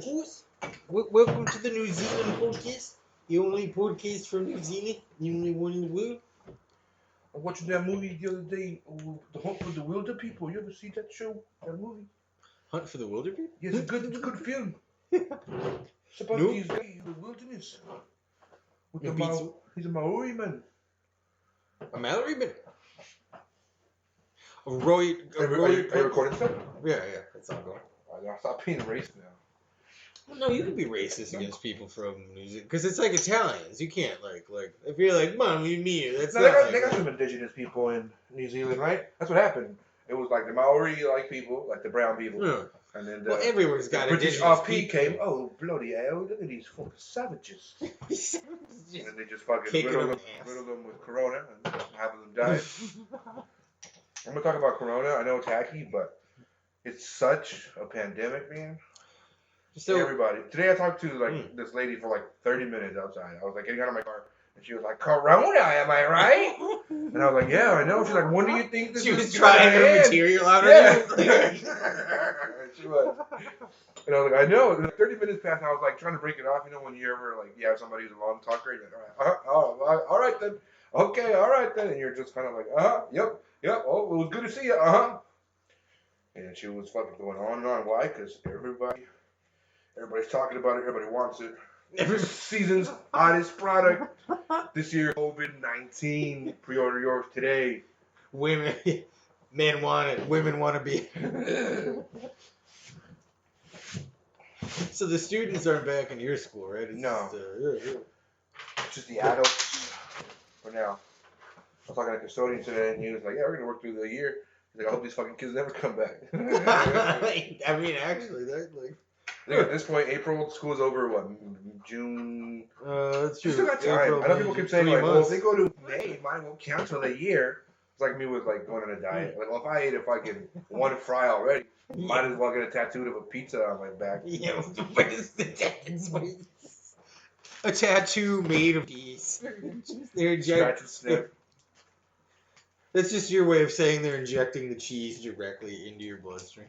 Of course. Welcome to the New Zealand podcast. The only podcast from New Zealand. The only one in the world. I was watching that movie the other day, The Hunt for the Wilder People. You ever see that show? That movie? Hunt for the Wilder People? Yeah, it's a good film. It's about these guys in the wilderness. With he's a Maori man. A Mallory man? Are you recording stuff? Yeah, it's all going. I'll stop being racist now. Well, no, you can be racist against people from New Zealand. Because it's like Italians. You can't, like, if you're like, Mom, you mean that's no, not they got some indigenous people in New Zealand, right? That's what happened. It was like the Maori, like people, like the brown people. Yeah. And then everywhere's got the British indigenous RP came. Oh, bloody hell! Look at these fucking savages. And then they just fucking riddle them with Corona and have them die. I'm gonna talk about Corona. I know it's hacky, but it's such a pandemic, man. So everybody. Today I talked to this lady for like 30 minutes outside. I was like getting out of my car, and she was like, "Corona, am I right?" And I was like, "Yeah, I know." She's like, "When do you think this?" She was trying her material out of you. She was. And I was like, "I know." And 30 minutes passed, and I was like trying to break it off. You know, when you ever like, you have somebody who's a long talker, you're like, all right then, okay, all right then, and you're just kind of like, yep. Oh, it was good to see you, And she was fucking going on and on. Why? Because everybody's talking about it. Everybody wants it. Every season's hottest product this year. COVID-19. Pre-order yours today. Men want it. Women want to be. So the students aren't back in your school, right? It's no. It's just the adults for now. I was talking to the custodian today, and he was like, "Yeah, we're gonna work through the year." He's like, "I hope these fucking kids never come back." I mean, actually, that's like. I think at this point, April, school's over. What, June? That's true. Still got time. April, I know people keep saying like, "Well, if they go to May, mine won't count till the year." It's like me with like going on a diet. Like, well, if I ate a fucking one fry already, might as well get a tattoo of a pizza on my back. Yeah, what is the tattoo? A tattoo made of cheese. They're scratch and sniff. That's just your way of saying they're injecting the cheese directly into your bloodstream.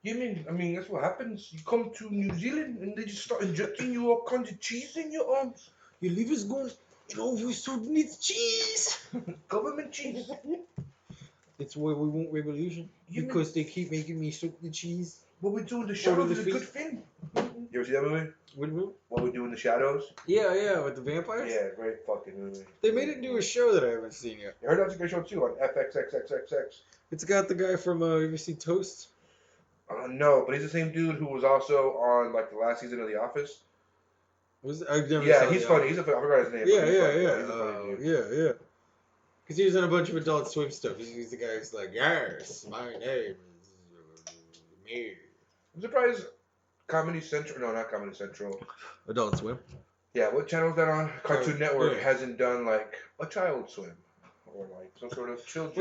I mean, that's what happens. You come to New Zealand and they just start injecting you all kinds of cheese in your arms. Your liver's going, we still need cheese. Government cheese. That's why we want revolution. Because they keep making me suck the cheese. What we do in the shadows is a good film. You ever see that movie? What movie? What We Do in the Shadows? Yeah, with the vampires? Yeah, great fucking movie. They made it into a show that I haven't seen yet. I heard that's a good show too on FXXXXX. It's got the guy from, you ever seen Toast? No, but he's the same dude who was also on like the last season of The Office. He's funny. I forgot his name. Yeah. Because he was on a bunch of Adult Swim stuff. He's the guy who's like, yes, my name is me. I'm surprised Comedy Central. No, not Comedy Central. Adult Swim. Yeah, what channel is that on? Cartoon Network hasn't done like a Child Swim or like some sort of children.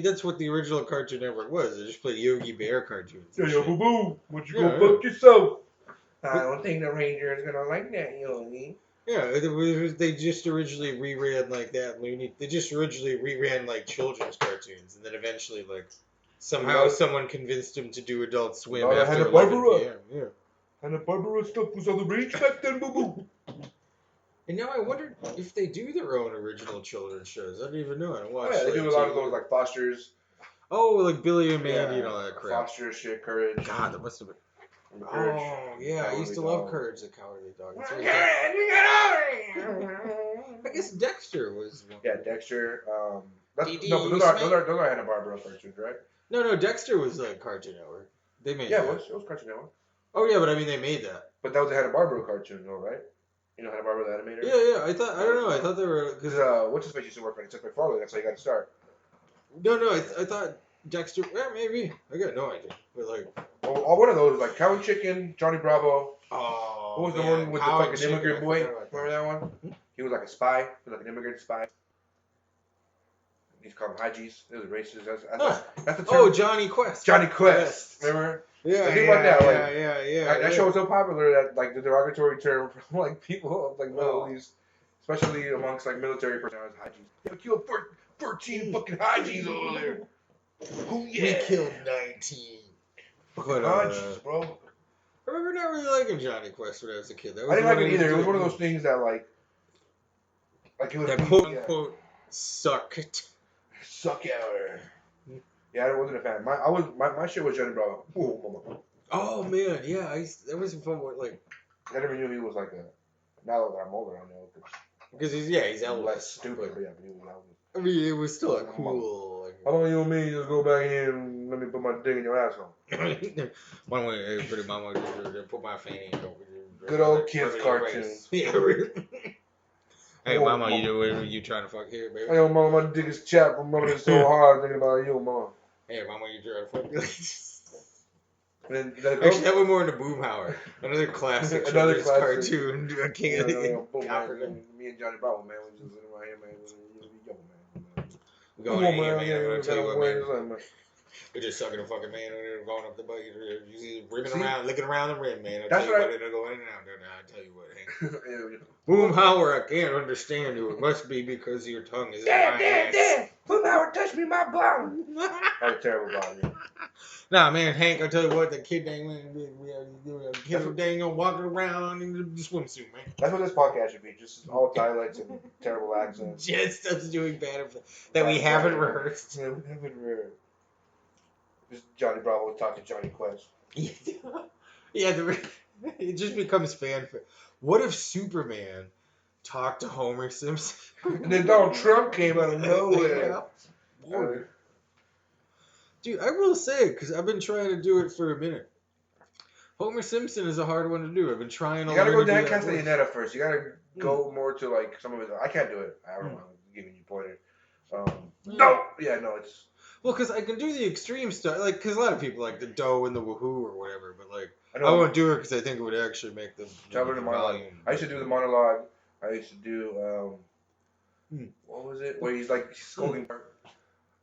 That's what the original Cartoon Network was. They just played Yogi Bear cartoons. Yo, boo boo, why don't you go fuck yourself? I don't think the Ranger is gonna like that, Yogi. Yeah, they just originally reran like that. They just originally reran like children's cartoons, and then eventually like somehow someone convinced him to do Adult Swim after 11 p.m. Yeah. Hanna-Barbera stuff was all the rage back then, boo boo. And now I wonder if they do their own original children's shows. I don't even know. I don't watch. Oh, yeah, they do a lot of those like Foster's. Oh, like Billy and Mandy and all that crap. Foster's shit, Courage. God, that must have been. Oh, yeah, I used to love Courage the Cowardly Dog. I guess Dexter was one. Yeah, Dexter. But those are Hanna-Barbera cartoons, right? No, Dexter was like Cartoon Network. They made that. It was Cartoon Network. Oh, yeah, but I mean, they made that. But that was a Hanna-Barbera cartoon, though, right? You know Hanna-Barbera, the animator? Yeah, I don't know, I thought they were... Because, what's his face used to work on it? Chuck McFarlane, that's how you got to start. No, I thought Dexter... Yeah, maybe. I got no idea. But, like... Well, one of those, like Cow and Chicken, Johnny Bravo. Oh, what was the one with the fucking immigrant boy? Remember that one? He was like a spy. He was like an immigrant spy. He's called Hajis. It was racist. That's the term. Oh, Johnny Quest. Johnny Quest. Remember? Yeah, That show was so popular that like the derogatory term from like people of like Middle East, especially amongst like military personnel, is Hajis. They killed 13 fucking Hajis over there. Oh yeah. We killed 19. Hajis, bro. Remember liking Johnny Quest when I was a kid. I didn't like it either. It was one of those things that like it would that quote unquote sucked. Suck out. Yeah, I wasn't a fan. My shit was Johnny Bravo. Oh man, yeah, that was fun. Like I never knew he was like a. Now that I'm older, I know because he's Elvis. Less stupid, but yeah, but he was Elvis. I mean, it was still a cool. Like, how about you and me just go back here and let me put my dick in your asshole? One way, pretty mama, put my fanny in. Good old kids cartoons. Yeah, really. Hey, mama, you trying to fuck here, baby? Hey, mama, my dick is chapped. I'm rubbing it so hard thinking about you, mama. Hey, mama, you trying to fuck? Actually, that was more into Boomhauer. Another classic cartoon. King of the African. Me and Johnny Bravo, man, we just sitting right here, man. We're going in here, man. I'm going to tell you what, man. We're just sucking a fucking man. We're going up the butt. You're ribbing around, licking around the rim, man. I'll tell you what, it'll go in and out. I'll tell you what. Boomhauer, I can't understand you. It must be because your tongue is in my ass. Dad, Boomhauer touched me my bottom. That was terrible bottom. Nah, man, Hank, I tell you what, the kid ain't walking around in the swimsuit, man. That's what this podcast should be, just all dialects and terrible accents. Just stuff's doing bad that we haven't rehearsed. Yeah, we haven't rehearsed. Just Johnny Bravo talk to Johnny Quest. Yeah, it just becomes fanfare. What if Superman talked to Homer Simpson? And then Donald Trump came out of nowhere. Yeah. Dude, I will say, because I've been trying to do it for a minute. Homer Simpson is a hard one to do. I've been trying to. You gotta go Dan Castellaneta first. You gotta go more to like some of it. I can't do it. I don't know. I'm giving you pointers. No. Yeah, no, it's. Well, because I can do the extreme stuff, like, because a lot of people like the dough and the woohoo or whatever, but like, I won't do it because I think it would actually make the volume. I used to do the monologue. I used to do what was it? Where he's like scolding.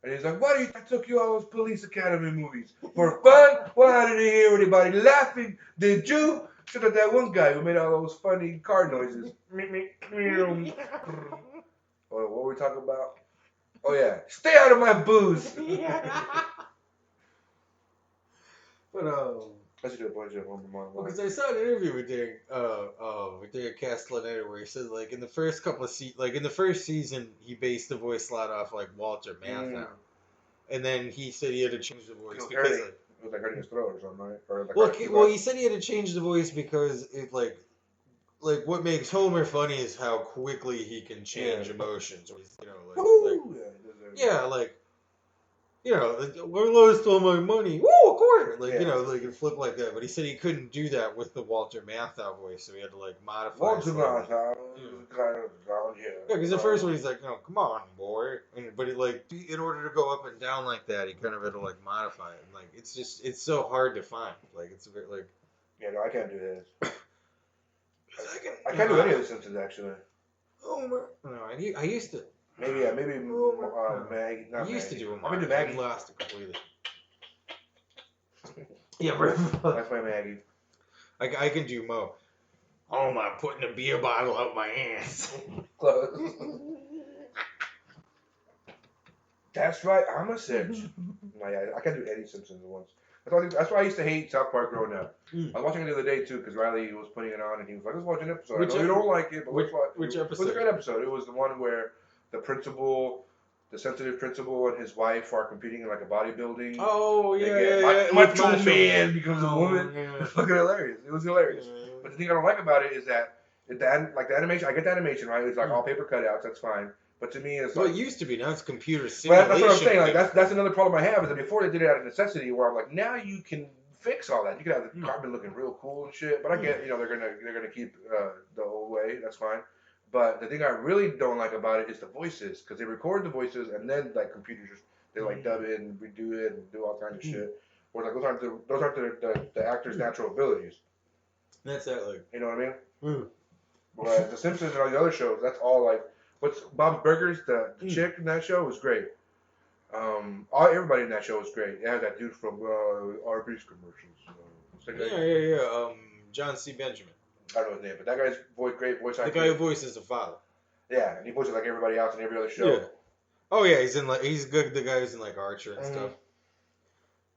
And he's like, why do you think I took you all those Police Academy movies? For fun? Well, I didn't hear anybody laughing. Did you? Except for that one guy who made all those funny car noises. Oh, what were we talking about? Oh, yeah. Stay out of my booze. But, I should do a bunch of them. Because I saw an interview with Dan Castellaneta where he said, like, in the first couple of in the first season, he based the voice a lot off, like, Walter Matthau. And then he said he had to change the voice because, like... It was like hurting his throat or something, right? Or well, he said he had to change the voice because it, like what makes Homer funny is how quickly he can change emotions. You know, like, where lost all my money? Woo, a quarter! Like, it flip like that. But he said he couldn't do that with the Walter Matthau voice, so he had to, like, modify Walter Matthau. Yeah, because the first one he's like, "No, come on, boy," but it, like, in order to go up and down like that, he kind of had to, like, modify it. And, like, it's so hard to find. Like, it's a bit like. Yeah, no, I can't do this. I can't do any of the Simpsons actually. Homer. No, I used to. Maybe Maggie. I used to do them. I'm into Maggie. I lost it completely. Yeah, that's my Maggie. I can do Mo. Oh my, putting a beer bottle up my ass. Close. That's right. I'm a cinch. No, yeah, I can't do any Simpsons at once. That's why I used to hate South Park growing up. I was watching it the other day too because Riley was putting it on and he was like, "Let's watch an episode." I know you don't like it, but let's watch. Which episode? It was a great episode. It was the one where the principal, the sensitive principal, and his wife are competing in like a bodybuilding. Oh yeah, Macho man becomes a woman. Yeah. It's fucking hilarious. It was hilarious. Yeah. But the thing I don't like about it is that the animation. I get the animation right. It's like all paper cutouts. That's fine. But to me, it's like... Well, it used to be. Now it's computer simulation. But that's what I'm saying. Like, that's another problem I have is that before they did it out of necessity where I'm like, now you can fix all that. You can have the carbon looking real cool and shit. But I get, they're gonna keep the old way. That's fine. But the thing I really don't like about it is the voices. Because they record the voices and then, like, computers just... They, like, dub it and redo it and do all kinds of shit. Whereas, like, those aren't the actor's natural abilities. That's that, like... You know what I mean? But The Simpsons and all the other shows, that's all, like... What's Bob's Burgers? The chick in that show was great. Everybody in that show was great. It had that dude from Arby's commercials. Yeah. John C. Benjamin. I don't know his name, but that guy's great voice actor. The guy who voices the father. Yeah, and he voices like everybody else in every other show. Yeah. Oh yeah, he's good. The guy who's in like Archer and stuff.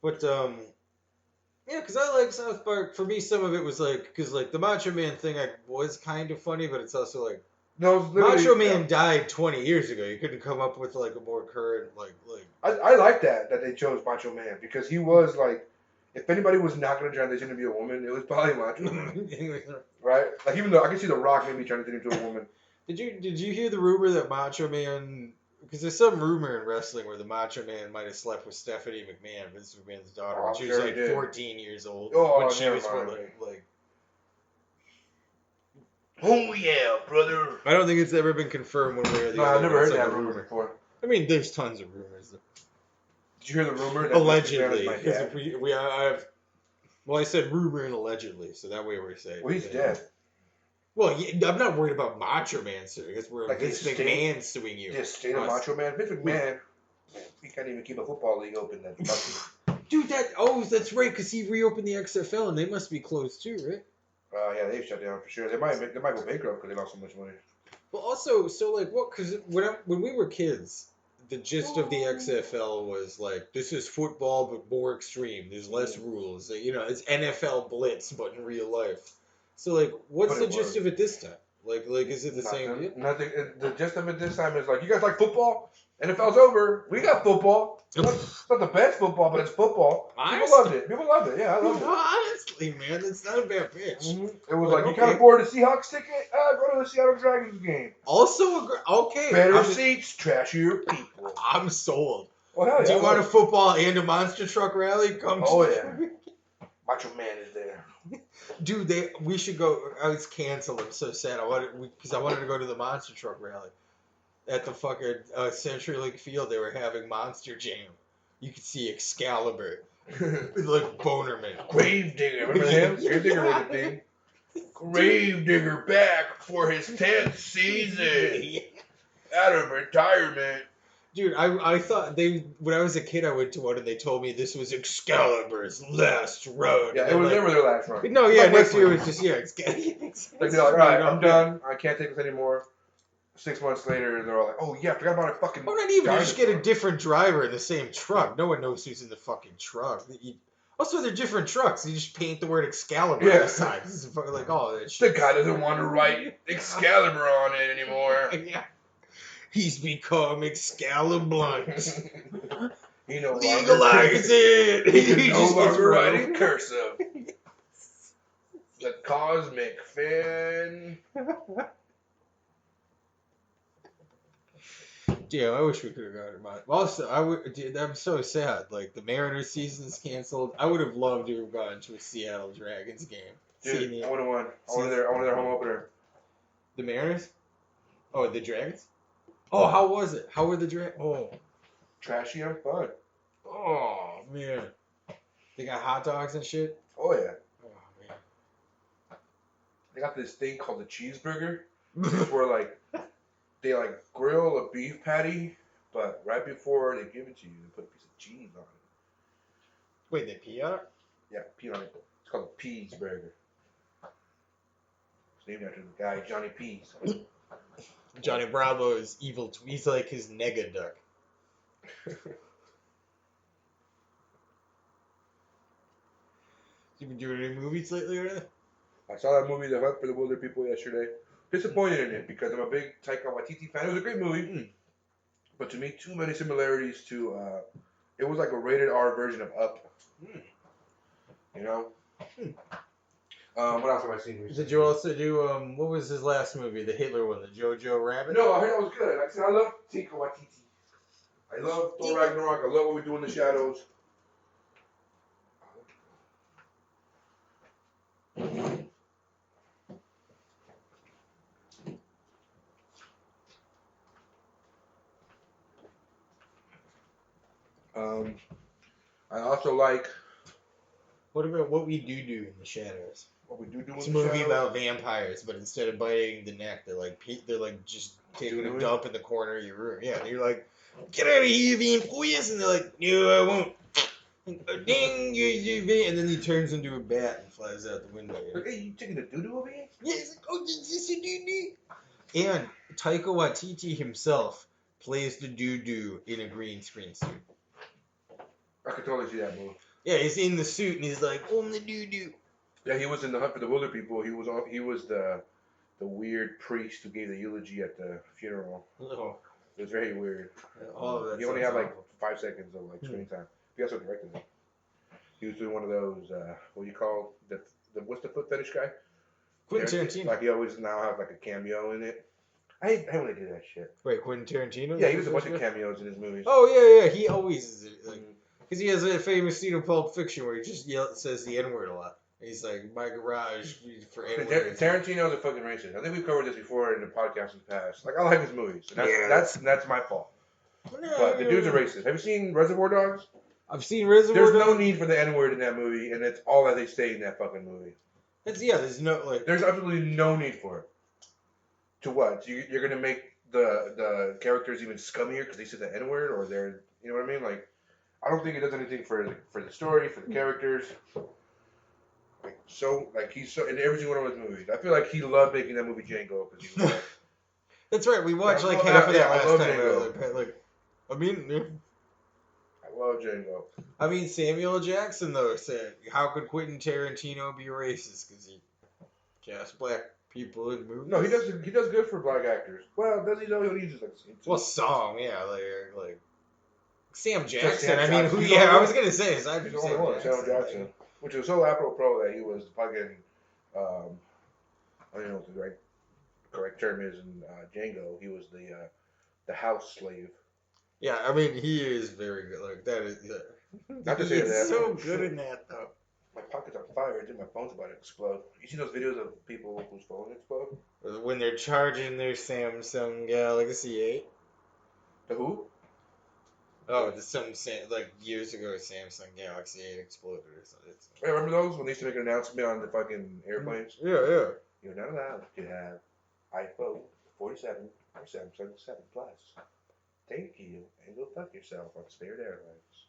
But Yeah, because I like South Park. For me, some of it was like, because like the Macho Man thing was kind of funny, but it's also like, no, Macho Man died 20 years ago. You couldn't come up with like a more current like. I like that they chose Macho Man because he was like, if anybody was not going to transition to be a woman, it was probably Macho Man, right? Like even though I can see The Rock maybe transitioning to a woman. Did you hear the rumor that Macho Man? Because there's some rumor in wrestling where the Macho Man might have slept with Stephanie McMahon, Vince McMahon's daughter, when she was like 14 years old. When she was like. Oh yeah, brother. I don't think it's ever been confirmed one way or the other. I've never heard that rumor before. I mean, there's tons of rumors. Did you hear the rumor? That allegedly, because I said rumor and allegedly, so that way we're safe. Well, he's dead. Well, I'm not worried about Macho Man suing. It's where like Vince McMahon suing you. The state of Macho Man, Vince McMahon. He can't even keep a football league open. Dude, that's right, because he reopened the XFL and they must be closed too, right? Yeah, they've shut down for sure. They might go bankrupt because they lost so much money. Well, also, so like what? Because when we were kids, the gist of the XFL was like, this is football but more extreme. There's less rules. You know, it's NFL blitz but in real life. So like, what's the gist of it this time? Like is it the same? Nothing. The gist of it this time is like, you guys like football? NFL's over. We got football. It's not the best football, but it's football. People loved it. Yeah, I loved it. Honestly, man, it's not a bad pitch. Mm-hmm. It was like, you can't afford a Seahawks ticket? Go to the Seattle Dragons game. Also, okay. Better seats, trashier people. I'm sold. Well, hell yeah, do you want a football and a monster truck rally? Come. Oh yeah. Macho Man is there. Dude, we should go. I was canceled. I'm so sad. I wanted to go to the monster truck rally at the fucking CenturyLink Field. They were having Monster Jam. You could see Excalibur, like Bonerman, Gravedigger. Remember him? Gravedigger was a thing. Gravedigger back for his 10th season out of retirement. Dude, I thought when I was a kid, I went to one and they told me this was Excalibur's last run. Yeah, it was never their last run. No, yeah, next year was just Excalibur. Like they're like, all right, I'm done. I can't take this anymore. 6 months later, they're all like, oh yeah, forgot about a fucking. Oh, not even. You just get a different driver in the same truck. No one knows who's in the fucking truck. Also, they're different trucks. You just paint the word Excalibur on the side. This is fucking like, oh, that shit. The guy doesn't want to write Excalibur on it anymore. Yeah. He's become Excaliblunt. He no legalize it. He's no longer writing cursive. The Cosmic Fan. Damn, I wish we could have gotten it. Also, I'm so sad. Like, the Mariners season's canceled. I would have loved to have gone to a Seattle Dragons game. Dude, I would have won. I wanted their home opener. The Mariners? Oh, the Dragons? Oh, how was it? How were the Dragons? Oh. Trashy and fun. Oh, man. They got hot dogs and shit? Oh, yeah. Oh, man. They got this thing called the cheeseburger. Where, like, they like grill a beef patty, but right before they give it to you, they put a piece of cheese on it. Wait, they pee on it? Yeah, pee on it. It's called the Peas Burger. It's named after the guy Johnny Peas. Johnny Bravo is evil. He's like his nega duck. You been doing any movies lately or anything? I saw that movie, The Hunt for the Wilder People, yesterday. Disappointed in it because I'm a big Taika Waititi fan. It was a great movie, but to me, too many similarities to. It was like a rated R version of Up. You know. What else have I seen recently? Did you also do what was his last movie, the Hitler one, the Jojo Rabbit? No, I heard that was good. Like I said, I love Taika Waititi. I love Thor Ragnarok. I love What We Do in the Shadows. I also like. What about What We Do in the Shadows? What We Do in the Shadows? It's a movie about vampires, but instead of biting the neck, they're like just taking a dump in the corner of your room. Yeah, and you're like, get out of here, vampires! And they're like, no, I won't. Ding, and then he turns into a bat and flies out the window. Like, hey, you taking a doo-doo over here? Yeah, he's like, oh, is this a doo-doo? And Taika Waititi himself plays the doo-doo in a green screen suit. I could totally see that move. Yeah, he's in the suit and he's like, "I'm the doo-doo." Yeah, he was in the Hunt for the Wilder People. He was the weird priest who gave the eulogy at the funeral. Oh. It was very weird. Oh, he only had like 5 seconds of like screen time. He also directed it. He was doing one of those what do you call the what's the foot fetish guy? Quentin Tarantino. Like he always now has like a cameo in it. I hate when they do that shit. Wait, Quentin Tarantino? Yeah, he does a bunch of cameos in his movies. Oh yeah, yeah. He always is like because he has a famous scene of Pulp Fiction where he just says the N-word a lot. He's like, my garage for N-word. Tarantino's a fucking racist. I think we've covered this before in the podcast in the past. Like, I like his movies. And that's my fault. No, but the dude's a racist. Have you seen Reservoir Dogs? I've seen Reservoir Dogs. There's no need for the N-word in that movie, and it's all that they say in that fucking movie. There's no, like... There's absolutely no need for it. To what? You're going to make the characters even scummier because they said the N-word? Or they're... You know what I mean? Like, I don't think it does anything for the story, for the characters. He's so in every single one of his movies. I feel like he loved making that movie Django because he was like, that's right. We watched like half of that last time. I love Django. I mean, Samuel Jackson though said, "How could Quentin Tarantino be racist? Because he casts black people in movies." No, he does good for black actors. Well, does he know he uses like? Well, song, yeah, like Sam Jackson. I mean, who? Yeah, I was gonna say Sam Jackson. Which was so apropos that he was fucking, I don't know what the correct term is in Django. He was the house slave. Yeah, I mean, he is very good. Like, that is, he's so good in that, though. My pocket's on fire. My phone's about to explode. You see those videos of people whose phones explode? When they're charging their Samsung Galaxy 8. The who? Oh, like years ago, Samsung Galaxy 8 exploded or something. Hey, remember those when they used to make an announcement on the fucking airplanes? Yeah, yeah. You're not allowed to have iPhone 47 or Samsung 7 Plus. Thank you, and go fuck yourself on Spirit Airlines.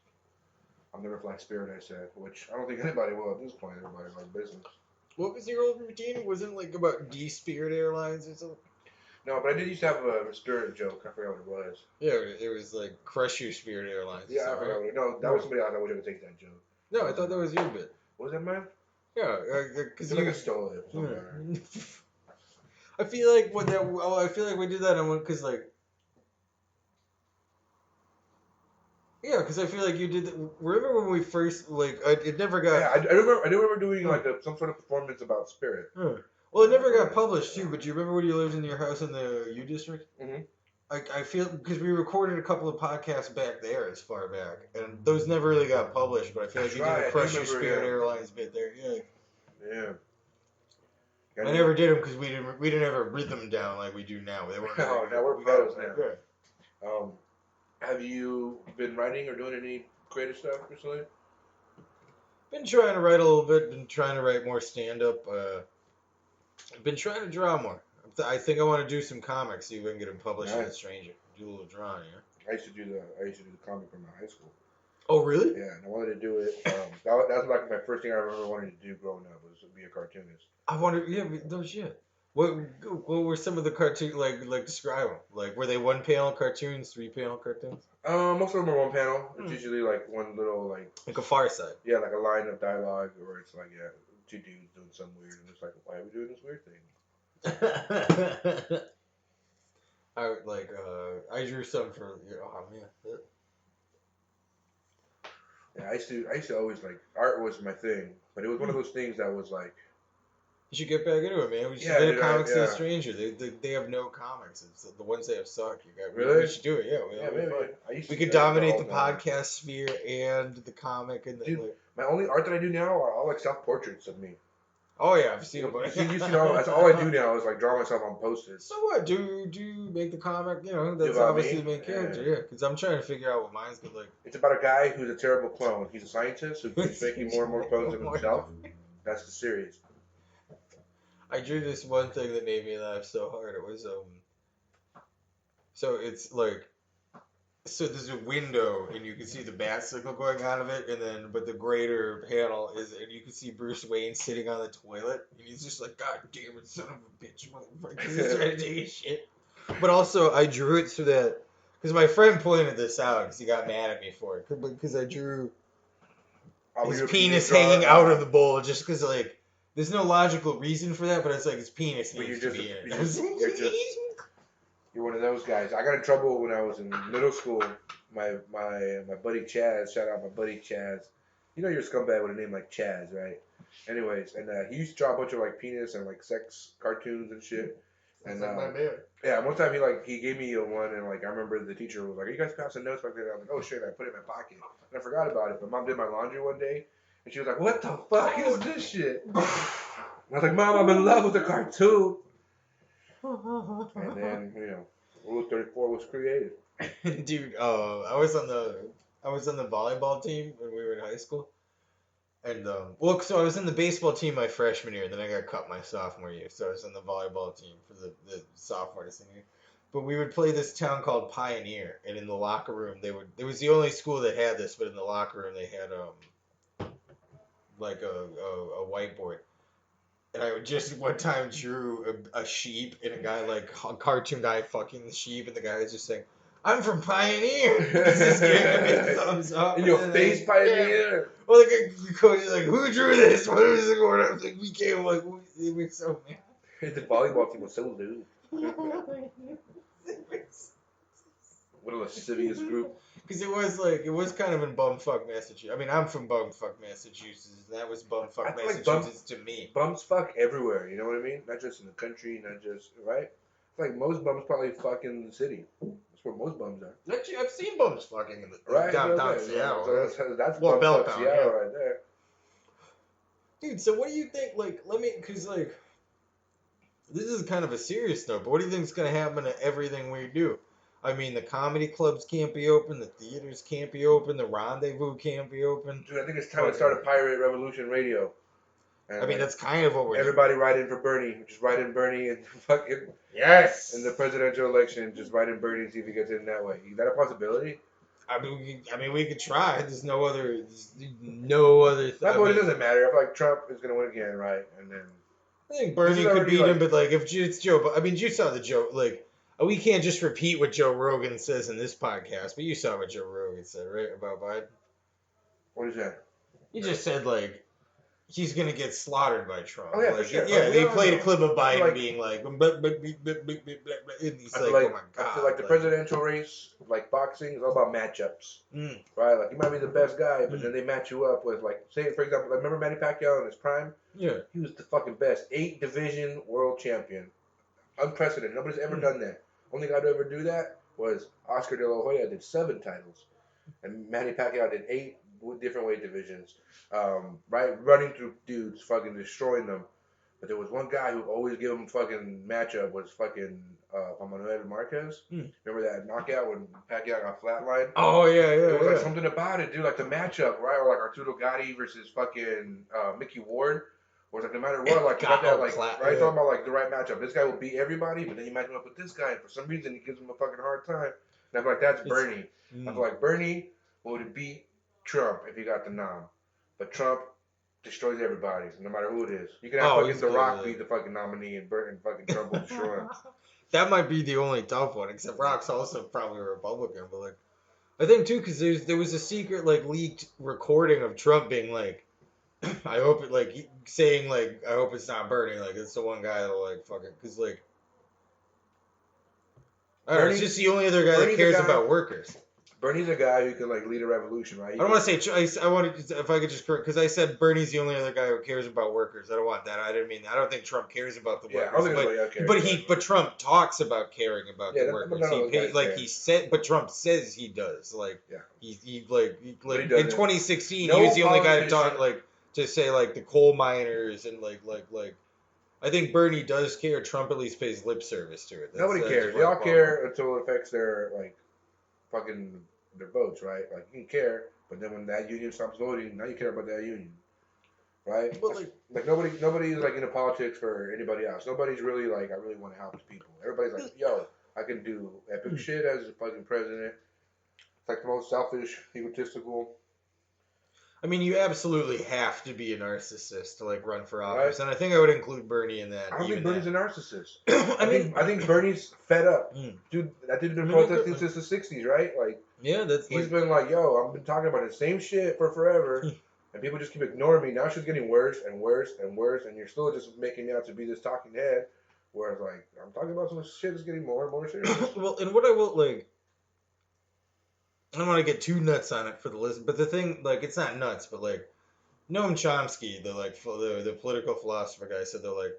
I'll never fly Spirit, I said, which I don't think anybody will at this point. Everybody likes business. What was your old routine? Wasn't it like about D-Spirit Airlines or something? No, but I did used to have a Spirit joke. I forgot what it was. Yeah, it was like crush your Spirit Airlines. Yeah, I forgot what it was. No, that was somebody else. I wish I could take that joke. No, I thought that was your bit. What was that, man? Yeah, because I stole it. Yeah. I feel like we did that on because like. Yeah, because I feel like you did. Remember when we first it never got. Yeah, I remember doing like some sort of performance about Spirit. Well, it never got published too. But do you remember when you lived in your house in the U district? Mm-hmm. I feel because we recorded a couple of podcasts back there as far back, and those never really got published. But I feel like you did a Crush Your Spirit Airlines bit there. Yeah. Yeah. I never did them because we didn't ever rhythm down like we do now. They weren't. No, now we're pros now. Have you been writing or doing any creative stuff recently? Been trying to write a little bit. Been trying to write more stand-up. Been trying to draw more. I think I want to do some comics. See if we can get them published in The Stranger. Do a little drawing, yeah. I used to do the comic from high school. Oh, really? Yeah, and I wanted to do it. That was like my first thing I ever wanted to do growing up was to be a cartoonist. I wonder, no shit. What were some of the cartoons, like describe them? Like, were they one-panel cartoons, three-panel cartoons? Most of them are one panel. It's usually like one little, like a Far Side. Yeah, like a line of dialogue, or it's like, two dudes doing something weird, and it's like, why are we doing this weird thing? I drew some for, oh man. Yeah, I used to always, like, art was my thing, but it was one of those things that was like, you should get back into it, man. We should get comics to The Stranger. They have no comics. It's the ones they have suck. Really? We should do it. Yeah, maybe. We could dominate the podcast sphere and the comic and the. Dude, my only art that I do now are all like self portraits of me. Oh yeah, I've seen it. That's all I do now is like draw myself on posters. So what? Do you make the comic? That's obviously the main character. Yeah, because I'm trying to figure out what mine's good. Like, it's about a guy who's a terrible clone. He's a scientist who keeps making more and more clones of himself. That's the series. I drew this one thing that made me laugh so hard. It was so it's like, so there's a window and you can see the bat signal going out of it, and but the greater panel is, and you can see Bruce Wayne sitting on the toilet, and he's just like, God damn it, son of a bitch, motherfucker, because he's trying to take his shit. But also I drew it so that, because my friend pointed this out because he got mad at me for it, because I drew his penis hanging out of the bowl just because, like, there's no logical reason for that, but it's like his penis needs to be in it. You're one of those guys. I got in trouble when I was in middle school. My buddy Chaz, shout out my buddy Chaz. You know you're a scumbag with a name like Chaz, right? Anyways, and he used to draw a bunch of like penis and like sex cartoons and shit. And like my man. Yeah, one time he gave me one, and like I remember the teacher was like, "Are you guys passing notes back there?" I was like, "Oh shit!" I put it in my pocket, and I forgot about it. My mom did my laundry one day, and she was like, "What the fuck is this shit?" And I was like, "Mom, I'm in love with the cartoon." And then Rule 34 was created. Dude, I was on the volleyball team when we were in high school. And so I was in the baseball team my freshman year, and then I got cut my sophomore year. So I was on the volleyball team for the sophomore to senior year. But we would play this town called Pioneer, and in the locker room it was the only school that had this, but in the locker room they had like a whiteboard. And I just one time drew a sheep and a guy, like a cartoon guy fucking the sheep, and the guy was just saying, "I'm from Pioneer." He's just giving me a thumbs up. In your face, Pioneer. Yeah. Well, the coach is like, "Who drew this? What is it going on?" I was like, "We came like we were so mad." The volleyball team was so lewd. What a lascivious group. Because it was kind of in bumfuck Massachusetts. I mean, I'm from bumfuck Massachusetts, and that was bumfuck Massachusetts to me. Bums fuck everywhere, you know what I mean? Not just in the country, not just, right? It's like most bums probably fuck in the city. That's where most bums are. Actually, I've seen bums fucking in the right, downtown Seattle. That's bumfuck Seattle right there. Dude, so what do you think, because, this is kind of a serious note, but what do you think is going to happen to everything we do? I mean, the comedy clubs can't be open, the theaters can't be open, the Rendezvous can't be open. Dude, I think it's time to start a pirate revolution radio. And that's kind of what we're everybody write in for Bernie. Just write in Bernie and fucking... Yes! In the presidential election, just write in Bernie and see if he gets in that way. Is that a possibility? I mean, we could try. There's no other... It doesn't matter. I feel like Trump is going to win again, right? And then... I think Bernie could beat him, but, if it's Joe... I mean, you saw the Joe... we can't just repeat what Joe Rogan says in this podcast, but you saw what Joe Rogan said, right, about Biden? What is that? He just said, he's going to get slaughtered by Trump. Oh, yeah, for sure. Yeah, they played a clip of Biden being like, and he's like, oh, my God. I feel like the presidential race, like boxing, is all about matchups, right? Like, you might be the best guy, but then they match you up with, say, for example, remember Manny Pacquiao in his prime? Yeah. He was the fucking best. 8-division world champion. Unprecedented. Nobody's ever done that. Only guy to ever do that was Oscar De La Hoya. Did 7 titles, and Manny Pacquiao did 8 different weight divisions. Right, running through dudes, fucking destroying them. But there was one guy who always gave him fucking matchup was fucking Manuel Marquez. Remember that knockout when Pacquiao got flatlined? Oh yeah. There was something about it, dude. Like the matchup, right? Or like Arturo Gatti versus fucking Mickey Ward. Or no matter what, you got that, right? Talking about the right matchup. This guy will beat everybody, but then you match him up with this guy, and for some reason he gives him a fucking hard time. And I feel like that's Bernie. I feel like Bernie would beat Trump if he got the nom, but Trump destroys everybody, no matter who it is. You can have fucking The Rock be the fucking nominee, and fucking Trump will destroy him. That might be the only tough one, except Rock's also probably a Republican, but I think too, because there was a secret leaked recording of Trump being I hope it saying I hope it's not Bernie, it's the one guy that'll fucking, because I don't know, it's just the only other guy that cares about workers. Bernie's a guy who can lead a revolution, right? I don't want to say. I wanted if I could just correct, because I said Bernie's the only other guy who cares about workers. I don't want that. I didn't mean that. I don't think Trump cares about the workers. But Trump talks about caring about the workers. He said, but Trump says he does. In 2016 he was the only guy to talk to say the coal miners and I think Bernie does care. Trump at least pays lip service to it. Nobody cares. They all care until it affects their fucking their votes, right? You can care, but then when that union stops voting, now you care about that union, right? But nobody's into politics for anybody else. Nobody's really I really want to help the people. Everybody's yo, I can do epic shit as a fucking president. It's the most selfish, egotistical. I mean, you absolutely have to be a narcissist to run for office, right? And I think I would include Bernie in that. I don't think Bernie's a narcissist. I think Bernie's fed up, dude. That dude's been protesting since the '60s, right? He's been yo, I've been talking about the same shit for forever. And people just keep ignoring me. Now she's getting worse and worse and worse, and you're still just making me out to be this talking head. Whereas, like, I'm talking about some shit that's getting more and more serious. Well, and what I will, like, I don't want to get too nuts on it for the list, but the thing, like, it's not nuts, but, like, Noam Chomsky, the political philosopher guy, said they're like,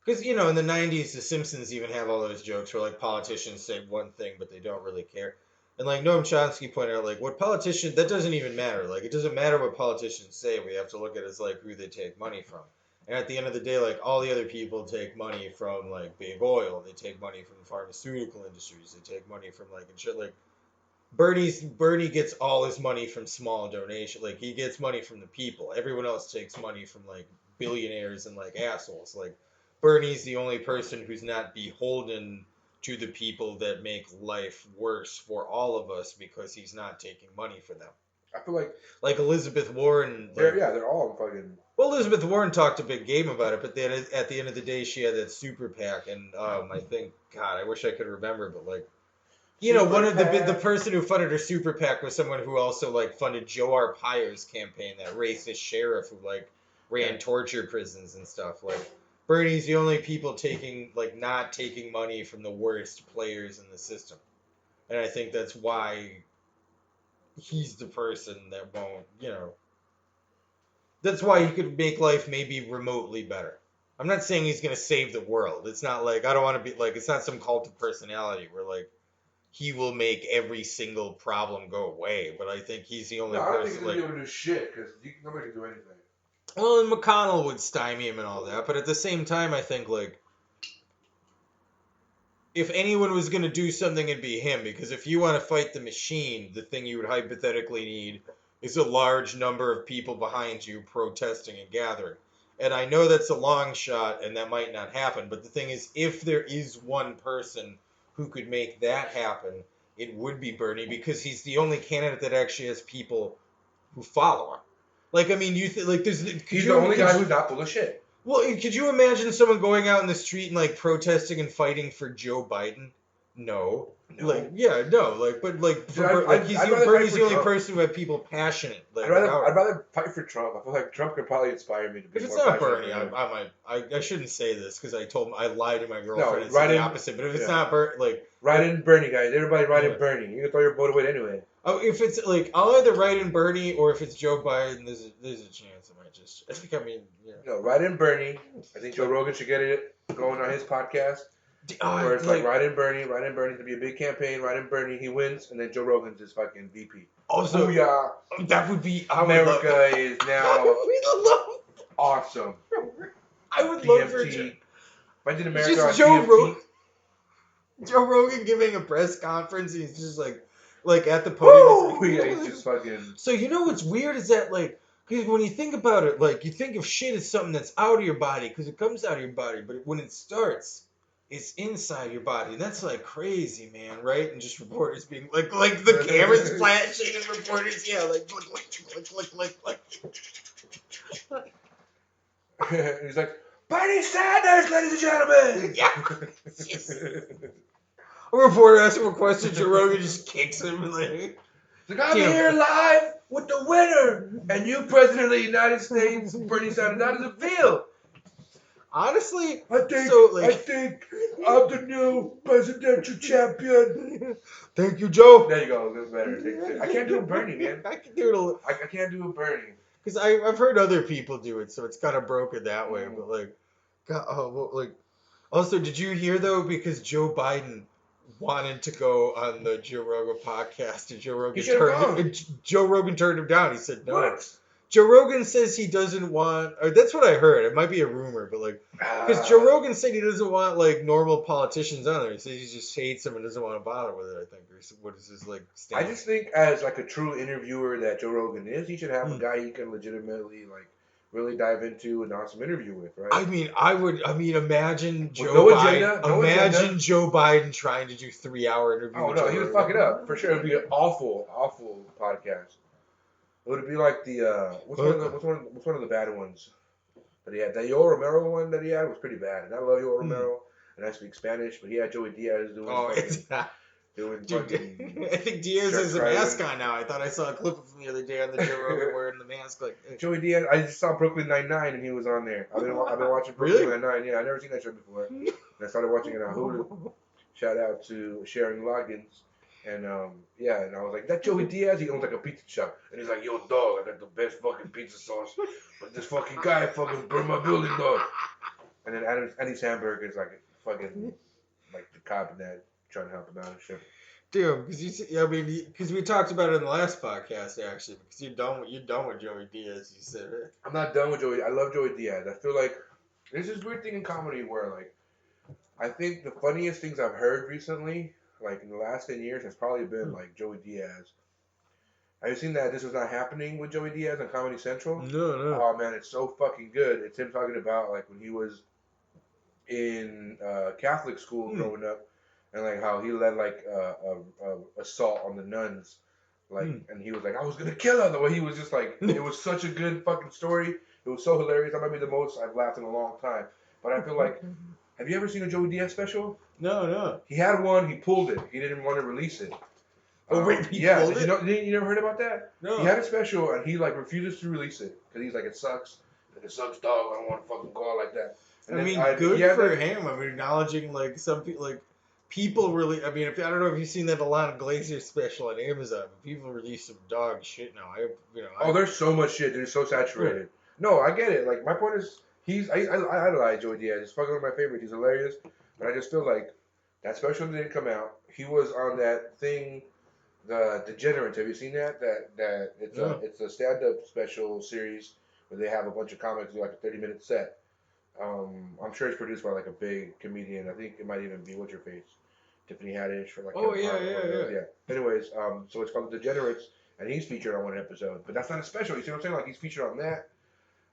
because, you know, in the 90s, The Simpsons even have all those jokes where, like, politicians say one thing, but they don't really care. And, like, Noam Chomsky pointed out, like, that doesn't even matter. Like, it doesn't matter what politicians say. We have to look at it as, like, who they take money from. And at the end of the day, like, all the other people take money from, like, big oil. They take money from the pharmaceutical industries. They take money from, like, and shit. Like, Bernie gets all his money from small donation. Like, he gets money from the people. Everyone else takes money from, like, billionaires and, like, assholes. Like, Bernie's the only person who's not beholden to the people that make life worse for all of us because he's not taking money for them. I feel like Elizabeth Warren. They're all fucking. Well, Elizabeth Warren talked a big game about it, but then at the end of the day, she had that super PAC, and I think, God, I wish I could remember, but like, you know, one of the person who funded her super PAC was someone who also like funded Joe Arpaio's campaign, that racist sheriff who like ran torture prisons and stuff. Like, Bernie's the only people not taking money from the worst players in the system. And I think that's why he's the person that won't, you know, that's why he could make life maybe remotely better. I'm not saying he's going to save the world. It's not like, I don't want to be like, it's not some cult of personality where like, he will make every single problem go away. But I think he's the only person. I don't think he's going to be able to do shit because nobody can do anything. Well, and McConnell would stymie him and all that, but at the same time, I think, like, if anyone was going to do something, it'd be him, because if you want to fight the machine, the thing you would hypothetically need is a large number of people behind you protesting and gathering. And I know that's a long shot, and that might not happen, but the thing is, if there is one person who could make that happen, it would be Bernie, because he's the only candidate that actually has people who follow him. Like, I mean, he's the only guy who's not full of shit. Well, could you imagine someone going out in the street and, like, protesting and fighting for Joe Biden? No. Like, yeah, no. Like, but, like, Bernie's the only person who had people passionate. Like, I'd rather fight for Trump. I feel like Trump could probably inspire me to be more passionate. If it's not Bernie, I shouldn't say this because I lied to my girlfriend and said the opposite. But if it's not Bernie, like... Write in Bernie, guys. Everybody write in Bernie. You can throw your vote away anyway. Oh, if it's, like, I'll either write in Bernie or if it's Joe Biden, there's a chance I might just... No, write in Bernie. I think Joe Rogan should get it going on his podcast. Where it's like, write in Bernie to be a big campaign, write in Bernie, he wins, and then Joe Rogan's his fucking VP. Also, that would be... America is now awesome. I would love for Imagine America just on Joe Rogan giving a press conference, and he's just like at the podium. He's just fucking... So you know what's weird is that, like, because when you think about it, like, you think of shit as something that's out of your body because it comes out of your body, but when it starts, it's inside your body, and that's like crazy, man, right? And just reporters being like the cameras flashing and reporters, click. He's like, Bernie Sanders, ladies and gentlemen. Yeah. A reporter asks him a question, Joe Rogan just kicks him and like, I'm here live with the winner, and you, President of the United States, Bernie Sanders. How does it feel? Honestly, I think I'm the new presidential champion. Thank you, Joe. There you go. That's better. I can't do a Bernie, man. I can do it. I can't do a Bernie. Because I've heard other people do it, so it's kind of broken that way. But like, also, did you hear though? Because Joe Biden wanted to go on the Joe Rogan podcast, and Joe Rogan turned him down. He said no. What? Joe Rogan says he doesn't want, or that's what I heard. It might be a rumor, but like, because Joe Rogan said he doesn't want like normal politicians on there. He says he just hates them and doesn't want to bother with it. I think. Or what is his like? Stance? I just think as like a true interviewer that Joe Rogan is, he should have a guy he can legitimately like really dive into an awesome interview with, right? I mean, imagine Joe Biden. Joe Biden trying to do 3-hour interview. Oh no, he would fuck it up for sure. It'd be an awful podcast. Would it be like the what's one of the bad ones that he had? That Yoel Romero one that he had was pretty bad, and I love Yoel Romero, and I speak Spanish, but he had Joey Diaz doing doing Dude, fucking. I think Diaz is a mascot now. I thought I saw a clip of him the other day on the Joe Rogan wearing the mask. Like Joey Diaz. I just saw Brooklyn Nine-Nine and he was on there. I've been watching Brooklyn Nine-Nine. Yeah, I've never seen that show before. And I started watching it on Hulu. Shout out to Sharon Loggins. And yeah, and I was like, that Joey Diaz, he owns like a pizza shop. And he's like, yo, dog, I got the best fucking pizza sauce. But this fucking guy fucking burned my building, dog. And then Andy Samberg is like fucking like the cop in that trying to help him out and shit. Dude, because we talked about it in the last podcast actually. Because you're done with Joey Diaz. You said it. I'm not done with Joey. I love Joey Diaz. I feel like there's this weird thing in comedy where like I think the funniest things I've heard recently, like in the last 10 years, has probably been like Joey Diaz. Have you seen that This Was Not Happening with Joey Diaz on Comedy Central? No. Oh man, it's so fucking good. It's him talking about like when he was in Catholic school growing up, and like how he led like a assault on the nuns, like, and he was like, I was gonna kill her. The way he was just like, it was such a good fucking story. It was so hilarious. That might be the most I've laughed in a long time. But I feel like, have you ever seen a Joey Diaz special? No. He had one. He pulled it. He didn't want to release it. Oh, wait, he pulled it? You never heard about that? No. He had a special and he like refuses to release it because he's like, it sucks. Like, it sucks, dog. I don't want to fucking go out like that. And good for him. I mean, acknowledging like some people, like people really. I mean, I don't know if you've seen that Alana Glazer special on Amazon, but people release some dog shit now. There's so much shit. They're so saturated. Yeah. No, I get it. Like my point is, I idolize Joey Diaz. He's fucking one of my favorites. He's hilarious. But I just feel like that special didn't come out. He was on that thing, the Degenerates. Have you seen that? That it's a stand-up special series where they have a bunch of comics do like a 30-minute set. I'm sure it's produced by like a big comedian. I think it might even be what's your face, Tiffany Haddish for like. Oh yeah. Anyways, so it's called The Degenerates, and he's featured on one episode. But that's not a special. You see what I'm saying? Like he's featured on that.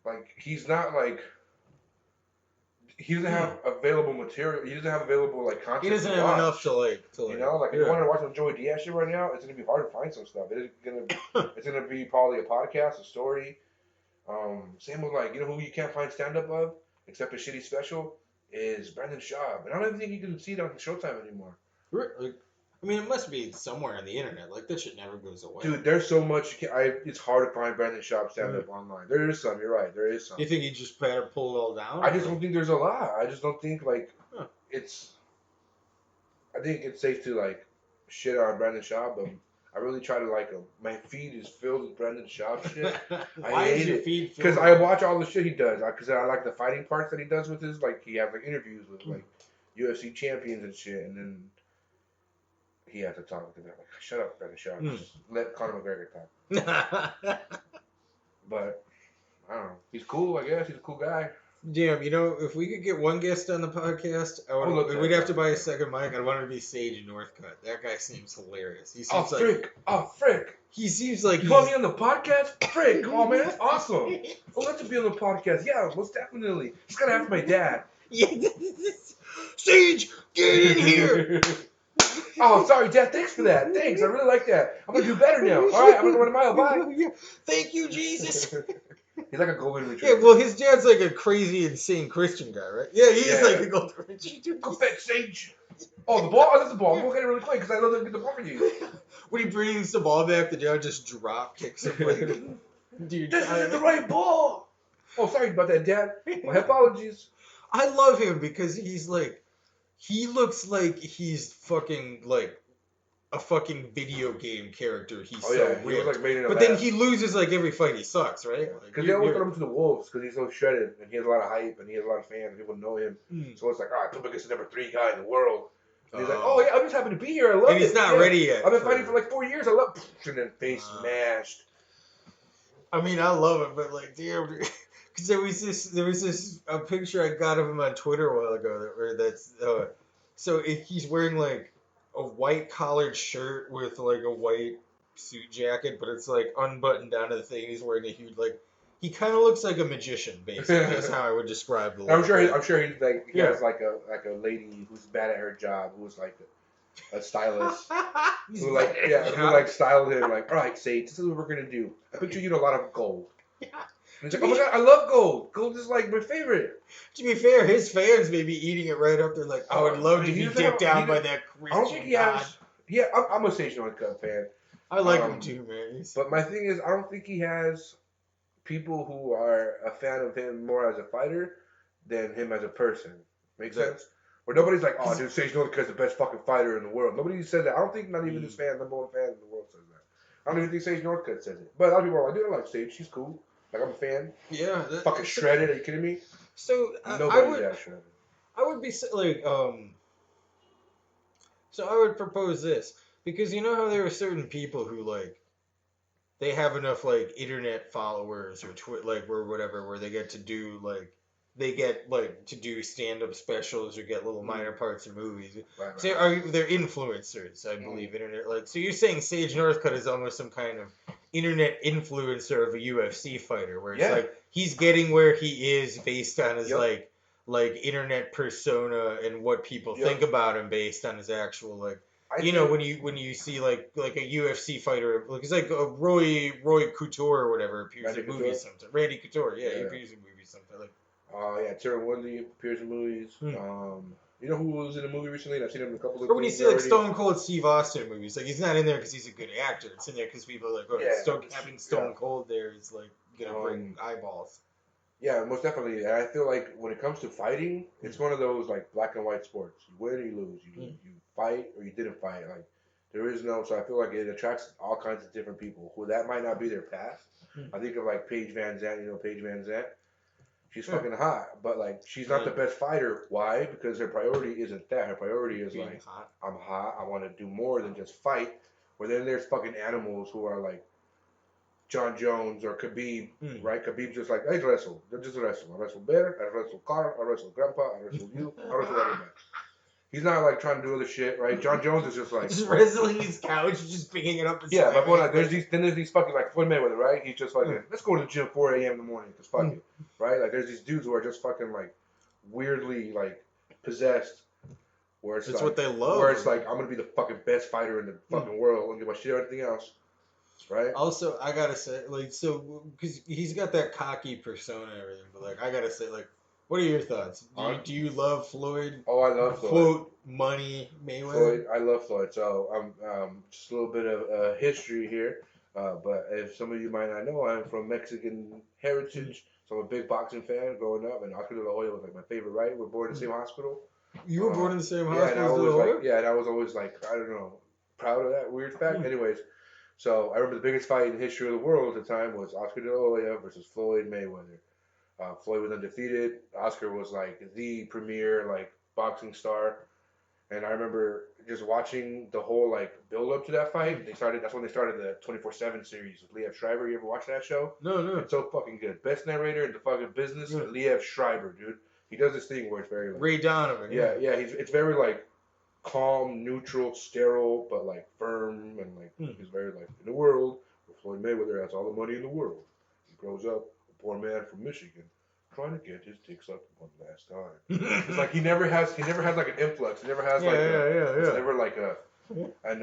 Like he's not like. He doesn't have available material. He doesn't have available like content. He doesn't have enough to like. You know, like if you want to watch some Joey Diaz shit right now, it's gonna be hard to find some stuff. It's gonna be probably a podcast, a story. Same with like, you know who you can't find stand up of except a shitty special is Brendan Schaub, and I don't even think you can see it on Showtime anymore. Like, I mean, it must be somewhere on the internet. Like that shit never goes away. Dude, there's so much. It's hard to find Brendan Schaub stand up online. There is some. You're right. There is some. You think he just better pull it all down? I just don't think there's a lot. I just don't think like it's. I think it's safe to like shit on Brendan Schaub, but I really try to like him. My feed is filled with Brendan Schaub shit. Why is your feed filled? Because I watch all the shit he does. Because I like the fighting parts that he does with his, like, he has like interviews with like UFC champions and shit, and then he has to talk to them. Like, shut up, Brendan Schaub. Just let Conor McGregor talk. But I don't know. He's cool, I guess. He's a cool guy. Damn, you know, if we could get one guest on the podcast, we'd have to buy a second mic. I'd want it to be Sage Northcutt. That guy seems hilarious. He seems Frick. He seems like you want me on the podcast? Frick. Oh, man, that's awesome. Oh, let's be on the podcast. Yeah, most definitely. Just gotta ask my dad. Yeah. Sage, get in here. Oh, sorry, Dad. Thanks for that. Thanks. I really like that. I'm gonna do better now. All right, I'm gonna run a mile. Bye. Thank you, Jesus. He's like a golden retriever. Yeah, well, his dad's like a crazy, insane Christian guy, right? Yeah, he is like a golden retriever. Go fetch Sage. Oh, the ball? Oh, that's the ball. I'm going to get it really quick because I know they'll get the ball for you. When he brings the ball back, the dad just drop kicks him. Like, dude, this isn't the right ball. Oh, sorry about that, Dad. My apologies. I love him because he's like, he looks like he's fucking like a fucking video game character. He's so ripped. Like made in a but lab. Then he loses like every fight. He sucks, right? Because they always throw him to the Wolves because he's so shredded and he has a lot of hype and he has a lot of fans. People know him, so it's like, all right, come against the number 3 guy in the world. And he's like, oh yeah, I'm just happy to be here. I love it. And he's not ready yet. I've been fighting for like 4 years. I love and then face smashed. I mean, I love it, but like, damn. Because there was this a picture I got of him on Twitter a while ago so if he's wearing like a white collared shirt with like a white suit jacket, but it's like unbuttoned down to the thing. He's wearing a huge like he kind of looks like a magician, basically. That's how I would describe the look. I'm sure he's like he has like a lady who's bad at her job who's like a stylist who styled him like, all right, Sage, this is what we're gonna do. I picture you in a lot of gold. Yeah. And he's like, oh my god, I love gold. Gold is like my favorite. To be fair, his fans may be eating it right up. They're like, I would love to be dipped down by that Christian god. Yeah, I'm a Sage Northcutt fan. I like him too, man. But my thing is, I don't think he has people who are a fan of him more as a fighter than him as a person. Make sense? Where nobody's like, oh, dude, Sage Northcutt's the best fucking fighter in the world. Nobody said that. I don't think not even his number one fan in the world says that. I don't even think Sage Northcutt says it. But a lot of people are like, dude, I like Sage. She's cool. Like, I'm a fan. Yeah. Fucking shredded. Are you kidding me? So Nobody's that shredded. I would be like, so I would propose this. Because you know how there are certain people who, like, they have enough, like, internet followers or or whatever, where they get to do, like, to do stand-up specials or get little minor parts in movies. Right. So they're influencers, I believe, internet. Like, so you're saying Sage Northcutt is almost some kind of internet influencer of a UFC fighter, where it's like he's getting where he is based on his like internet persona and what people think about him based on his actual when you see like a UFC fighter, like it's like Roy Couture or whatever appears in movies sometimes. Randy Couture, he appears in movies sometimes. Like, Tyron Woodley appears in movies. You know who was in a movie recently? I've seen him in a couple of. Or when you see like Stone Cold Steve Austin movies, like he's not in there because he's a good actor. It's in there because people are like, having Stone Cold there is like gonna bring eyeballs. Yeah, most definitely. And I feel like when it comes to fighting, it's one of those like black and white sports. You win or you lose. You fight or you didn't fight. Like there is no. So I feel like it attracts all kinds of different people who that might not be their path. I think of like Paige Van Zandt. You know Paige Van Zandt. She's fucking hot, but like she's not the best fighter. Why? Because her priority isn't that. Her priority is like I'm hot. I want to do more than just fight. Where then there's fucking animals who are like John Jones or Khabib, right? Khabib's just like, I wrestle. They're just wrestle. I wrestle Bear, I wrestle Carl, I wrestle Grandpa, I wrestle you, I wrestle everybody. He's not like trying to do other shit, right? John Jones is just like wrestling his couch, just picking it up. And my point. Like, there's these fucking like Floyd Mayweather, right? He's just like, let's go to the gym 4 a.m. in the morning, cause fuck it, right? Like there's these dudes who are just fucking like weirdly like possessed, where it's that's like, what they love. Where it's like I'm gonna be the fucking best fighter in the fucking world. I don't give a shit or anything else. Right. Also, I gotta say, like, so because he's got that cocky persona and everything, but like, I gotta say, like, what are your thoughts? Do you love Floyd? Oh, I love Floyd. Quote Money Mayweather. Floyd, I love Floyd. So just a little bit of history here. But if some of you might not know, I'm from Mexican heritage, so I'm a big boxing fan growing up, and Oscar de la Hoya was like my favorite. Right, we're born in the same hospital. You were born in the same hospital. And I was always like, I don't know, proud of that weird fact. Anyways. So I remember the biggest fight in the history of the world at the time was Oscar de la Hoya versus Floyd Mayweather. Floyd was undefeated. Oscar was like the premier like boxing star, and I remember just watching the whole like build up to that fight. That's when they started the 24/7 series with Liev Schreiber. You ever watch that show? No. It's so fucking good. Best narrator in the fucking business, Liev Schreiber, dude. He does this thing where it's very like, Ray Donovan. Yeah. It's very like calm, neutral, sterile, but like firm and like he's very like in the world. Floyd Mayweather has all the money in the world. He grows up a poor man from Michigan, trying to get his dick sucked one last time. It's like he never has like an influx. He never has It's never like a. And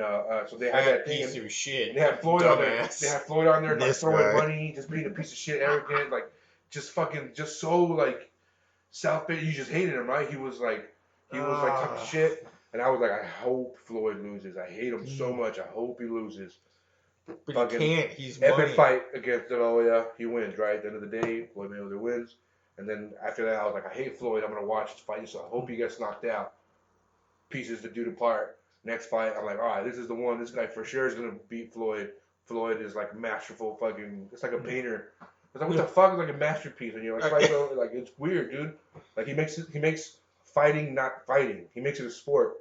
so they had that thing. Piece of shit. They had Floyd on there. They had Floyd on there like throwing money, just being a piece of shit, arrogant, like just fucking, just so like self-made. You just hated him, right? He was like talking shit. And I was like, I hope Floyd loses. I hate him so much. I hope he loses. But fucking he can't. He's epic fight against De La Hoya. He wins, right? At the end of the day, Floyd Mayweather wins. And then after that, I was like, I hate Floyd. I'm going to watch this fight. So I hope he gets knocked out. Pieces to do apart. Next fight, I'm like, all right, this is the one. This guy for sure is going to beat Floyd. Floyd is like masterful fucking, it's like a painter. It's like, what the fuck is like a masterpiece? And you're like, like it's weird, dude. Like he makes fighting not fighting. He makes it a sport.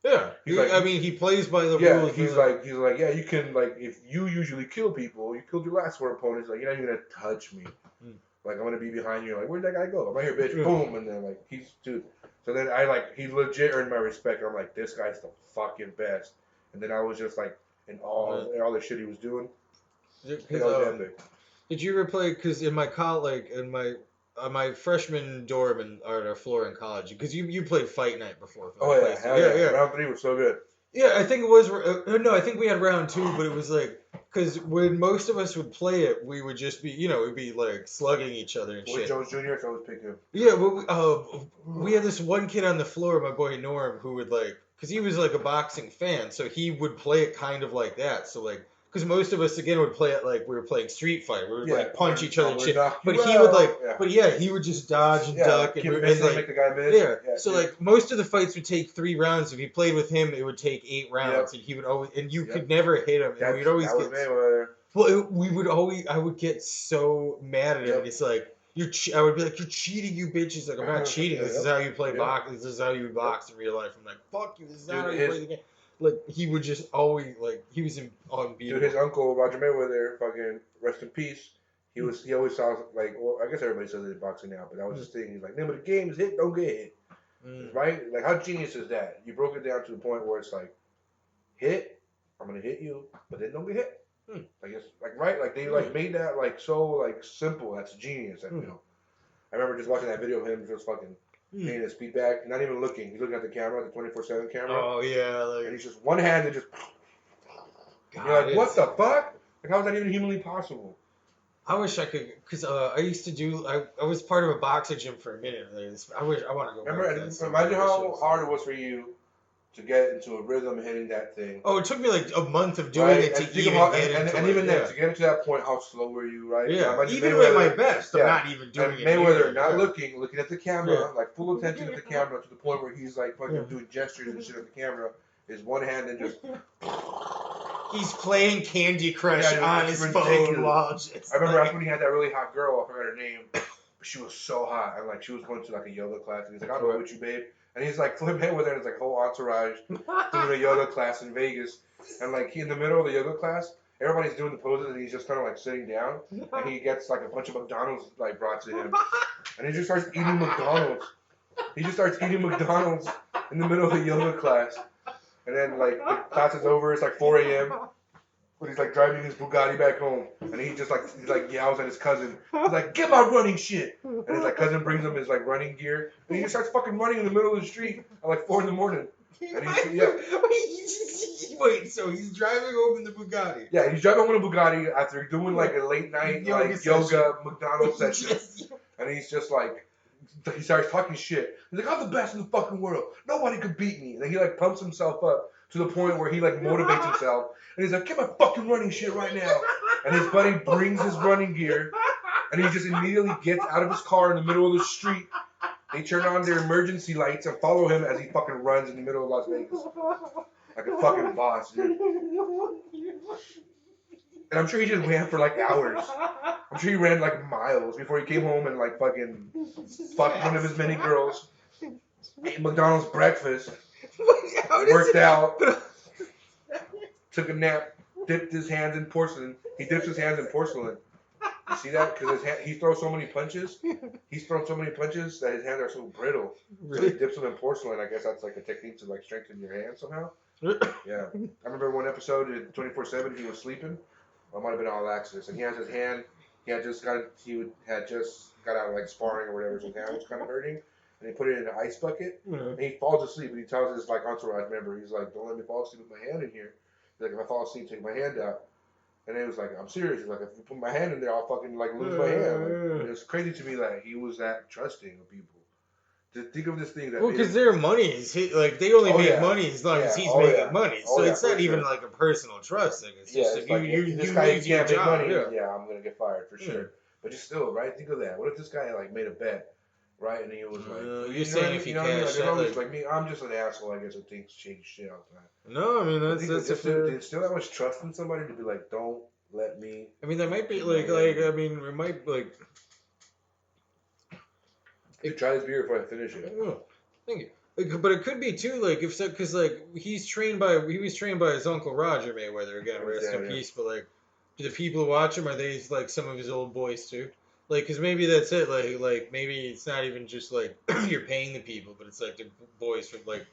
Yeah, he plays by the rules. He's like, yeah, you can like if you usually kill people, you killed your last four opponents. Like you're not even gonna touch me. Like I'm gonna be behind you. Like where'd that guy go? I'm right here, bitch. Boom, and then like he's dude. So then he legit earned my respect. I'm like, this guy's the fucking best. And then I was just like in all the shit he was doing. It was epic. Did you ever play? Because in my my freshman dorm and our floor in college, because you played Fight Night before. Yeah. Round 3 was so good. Yeah, I think it was. No, I think we had round 2, but it was like because when most of us would play it, we would just be we'd be like slugging each other and shit. With Jones Jr., so I was picking him. Yeah, but we had this one kid on the floor, my boy Norm, who would like because he was like a boxing fan, so he would play it kind of like that. So like, because most of us again would play it like we were playing Street Fighter, we would like punch each other and shit. But he would like, but yeah, he would just dodge and duck and like, make the guy miss. Yeah. So like most of the fights would take 3 rounds. If you played with him, it would take 8 rounds, and he would always, and you could never hit him, and we'd always get. Well, I would get so mad at him, and it's like. I would be like, you're cheating, you bitches. Like, I'm not cheating. This is how you play box. This is how you box in real life. I'm like, fuck you. This is not how you play the game. Like, he would just always, like, he was unbeatable. Dude, his uncle, Roger Mayweather, fucking rest in peace. He always saw, like, well, I guess everybody says it in boxing now, but that was his thing. He's like, name of the game is hit, don't get hit. Right? Like, how genius is that? You broke it down to the point where it's like, hit, I'm going to hit you, but then don't get hit. Like it's like right, like they like made that like so like simple. That's genius. You know, I remember just watching that video of him just fucking hitting his feet back, not even looking. He's looking at the camera, the 24/7 camera. Oh yeah, like, and he's just one hand and just. God, you're like, what the fuck? Like, how is that even humanly possible? I wish I could, because I used to do. I was part of a boxing gym for a minute. Like, I want to go. Remember, imagine how hard it was for you to get into a rhythm hitting that thing. Oh, it took me like a month of doing it to even get into and even then, to get to that point, how slow were you, right? Yeah, even with my best, I'm not even doing it. Mayweather not looking at the camera, like full attention at the camera to the point where he's like fucking doing gestures and shit at the camera. His one hand and just. He's playing Candy Crush on his phone while just. I remember that's when he had that really hot girl. I forgot her name, but she was so hot, and like she was going to like a yoga class, and he's like, "I'll go with you, babe." And he's like Floyd Mayweather and his like whole entourage doing a yoga class in Vegas. And like he in the middle of the yoga class, everybody's doing the poses and he's just kind of like sitting down. And he gets like a bunch of McDonald's like brought to him. And he just starts eating McDonald's. He just starts eating McDonald's in the middle of the yoga class. And then like the class is over, it's like 4 a.m. But he's like driving his Bugatti back home, and he just like yells at his cousin. He's like, "Get my running shit!" And his like cousin brings him his like running gear, and he just starts fucking running in the middle of the street at like 4 a.m. And Wait, so he's driving home in the Bugatti? Yeah, he's driving home in a Bugatti after doing like a late night like yoga McDonald's session, and he's just like. He starts talking shit. He's like, I'm the best in the fucking world. Nobody could beat me. And then he like pumps himself up to the point where he like motivates himself. And he's like, get my fucking running shit right now. And his buddy brings his running gear. And he just immediately gets out of his car in the middle of the street. They turn on their emergency lights and follow him as he fucking runs in the middle of Las Vegas. Like a fucking boss, dude. And I'm sure he just ran for like hours. I'm sure he ran like miles before he came home and like fucking fucked one of his many girls, ate McDonald's breakfast, worked out, took a nap, dipped his hands in porcelain. He dips his hands in porcelain. You see that? Because he throws so many punches. He's thrown so many punches that his hands are so brittle. So he dips them in porcelain. I guess that's like a technique to like strengthen your hands somehow. Yeah. I remember one episode in 24/7 he was sleeping. Or it might have been All Access, and he has his hand. He had just got out of like sparring or whatever, so his hand was kind of hurting, and he put it in an ice bucket. And he falls asleep, and he tells his like entourage member, he's like, "Don't let me fall asleep with my hand in here." He's like, "If I fall asleep, take my hand out." And he was like, "I'm serious." He's like, "If you put my hand in there, I'll fucking like lose my hand." Like, it was crazy to me that he was that trusting of people. To think of this thing that because their money is like they only make money as long as he's making money, so it's not even like a personal trust thing. It's just like you this guy can't make money. Yeah, I'm gonna get fired for sure. But just still, right? Think of that. What if this guy like made a bet, right? And he was like, "You're saying if he cashed like me, I'm just an asshole. I guess who thinks change shit all the time." No, I mean that's still that much trust in somebody to be like, "Don't let me." I mean, that might be I mean, it might like. Try this beer before I finish it. Thank you. But it could be too, like if so, because like he was trained by his uncle Roger Mayweather, again, rest in peace. But like, do the people who watch him, are they like some of his old boys too? Like, because maybe that's it. Like maybe it's not even just like you're paying the people, but it's like the boys from like.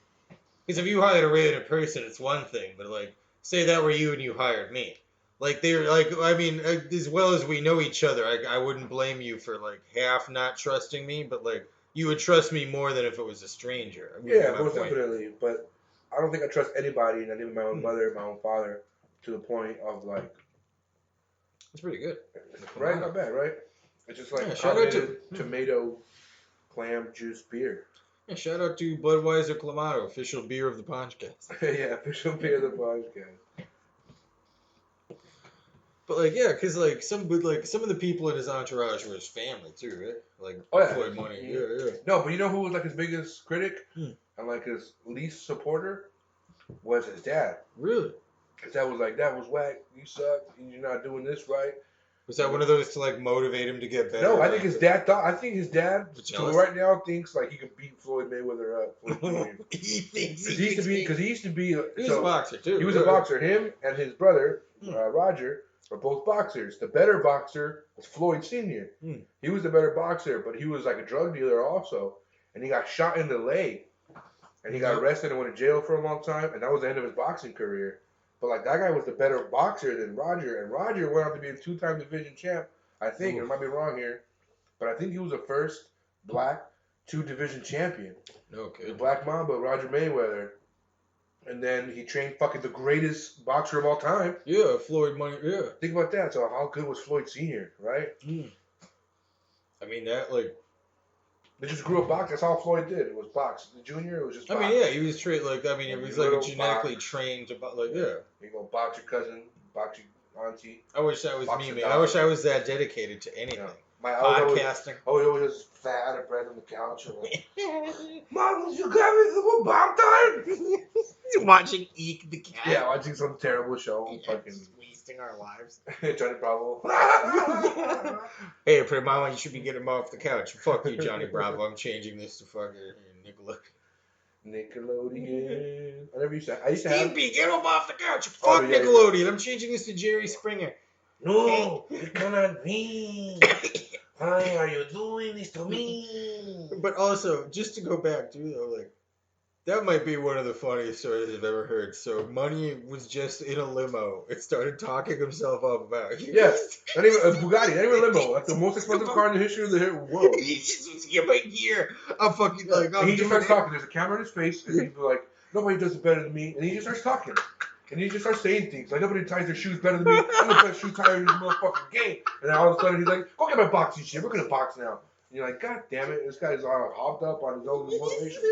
Because if you hired a random person, it's one thing. But like, say that were you and you hired me. Like they're like, I mean, as well as we know each other, I wouldn't blame you for like half not trusting me, but like you would trust me more than if it was a stranger. Yeah, most definitely. But I don't think I trust anybody, not even my own mother, my own father, to the point of like. That's pretty good. Right, not bad, right? It's just like shout out to tomato clam juice beer. Yeah, shout out to Budweiser Clamato, official beer of the podcast. Yeah, official beer of the podcast. But like, yeah, because like some of the people in his entourage were his family too, right? Like Floyd Money. Yeah. No, but you know who was like his biggest critic and like his least supporter was his dad. Really? His dad was like, "That was whack. You suck. You're not doing this right." Was that one of those to like motivate him to get better? No, I think his dad thought. I think his dad right now thinks like he could beat Floyd Mayweather up. He thinks he used to be. He was a boxer too. He was a boxer. Him and his brother Roger were both boxers. The better boxer was Floyd Sr. He was the better boxer, but he was like a drug dealer also, and he got shot in the leg, and he got arrested and went to jail for a long time, and that was the end of his boxing career. But like that guy was the better boxer than Roger, and Roger went on to be a 2-time division champ. I think I might be wrong here, but I think he was the first black 2-division champion. Okay. The Black Mamba, Roger Mayweather, and then he trained fucking the greatest boxer of all time. Yeah, Floyd Money. Yeah. Think about that. So how good was Floyd Sr., right? I mean that like. They just grew up boxing. That's all Floyd did. It was box. The junior, it was just box. I mean, yeah, he was trained like he was like genetically trained to like You go box your cousin, box your auntie. I wish that was me, man. I wish I was that dedicated to anything. Yeah. Podcasting. Always was fat out of bread on the couch. Like, Mom, you got me some bomb time? Watching Eek the cat. Yeah, watching some terrible show. Yeah, fucking wasting our lives. Johnny Bravo. Hey, pretty mama, you should be getting him off the couch. Fuck you, Johnny Bravo. I'm changing this to fucking Nickelodeon. I used to have. Stimpy, get him off the couch. Fuck Nickelodeon. Yeah. I'm changing this to Jerry Springer. No, you cannot be. Why are you doing this to me? But also, just to go back to though, like that might be one of the funniest stories I've ever heard. So Money was just in a limo and started talking himself up about. Yes, not even a Bugatti, not even a limo. Like the most expensive car in the history of the world. He just was right here. I'm fucking like. And he just starts talking. There's a camera in his face, and he's like, "Nobody does it better than me." And he just starts talking. And he just starts saying things like, nobody ties their shoes better than me. I'm the best shoe tire in this motherfucking game. And then all of a sudden he's like, go get my boxing shit. We're going to box now. And you're like, God damn it. This guy's all hopped up on his own motivation.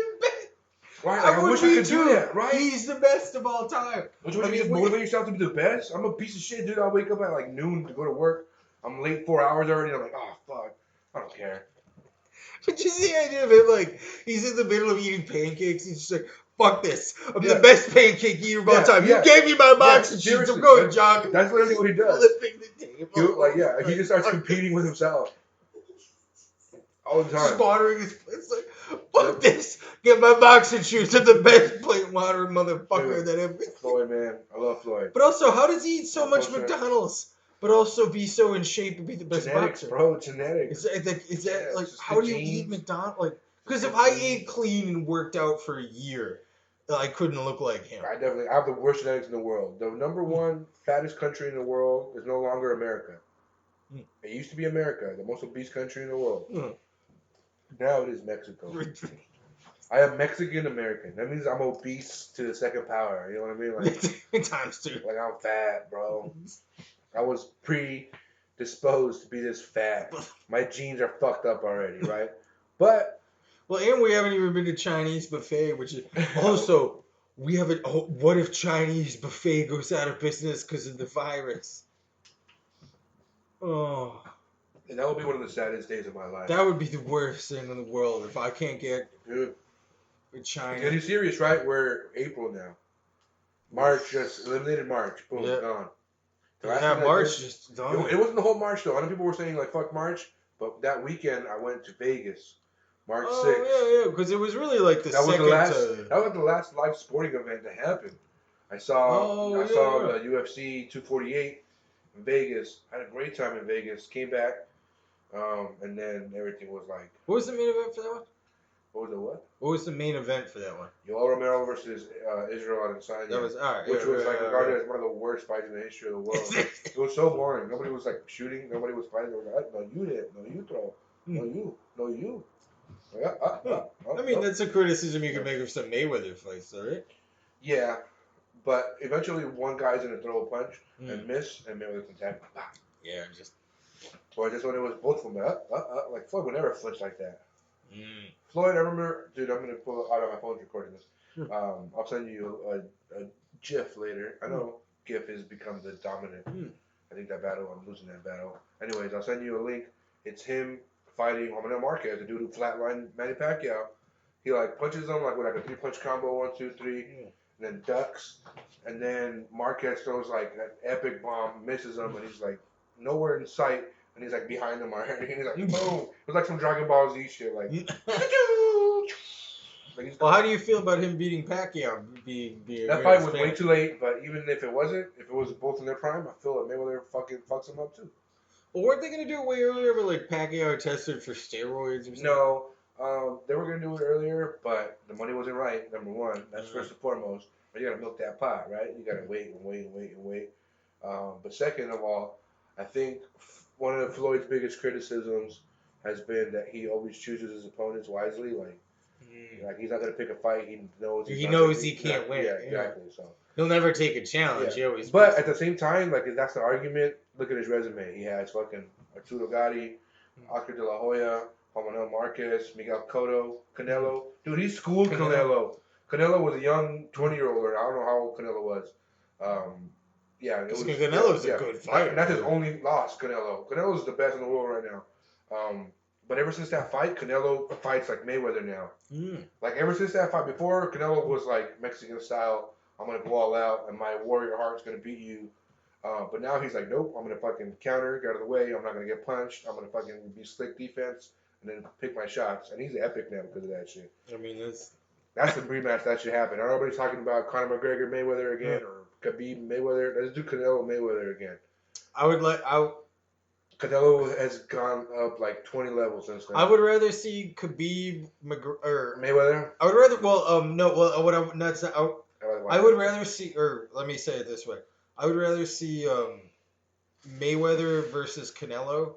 Right? Like, I wish I could do that, right? He's the best of all time. Which one you just motivate yourself to be the best? I'm a piece of shit, dude. I'll wake up at like noon to go to work. I'm late 4 hours already. I'm like, oh, fuck. I don't care. But just the idea of it, like, he's in the middle of eating pancakes. He's just like, fuck this. I'm the best pancake eater of all time. You gave me my boxing shoes. I'm going jogging. That's literally what he does. Flipping the table. He just starts competing with himself. All the time. Just watering his plate. It's like, fuck this. Get my boxing shoes. I'm the best plate watering motherfucker that ever. Floyd, man. I love Floyd. But also, how does he eat so much McDonald's? But also be so in shape and be the best boxer? Bro, genetics. Is that like, how do you eat McDonald's? Like, because if I ate clean and worked out for a year, I couldn't look like him. I have the worst genetics in the world. The number one fattest country in the world is no longer America. It used to be America, the most obese country in the world. Now it is Mexico. I am Mexican American. That means I'm obese to the second power. You know what I mean? Like times two. Like I'm fat, bro. I was predisposed to be this fat. My genes are fucked up already, right? But well, and we haven't even been to Chinese buffet, which is also we haven't. Oh, what if Chinese buffet goes out of business because of the virus? Oh, and that would be one of the saddest days of my life. That would be the worst thing in the world if I can't get China. Getting serious, right? We're April now. March just eliminated March. Boom, gone. March just done. It wasn't the whole March though. A lot of people were saying like fuck March, but that weekend I went to Vegas. March 6th. Yeah, because it was really like that was the last live sporting event that happened. I saw the UFC 248 in Vegas. Had a great time in Vegas. Came back, and then everything was like. What was the main event for that one? What was the what? What was the main event for that one? Yoel Romero versus Israel Adesanya. That was which was regarded as one of the worst fights in the history of the world. It was so boring. Nobody was like shooting. Nobody was fighting. They were like, no, you did. No, you throw. No, you. No, you. I mean, that's a criticism you can make of some Mayweather fights, though, right? Yeah, but eventually one guy's gonna throw a punch and miss, and Mayweather can tap. Yeah, just. Or just when it was both of them, like Floyd would never flinch like that. Floyd, I remember, dude. I'm gonna pull out of my phone recording this. I'll send you a GIF later. I know GIF has become the dominant. I think that battle, I'm losing that battle. Anyways, I'll send you a link. It's him fighting Romano Marquez, the dude who flatlined Manny Pacquiao. He like punches him like with like a 3-punch combo, 1, 2, 3, and then ducks, and then Marquez throws like an epic bomb, misses him, and he's like nowhere in sight, and he's like behind him already, and he's like boom. It was like some Dragon Ball Z shit, like. Well, how do you feel about him beating Pacquiao? That fight was way too late, but even if it wasn't, if it was both in their prime, I feel like Mayweather fucking fucks him up too. Well, weren't they gonna do it way earlier, but like Pacquiao tested for steroids or something? No, they were gonna do it earlier, but the money wasn't right. Number one, that's first and foremost. But you gotta milk that pot, right? You gotta wait and wait and wait and wait. But second of all, I think one of Floyd's biggest criticisms has been that he always chooses his opponents wisely, like he's not gonna pick a fight. He knows he can't win. Yeah, exactly. So he'll never take a challenge. Yeah. But at the same time, like if that's the argument, look at his resume. He has fucking Arturo Gatti, Oscar De La Hoya, Juan Manuel Marquez, Miguel Cotto, Canelo. Dude, he schooled Canelo. Canelo was a young 20-year-old. I don't know how old Canelo was. Yeah, it was. Canelo's a good fighter. And that's his only loss. Canelo's the best in the world right now. But ever since that fight, Canelo fights like Mayweather now. Like ever since that fight, before Canelo was like Mexican style, I'm gonna go all out and my warrior heart's gonna beat you. But now he's like, nope, I'm gonna fucking counter, get out of the way. I'm not gonna get punched. I'm gonna fucking be slick defense and then pick my shots. And he's epic now because of that shit. I mean, that's the rematch that should happen. I don't know nobody's talking about Conor McGregor Mayweather again or Khabib Mayweather. Let's do Canelo Mayweather again. Canelo has gone up like 20 levels since then. I would rather see Khabib Mayweather. I would rather. I would rather see, or let me say it this way: I would rather see Mayweather versus Canelo,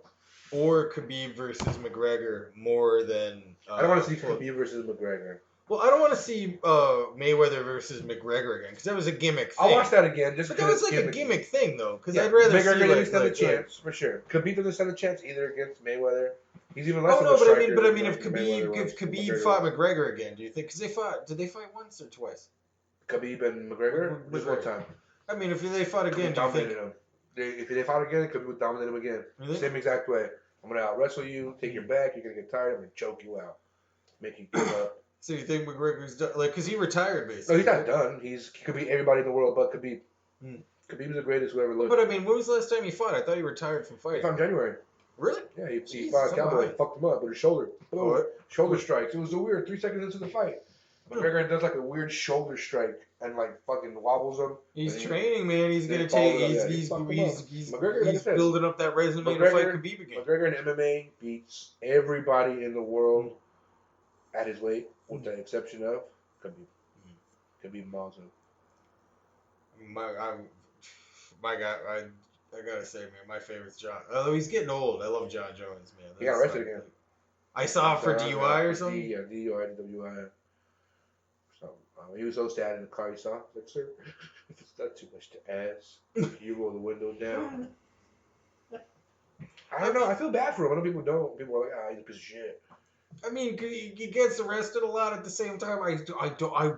or Khabib versus McGregor more than. I don't want to see Khabib versus McGregor. Well, I don't want to see Mayweather versus McGregor again because that was a gimmick thing. I'll watch that again. But that was like a gimmick thing, though. Because I'd rather McGregor see doesn't stand a chance for sure. Khabib doesn't stand a chance either against Mayweather. He's even less. But I mean, if Khabib fought McGregor again, do you think? Because did they fight once or twice? Khabib and McGregor just one time. I mean, if they fought again, do you think? If they fought again, Khabib would dominate him again. Really? Same exact way. I'm gonna out wrestle you, take your back. You're gonna get tired. I'm gonna choke you out, make you give up. So you think McGregor's done? Like, because he retired, basically. No, he's not done. He could beat everybody in the world but Khabib. Khabib's the greatest who ever lived. But, I mean, when was the last time he fought? I thought he retired from fighting. He fought in January. Really? Yeah, he fought a cowboy. Fucked him up with his shoulder. Boom. Shoulder strikes. It was so weird. 3 seconds into the fight. McGregor does, like, a weird shoulder strike and, like, fucking wobbles him. He's training, man. He's going to take... He's building up that resume to fight Khabib again. McGregor in MMA beats everybody in the world at his weight. With the exception of Khabib. Khabib Monzo. My guy, I gotta say, man, my favorite's John. Although he's getting old, I love John Jones, man. He got arrested again. I saw him for DUI or something? Yeah, DUI, DWI. So, he was so sad in the car he saw. Like, sir, if it's not too much to ask, you roll the window down. I don't know. I feel bad for him. I know people don't. People are like, he's a piece of shit. I mean, he gets arrested a lot at the same time. I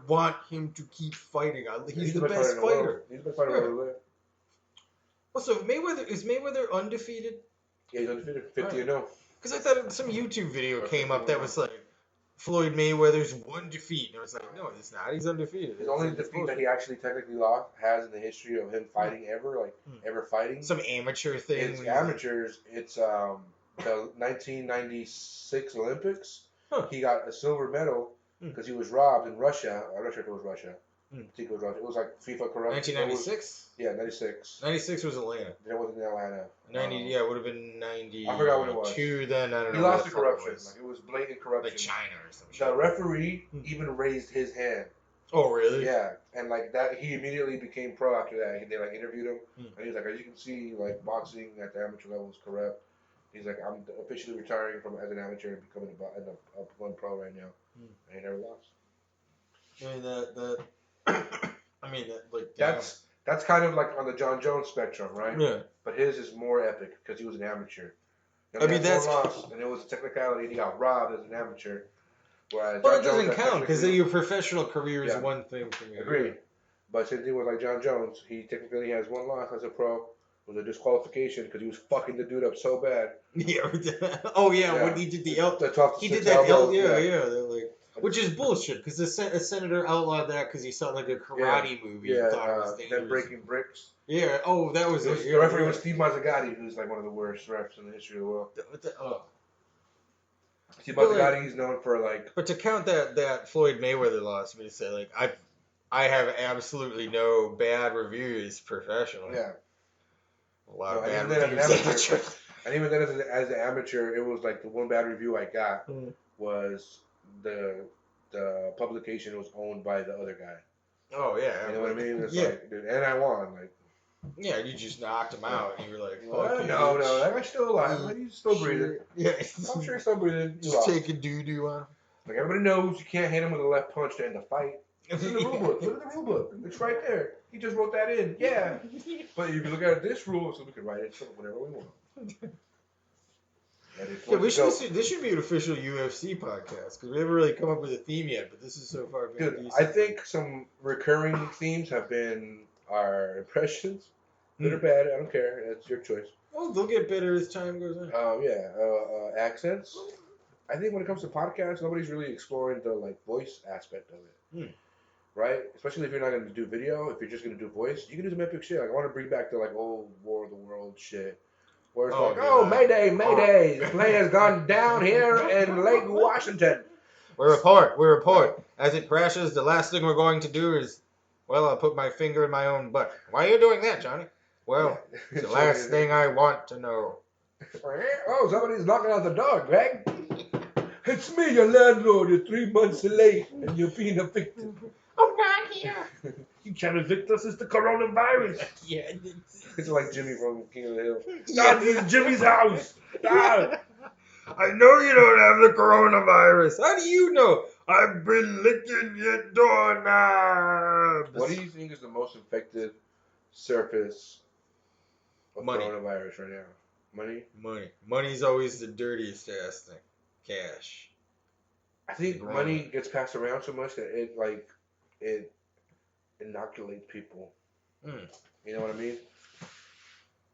want him to keep fighting. He's the best fighter. He's the best fighter ever lived. Well, so is Mayweather undefeated? Yeah, he's undefeated. 50-0. Because I thought some YouTube video came up that was like, Floyd Mayweather's one defeat. And I was like, no, it's not. He's undefeated. His only defeat that he actually technically has in the history of him fighting ever fighting. Some amateur thing. It's amateurs. It's the 1996 Olympics. He got a silver medal because he was robbed in Russia. I'm not sure if it was Russia. I think it was Russia. It was like FIFA corruption. 1996? Yeah, 96. 96 was Atlanta. That wasn't in Atlanta. 90, yeah, it would have been 92. I forgot what it was. Then, I don't know. He lost to corruption. It was blatant corruption. Like China or something. The referee even raised his hand. Oh, really? Yeah, and like that, he immediately became pro after that. They like interviewed him, and he was like, as you can see, like boxing at the amateur level is corrupt. He's like, I'm officially retiring from as an amateur and becoming a one pro right now. And he never lost. I mean, that's kind of like on the John Jones spectrum, right? Yeah. But his is more epic because he was an amateur. I mean, that's one loss, and it was a technicality, and he got robbed as an amateur. Whereas well, it doesn't count because your professional career is one thing for me. Agreed. But same thing with like John Jones. He technically has one loss as a pro. It was a disqualification because he was fucking the dude up so bad. Yeah. Oh yeah, when he did the he did that They're like, which is bullshit because a senator outlawed that because he saw like a karate movie and thought it was dangerous. Them breaking bricks. Yeah. Oh, that was it. The referee was Steve Mazzagatti, who's like one of the worst refs in the history of the world. Steve Mazzagatti is known for like. But to count that Floyd Mayweather loss, I mean, to say like I have absolutely no bad reviews professionally. Yeah. A lot of bad reviews. And even then, as an amateur, it was like the one bad review I got was the publication was owned by the other guy. Oh yeah. You know what I mean? It's like, dude, and I won. Like. Yeah, you just knocked him out, and you were like, "Fuck no, that guy's still alive. He's still breathing. Yeah, I'm sure he's still breathing. Just taking doo-doo on him. Like everybody knows, you can't hit him with a left punch to end the fight. It's in the rule book. Look at the rule book. It's right there. He just wrote that in. Yeah. But if you look at this rule, so we can write it whenever we want. Yeah, this should be an official UFC podcast because we haven't really come up with a theme yet, but this is so far been decent. I think some recurring themes have been our impressions. Good or bad, I don't care. That's your choice. Well, they'll get better as time goes on. Accents. I think when it comes to podcasts, nobody's really exploring the like voice aspect of it. Right? Especially if you're not going to do video, if you're just going to do voice, you can do some epic shit. Like I want to bring back the like old War of the World shit. Where it's Mayday, Mayday, the plane has gone down here in Lake Washington. We report. As it crashes, the last thing we're going to do is, well, I'll put my finger in my own butt. Why are you doing that, Johnny? Well, it's the last thing I want to know. Oh, somebody's knocking on the door, Greg. It's me, your landlord. You're 3 months late, and you're being evicted. I'm not here. You can't evict us. It's the coronavirus. Yeah. It's like Jimmy from King of the Hill. Yeah. This is Jimmy's house. I know you don't have the coronavirus. How do you know? I've been licking your doorknobs. What do you think is the most infected surface of coronavirus right now? Money? Money's always the dirtiest ass thing. Cash. I think money gets passed around so much that it inoculates people. You know what I mean?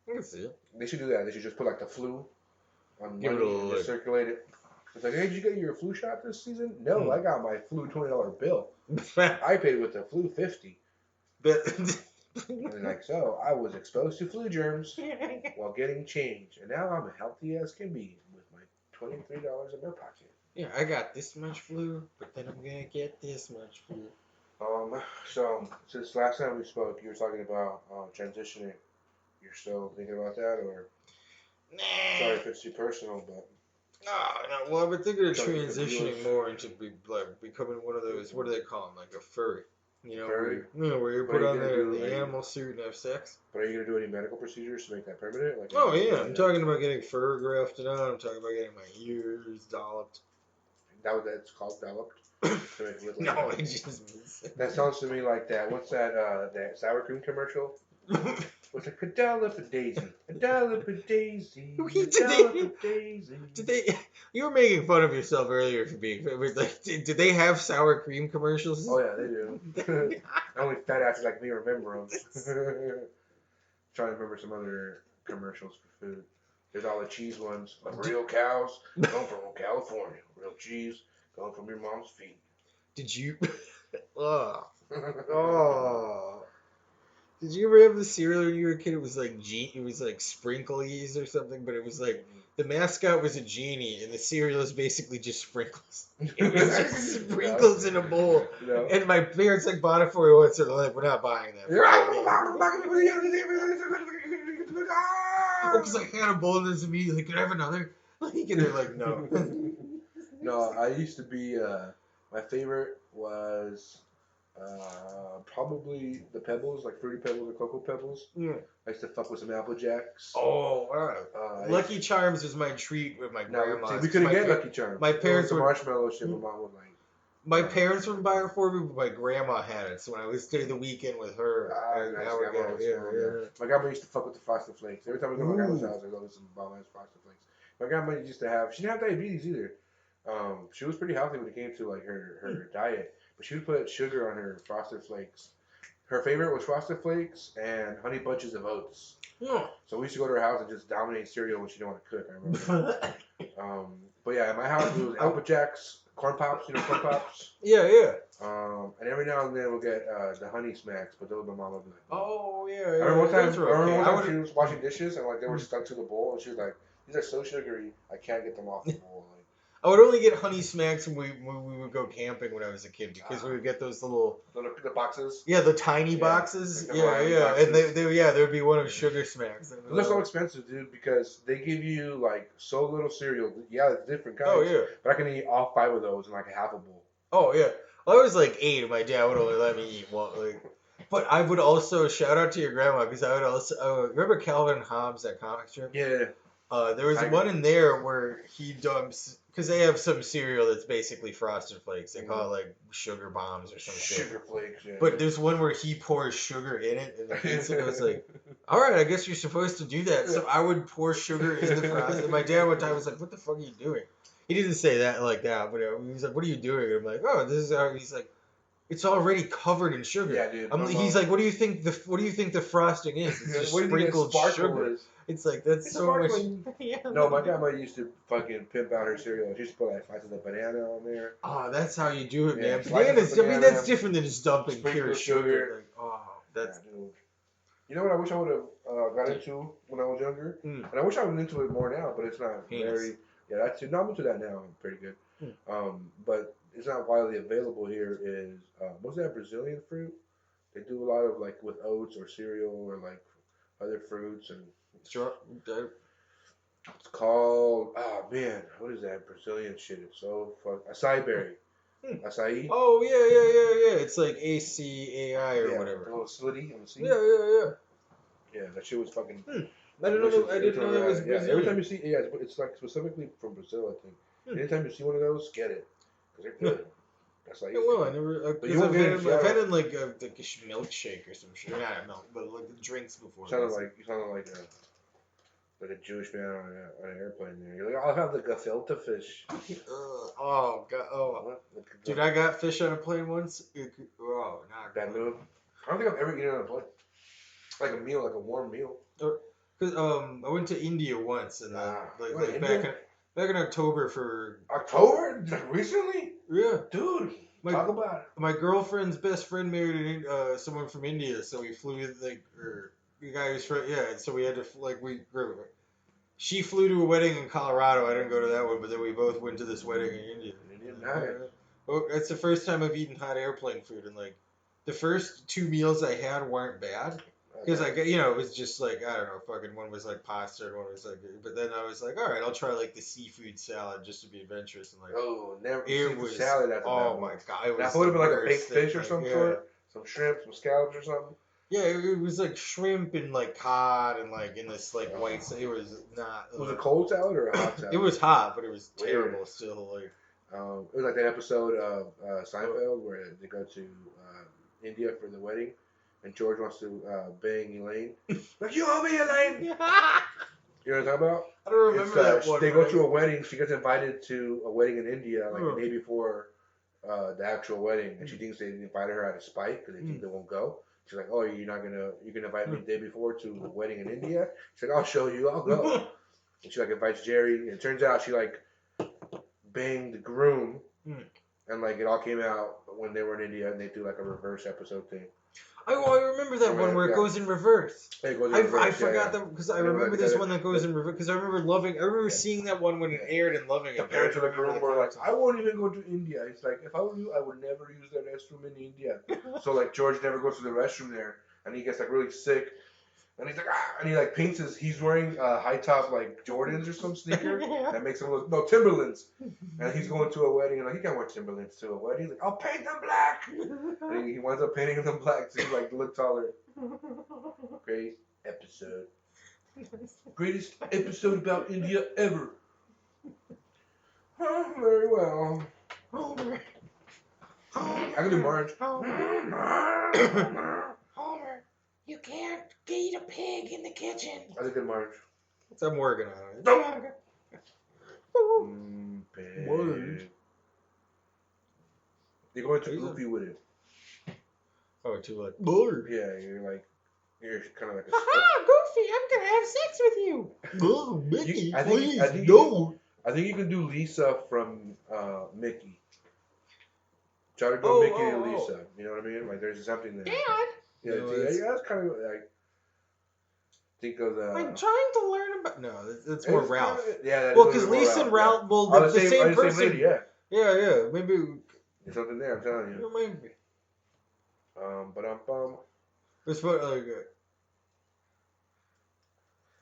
I can see it. They should do that. They should just put like the flu on money and just circulate it. It's like, hey, did you get your flu shot this season? No, I got my flu $20 bill. I paid with the flu $50. And like, so I was exposed to flu germs while getting change, and now I'm healthy as can be with my $23 in my pocket. Yeah, I got this much flu, but then I'm gonna get this much flu. So since last time we spoke, you were talking about transitioning. You're still thinking about that, or? Nah. Sorry if it's too personal, but. No. Well, I've been thinking of transitioning more into becoming one of those. What do they call them? Like a furry. You know, furry? Where you put on the animal suit and have sex. But are you gonna do any medical procedures to make that permanent? Like I'm talking about getting fur grafted on. I'm talking about getting my ears dolloped. That's called dolloped. No, it just means that sounds to me like that. What's that sour cream commercial? What's like a dollop a daisy, a dollop a daisy, a dollop a daisy. Did they? You were making fun of yourself earlier for being like. Did they have sour cream commercials? Oh yeah, they do. Only fat asses like me remember them. Trying to remember some other commercials for food. There's all the cheese ones, like real cows come from California, real cheese going from your mom's feet. Did you? Did you ever have the cereal when you were a kid? It was like it was like Sprinklies or something, but it was like the mascot was a genie, and the cereal is basically just sprinkles. It was just sprinkles in a bowl. No. And my parents like bought it for me once, and they're like, "We're not buying that." Because I had a bowl, and there's immediately, "Could I have another?" Like, and they're like, "No." No, I used to be. My favorite was. Probably the Pebbles, like Fruity Pebbles or Cocoa Pebbles. Yeah. I used to fuck with some Apple Jacks. Oh, alright. Lucky Charms was my treat with my grandma. We couldn't get Lucky Charms. My parents were marshmallow shit. My mom would like. My parents would buy it for me, but my grandma had it. So when I would stay the weekend with her, I would get it. My grandma used to fuck with the Frosted Flakes. Every time we go to my grandma's house, I go to some bomb ass Frosted Flakes. My grandma used to have. She didn't have diabetes either. She was pretty healthy when it came to like her diet, but she would put sugar on her Frosted Flakes. Her favorite was Frosted Flakes and Honey Bunches of Oats. Yeah. So we used to go to her house and just dominate cereal when she didn't want to cook. I remember. But yeah, at my house it was Apple Jacks, Corn Pops. You know Corn Pops. Yeah. And every now and then we'll get the Honey Smacks, but those my mom would be like. Oh yeah. I remember one time. Okay. She was washing dishes and like they were stuck to the bowl, and she was like, "These are so sugary, I can't get them off the bowl." Like, I would only get Honey Smacks when we would go camping when I was a kid because we would get those the boxes. Yeah, the tiny boxes. Like Yeah. Boxes. And there would be one of Sugar Smacks. They're so expensive, dude, because they give you like so little cereal. Yeah, it's different kinds. Oh yeah. But I can eat all 5 of those in like a half a bowl. Oh yeah. Well, I was like 8, and my dad would only let me eat one. Like, but I would also shout out to your grandma because I would also remember Calvin and Hobbes, that comic strip. Yeah. There was one in there where he dumps because they have some cereal that's basically Frosted Flakes. They call it like sugar bombs or some shit. Sugar flakes. Yeah. But there's one where he pours sugar in it, and I was like, all right, I guess you're supposed to do that. So I would pour sugar in the Frosted. And my dad one time was like, what the fuck are you doing? He didn't say that like that, but he was like, what are you doing? And I'm like, oh, this is how. He's like, it's already covered in sugar. Yeah, dude. He's like, what do you think the frosting is? It's just sprinkled sugar. It's like that's so much. No, my grandma used to fucking pimp out her cereal. She used to put like slices of banana on there. Oh, that's how you do it, man. Bananas. I mean, that's different than just dumping pure sugar. Like, oh, that's. Yeah, dude. You know what I wish I would have got into when I was younger, and I wish I was into it more now, but it's not very. Yeah, that's it. No, I'm into that now. I'm pretty good. But it's not widely available here. Is what's that Brazilian fruit? They do a lot of like with oats or cereal or like other fruits and. Sure. It's called what is that Brazilian shit? It's so acai berry. Acai. Oh yeah. It's like ACAI or whatever. A little slitty on the seed. Yeah. Yeah, that shit was fucking. I didn't know that was Brazilian. Yeah, every time you see, it's like specifically from Brazil, I think. Anytime you see one of those, get it, because they're good. That's like. Well, I never. I've had it in like a milkshake or some shit. Not milk, but like drinks before. You sounded like a Jewish man on an airplane. There, you're like, I'll have the gefilte fish. Oh god, oh. Dude, I got fish on a plane once. Not that move. I don't think I've ever eaten on a plane. Like a meal, like a warm meal. Cause I went to India once and back in October for. October? Recently? Yeah, dude. Talk about it. My girlfriend's best friend married someone from India, so we flew the guy who's from so we had to she flew to a wedding in Colorado. I didn't go to that one, but then we both went to this wedding in India. Well, it's the first time I've eaten hot airplane food, and like the first 2 meals I had weren't bad. Because it was just like, I don't know, fucking one was like pasta and one was like, but then I was like, all right, I'll try like the seafood salad just to be adventurous and like. Never. It was salad. Oh my god, it was. That would have been like a baked fish or some sort, some shrimp, some scallops or something. Yeah, it was like shrimp and like cod and like in this like white. It was not. Was it a cold salad or a hot salad? It was hot, but it was terrible still. Like. It was like that episode of Seinfeld where they go to India for the wedding. And George wants to bang Elaine. Like, you owe me, Elaine! You know what I'm talking about? I don't remember that one. They go to a wedding. She gets invited to a wedding in India like the day before the actual wedding. And she thinks they invited her out of spite because they think they won't go. She's like, oh, you're gonna invite me the day before to a wedding in India? She's like, I'll show you. I'll go. And she like invites Jerry. And it turns out she like banged the groom. And like it all came out when they were in India and they do like a reverse episode thing. I remember that one where it goes in reverse. I forgot that because I remember this one that goes in reverse because I remember seeing that one when it aired and loving it. The parents of the groom were like, I won't even go to India. It's like, if I were you, I would never use the restroom in India. So like George never goes to the restroom there and he gets like really sick. And he's like, and he like paints he's wearing high top like Jordans or some sneaker that makes him look, no, Timberlands. And he's going to a wedding and like, he can't wear Timberlands to a wedding. He's like, I'll paint them black. And he winds up painting them black to like look taller. Great episode. Greatest episode about India ever. Very well. Homer. I can do Marge. Homer. You can't eat a pig in the kitchen. I think good Marge. I'm working on it. Word. You're going too goofy with it. Oh, too like word. Yeah, you're kind of like a. Goofy! I'm gonna have sex with you. Oh, Mickey, I think you can do Lisa from Mickey. Try to go Mickey to Lisa. You know what I mean? Like there's something there. Dad. Yeah, no, that's kind of like. Think of the. I'm trying to learn about. No, it's more Ralph. Yeah, well, because Lisa and Ralph, well, the same person. Same lady, yeah. Yeah, maybe. There's something there. I'm telling you. Maybe. It's like.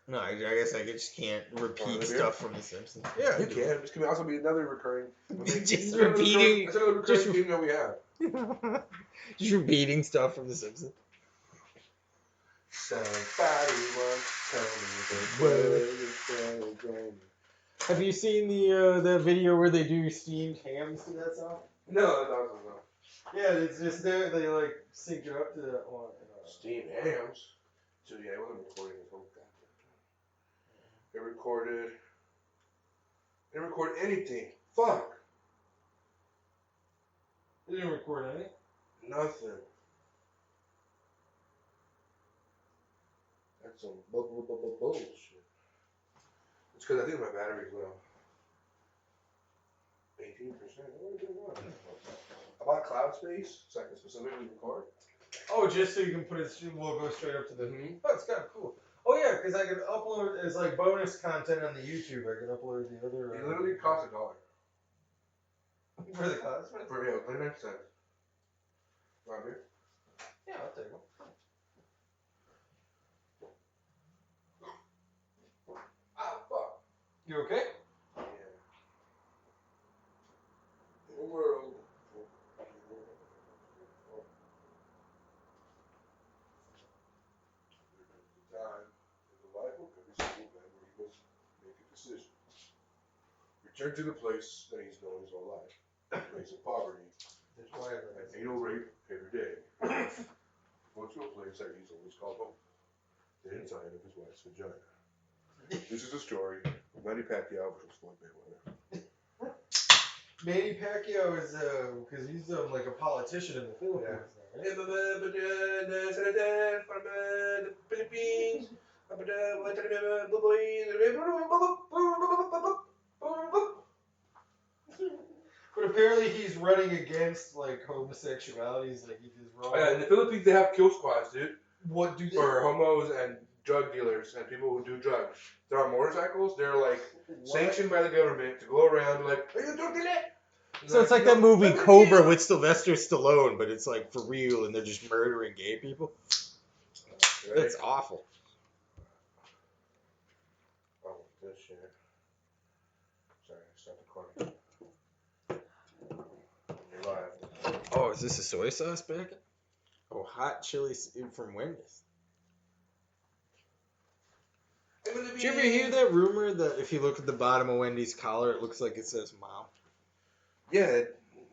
No, I guess I just can't repeat stuff from The Simpsons. Yeah, you can. This can also be another recurring. Just repeating. That's another recurring thing that we have. Just repeating stuff from The Simpsons. Somebody once told me. Have you seen the video where they do steamed hams to that song? No, that's awesome. No. Yeah, it's just there. They like sync it up to that one. Steamed hams. So yeah, I wasn't recording this whole goddamn time. It recorded anything. Fuck. It didn't record anything. Nothing. That's some bullshit. It's because I think my battery's low. 18%. What are you doing? I bought cloud space so I can specifically record. Oh, just so you can put it, we'll go straight up to the. Oh, it's kind of cool. Oh yeah, because I can upload as like bonus content on the YouTube. I can upload the other. It literally costs $1. For the cost? For real, 99 cents. Right here. Yeah, I'll take one. Ah, fuck. You okay? Yeah. In the world. Time in the life of every single man where he must make a decision. Return to the place that he's known his whole life. The place of poverty. And anal rape every day. Go to a place that he's always called home. The inside of his wife's vagina. This is a story of Manny Pacquiao versus Floyd Mayweather. Manny Pacquiao is because he's like a politician in the Philippines. Yeah. From the Philippines. But apparently he's running against like homosexuality. Like he did wrong. In the Philippines they have kill squads, dude. What do they? For homos and drug dealers and people who do drugs. They're on motorcycles. They're like sanctioned by the government to go around like, are you doing that? So it's like that movie Cobra with Sylvester Stallone, but it's like for real and they're just murdering gay people. That's awful. Oh, this shit. Sorry, I stopped recording. You're live. Oh, is this a soy sauce packet? Oh, hot chili from Wendy's. Did you ever hear that rumor that if you look at the bottom of Wendy's collar, it looks like it says mom? Yeah,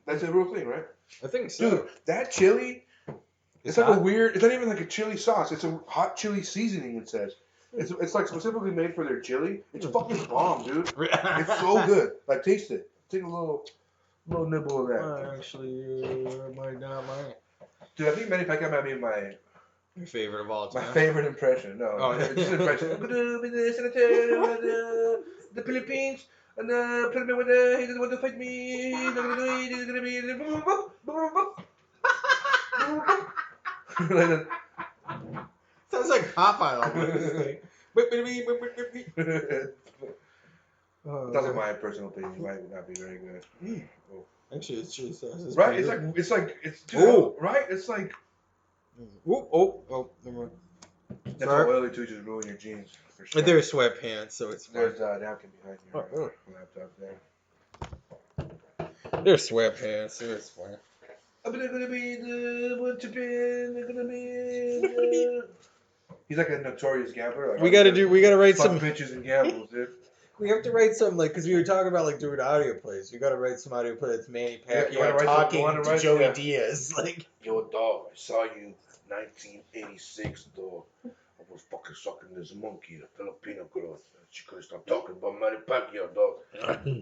that's a real thing, right? I think so. Dude, that chili, it's like a weird, it's not even like a chili sauce. It's a hot chili seasoning, it says. It's like specifically made for their chili. It's fucking bomb, dude. It's so good. Like, taste it. Take a little nibble of that. Actually, might not mind. Dude, I think Manny Pacquiao might be my favorite of all time. My favorite impression. No, it's an impression. The Philippines. And put me with he doesn't want to fight me. He's not gonna do it. He's gonna be. Sounds like Popeye. That's like my personal opinion. It might not be very good. Actually, it's chili sauce. Right? It's like right? It's like. Oh, never mind. That's what oily too, just ruin your jeans. For sure. But they're sweatpants, so it's fine. There's a napkin behind your laptop there. They're sweatpants, so it's fine. I'm gonna be the one to be. He's like a notorious gambler. Like, we gotta write some bitches and gambles, dude. We have to write some, like, because we were talking about, like, doing audio plays. We got to write some audio play that's Manny Pacquiao talking to Joey Diaz. Like, yo, dog, I saw you 1986, dog. I was fucking could suck in this monkey, the Filipino girl. She could stop talking about Manny Pacquiao, dog.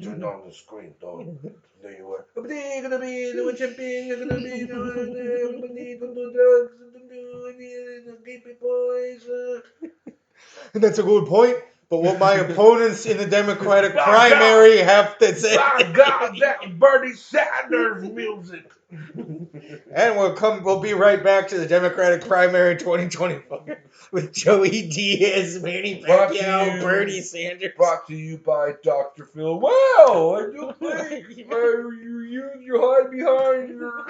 Turned on the screen, dog. There you were. You're gonna be doing champion. You're gonna be doing everybody don't do drugs. Don't do gay boys. And that's a good point. But what my opponents in the Democratic primary have to say. My God, that was Bernie Sanders music. And we'll be right back to the Democratic primary 2024 with Joey Diaz, Manny Pacquiao, Bernie Sanders. Brought to you by Dr. Phil. Wow, I do think you hide behind your...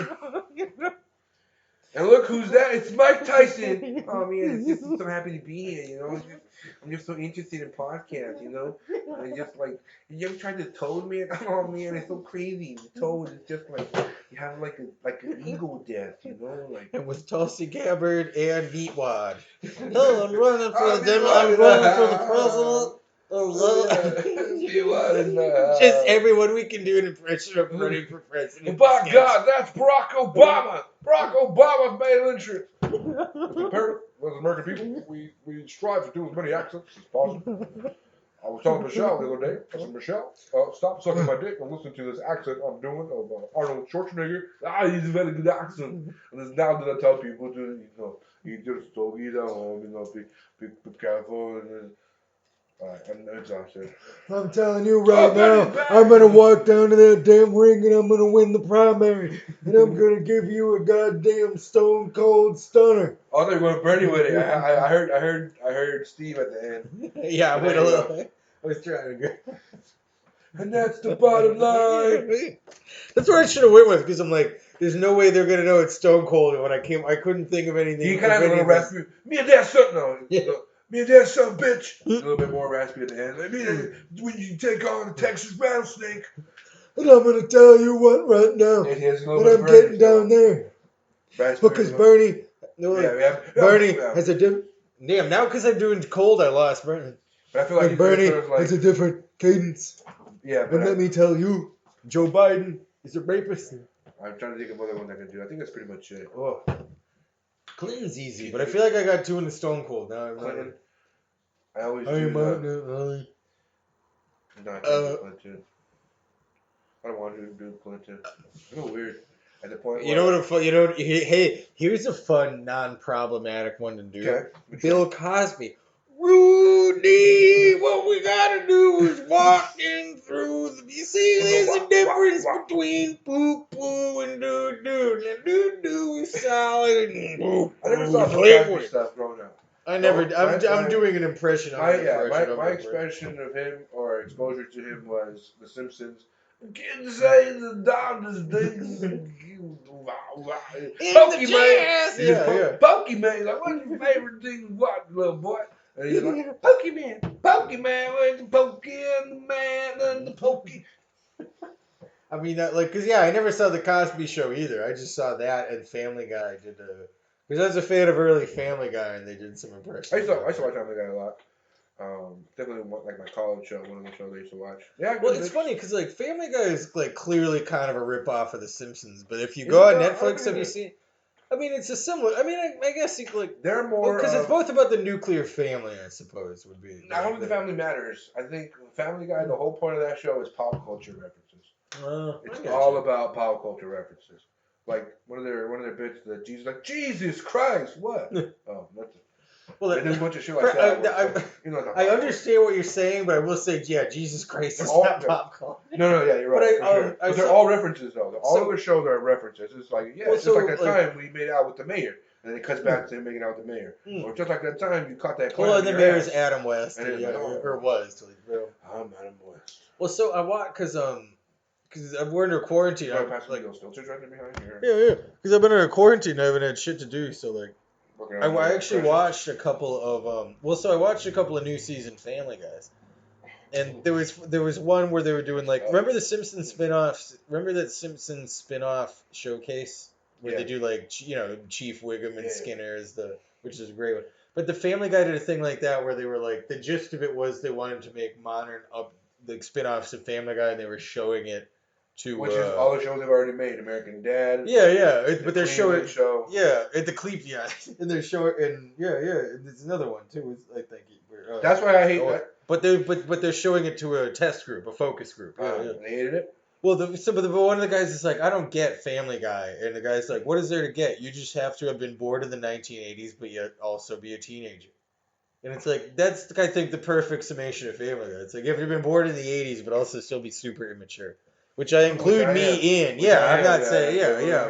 And look who's that? It's Mike Tyson. Oh man, I'm so happy to be here. You know, I'm just so interested in podcasts. You know, I just like you ever tried the Toad, man? Oh man, it's so crazy. The Toad is just like you have like an ego death. You know, like and with Tulsi Gabbard and Meatwad. Oh, I'm running for the president. Just everyone we can do an impression of running for president. By God, that's Barack Obama. Barack Obama made an entrance. As American people, we strive to do as many accents as possible. I was telling Michelle the other day, I said, Michelle, stop sucking my dick and listen to this accent I'm doing of Arnold Schwarzenegger. He's a very good accent. And it's now that I tell people to, you just don't get home, be careful. And I'm exhausted. I'm telling you right now, I'm going to walk down to that damn ring and I'm going to win the primary. And I'm going to give you a goddamn stone cold stunner. Oh, they're going to Bernie with it. I heard Steve at the end. Yeah, I went a little bit. I was trying to go. And that's the bottom line. That's what I should have went with because I'm like, there's no way they're going to know it's stone cold. And when I couldn't think of anything. You kind of have a little raspy. Me and Dad something on. Yeah. Me and Dad son bitch. A little bit more raspy at the end. Like, when you take on the Texas rattlesnake. And I'm going to tell you what right now. That I'm getting down there. Raspy because Bernie. Bernie has a different. Damn, now because I'm doing cold, I lost Bernie. But I feel like Bernie has a different cadence. Yeah, but and let me tell you, Joe Biden is a rapist. I'm trying to think of other one I can do. I think that's pretty much it. Oh. Clinton's easy, but I feel like I got two in the stone cold. Now I'm Clinton. I always do that. No, I can't do Clinton. I don't want to do Clinton. It's a little weird. At the point hey, here's a fun, non-problematic one to do. Okay. Bill Cosby. Rudy, what we gotta do is walk in through the... You see, there's a difference between poo-poo and doo-doo. Now, doo-doo is solid and poo-poo. I never saw Bill Cosby stuff growing up. I'm doing an impression of him. My expression of him, or exposure to him, was The Simpsons. Kids say the doctor's things. Pokemon. Pokemon. He's like, what's your favorite thing to watch, little boy? And he's like, Pokemon. Where's the Pokemon and the Pokey? I mean, I never saw the Cosby Show either. I just saw that and Family Guy did because I was a fan of early Family Guy and they did some impressions. I used to watch Family Guy a lot. Definitely like my college show, one of the shows I used to watch. Yeah. Well, it's funny because Family Guy is clearly kind of a rip-off of The Simpsons, but if you go on Netflix, have you seen? I mean, it's a similar. I mean, I guess you they're more because it's both about the nuclear family, I suppose, would be. I don't think the family matters. I think Family Guy. The whole point of that show is pop culture references. It's all about pop culture references. Like one of their bits that Jesus Christ, what? Oh, nothing. Well, there's a bunch of shit like that. I understand what you're saying, but I will say, yeah, Jesus Christ is not pop culture. No, yeah, you're right. But they're all references, though. All of the shows are references. It's like, it's just like that time we made out with the mayor. And then it cuts back to him making out with the mayor. Or just like that time you caught that clown. Well, and the mayor's Adam West. Or was. I'm Adam West. Well, so I watched, because we're under quarantine. Those filters right there behind here. Yeah. Because I've been under quarantine. I haven't had shit to do, so I actually watched a couple of I watched a couple of new season Family Guys, and there was one where they were doing remember the Simpsons spinoffs? Remember that Simpsons spinoff showcase where they do Chief Wiggum and Skinner which is a great one. But the Family Guy did a thing like that where they were the gist of it was they wanted to make modern spinoffs of Family Guy and they were showing it which is all the shows they've already made. American Dad. Yeah. But they're showing. Yeah, at the Cleep, yeah, and they're showing, and and there's another one too. I think. That's why I hate that. But they're showing it to a test group, a focus group. Yeah. They hated it. Well, but one of the guys is like, I don't get Family Guy, and the guy's like, what is there to get? You just have to have been born in the 1980s, but yet also be a teenager. And it's like, that's, I think, the perfect summation of Family Guy. It's like, if you've been born in the 80s, but also still be super immature. Which I include me in. Yeah, I'm not saying,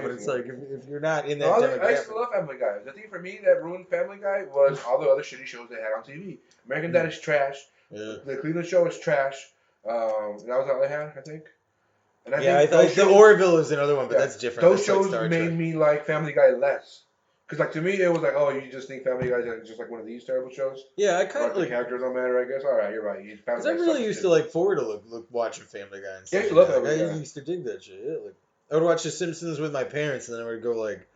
but it's like, if you're not in that demographic. I used to love Family Guy. The thing for me that ruined Family Guy was all the other shitty shows they had on TV. American Dad is trash. Yeah. The Cleveland Show is trash. That was all they had, I think. And I thought the Orville is another one, but that's different. Those shows made me like Family Guy less. Because, like, to me, it was like, oh, you just think Family Guy is just like one of these terrible shows? Yeah, I kind of like... the characters don't matter, I guess. All right, you're right. Because I really used to, like, forward to look watching Family Guy and stuff. Yeah, you love Family Guy. I used to dig that shit. Yeah, like, I would watch The Simpsons with my parents, and then I would go, like,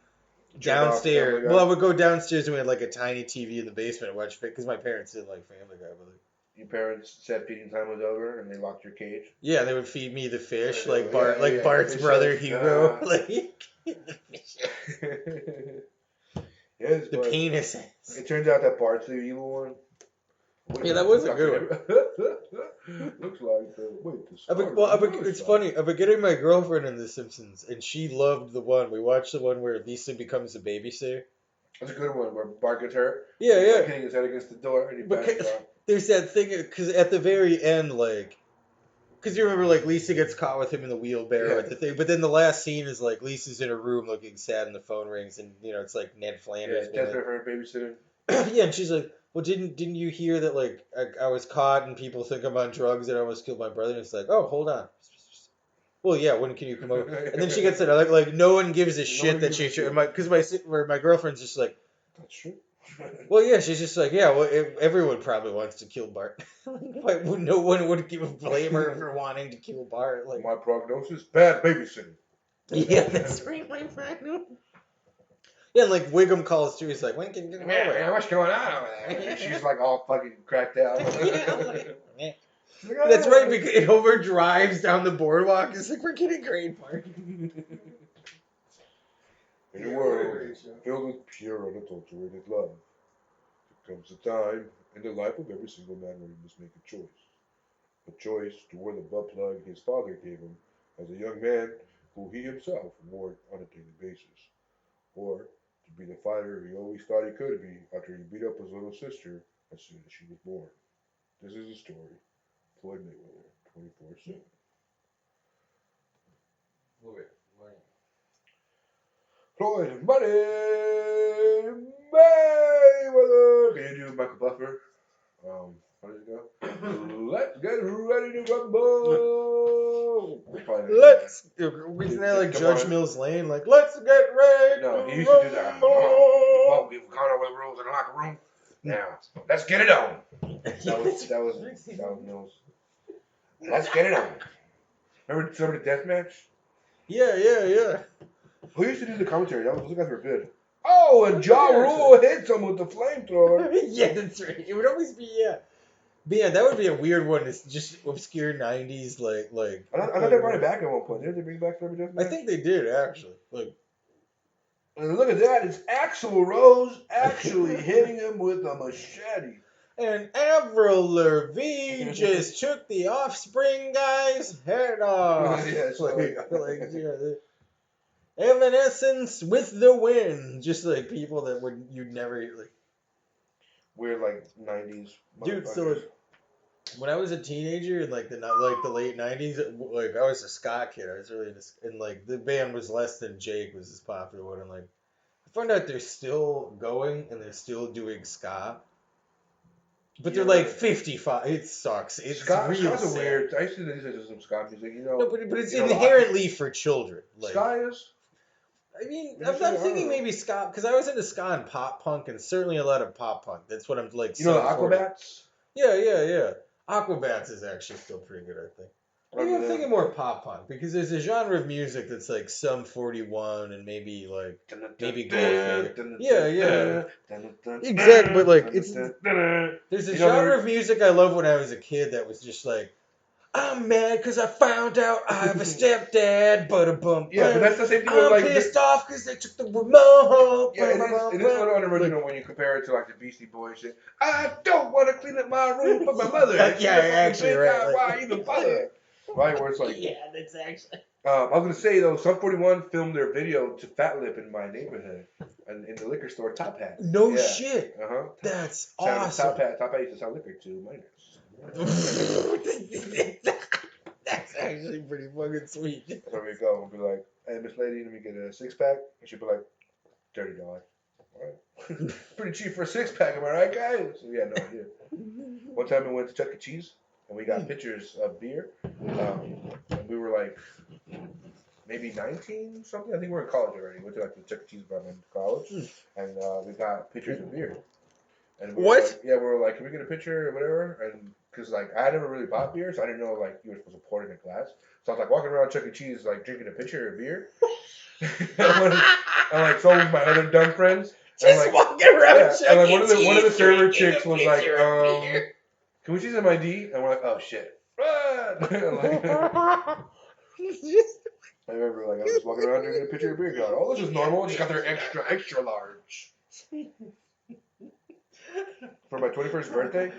downstairs. Well, I would go downstairs and we had, like, a tiny TV in the basement and watch it, because my parents didn't like Family Guy, but, like... Your parents said feeding time was over, and they locked your cage? Yeah, they would feed me the fish, like Bart's brother Hugo. Yes, the penis. It turns out that Bart's the evil one. Yeah, that was a good one. Looks like it's funny. I've been getting my girlfriend in The Simpsons, and she loved the one. We watched the one where Lisa becomes a babysitter. That's a good one, where Bart gets hurt. Yeah. Like hitting his head against the door, and he passes out. There's that thing, because at the very end, like... Because you remember, like, Lisa gets caught with him in the wheelbarrow at the thing. But then the last scene is, like, Lisa's in her room looking sad and the phone rings. And, you know, it's, like, Ned Flanders. Yeah, desperate for a babysitter. Yeah, and she's like, well, didn't you hear that, like, I was caught and people think I'm on drugs and I almost killed my brother? And it's like, oh, hold on. Well, yeah, when can you come over? And then she gets it. Like no one gives a shit that she should. Because my girlfriend's just like, that's true. Well, yeah, she's just like, yeah, well, everyone probably wants to kill Bart. No one would blame her for wanting to kill Bart. Like, my prognosis, bad babysitting. Yeah, that's right, my prognosis. Yeah, and like Wiggum calls too. He's like, when can you come over? Yeah, what's going on over there? She's like all fucking cracked out. That's right, because it overdrives down the boardwalk. It's like, we're getting great parking. In a world filled with pure, unadulterated love, there comes a time in the life of every single man where he must make a choice. A choice to wear the butt plug his father gave him as a young man who he himself wore on a daily basis. Or to be the fighter he always thought he could be after he beat up his little sister as soon as she was born. This is the story. Floyd Mayweather, 24/7. Floyd Money Mayweather. Can you do Michael Buffer? How does it go? Let's get ready to rumble. Isn't that like Judge Mills Lane? Like, let's get ready. No, he used to do that. We've gone over the rules in the locker room. Now, let's get it on. That was Mills. Let's get it on. Remember Celebrity Deathmatch? Yeah. Who used to do the commentary? Those guys were good. Oh, and Ja Rule hits him with the flamethrower. Yeah, that's right. It would always be, But yeah, that would be a weird one. It's just obscure 90s, like. I thought they brought it back at one point. Did they bring it back Celebrity Deathmatch? I think they did, actually. And look at that. It's Axl Rose actually hitting him with a machete. And Avril Lavigne just took the Offspring guy's head off. Evanescence with the wind. Just like people that you'd never like. Weird like 90s. Dude, so when I was a teenager in like the late 90s, like I was a ska kid. I was really and like the band was Less Than Jake was this popular one, and like I found out they're still going and they're still doing ska. But they're like 55. It sucks. It's Ska's a weird. I used to listen to some ska music, you know. No, but it's inherently for children. Like, ska is. I mean, I'm thinking maybe ska because I was into ska and pop punk, and certainly a lot of pop punk. That's what I'm like. You know, the Aquabats. Yeah. Aquabats is actually still pretty good, I think. Maybe I'm thinking more pop punk because there's a genre of music that's like Sum 41 and maybe Golf. Yeah. Exactly, but like there's a genre of music I loved when I was a kid that was just like I'm mad because I found out I have a stepdad, but Yeah, but that's the same thing with I'm like. pissed off because they took the remote. Yeah, it is a little unoriginal when you compare it to like the Beastie Boys shit. I don't want to clean up my room for my mother. Yeah, actually, right. Why even bother? Right, where it's like. Yeah, that's actually. I was gonna say though, Sum 41 filmed their video to Fat Lip in my neighborhood, and in the liquor store Top Hat. No shit. That's awesome. Top Hat used to sell liquor to minors. That's actually pretty fucking sweet. So we go and be like, "Hey, Miss Lady, let me get a 6-pack," and she'd be like, $30. All right. Pretty cheap for a 6-pack, am I right, guys? So we had no idea. One time we went to Chuck E. Cheese and we got pictures of beer. And we were like maybe 19 something. I think we were in college already. We went to like the Chuck E. Cheese bar in college, and we got pictures of beer. And we were like, we were like, can we get a picture or whatever? And because like I never really bought beer, so I didn't know like you were supposed to pour it in a glass. So I was like walking around Chuck E. Cheese like drinking a pitcher of beer. I'm like, so was my other dumb friends. Just like, walking around. Yeah, and like one of the server chicks was like, can we see some ID? And we're like, oh shit. I remember like I was just walking around drinking a pitcher of beer, going, oh, this is normal. Just got their extra large. For my 21st birthday,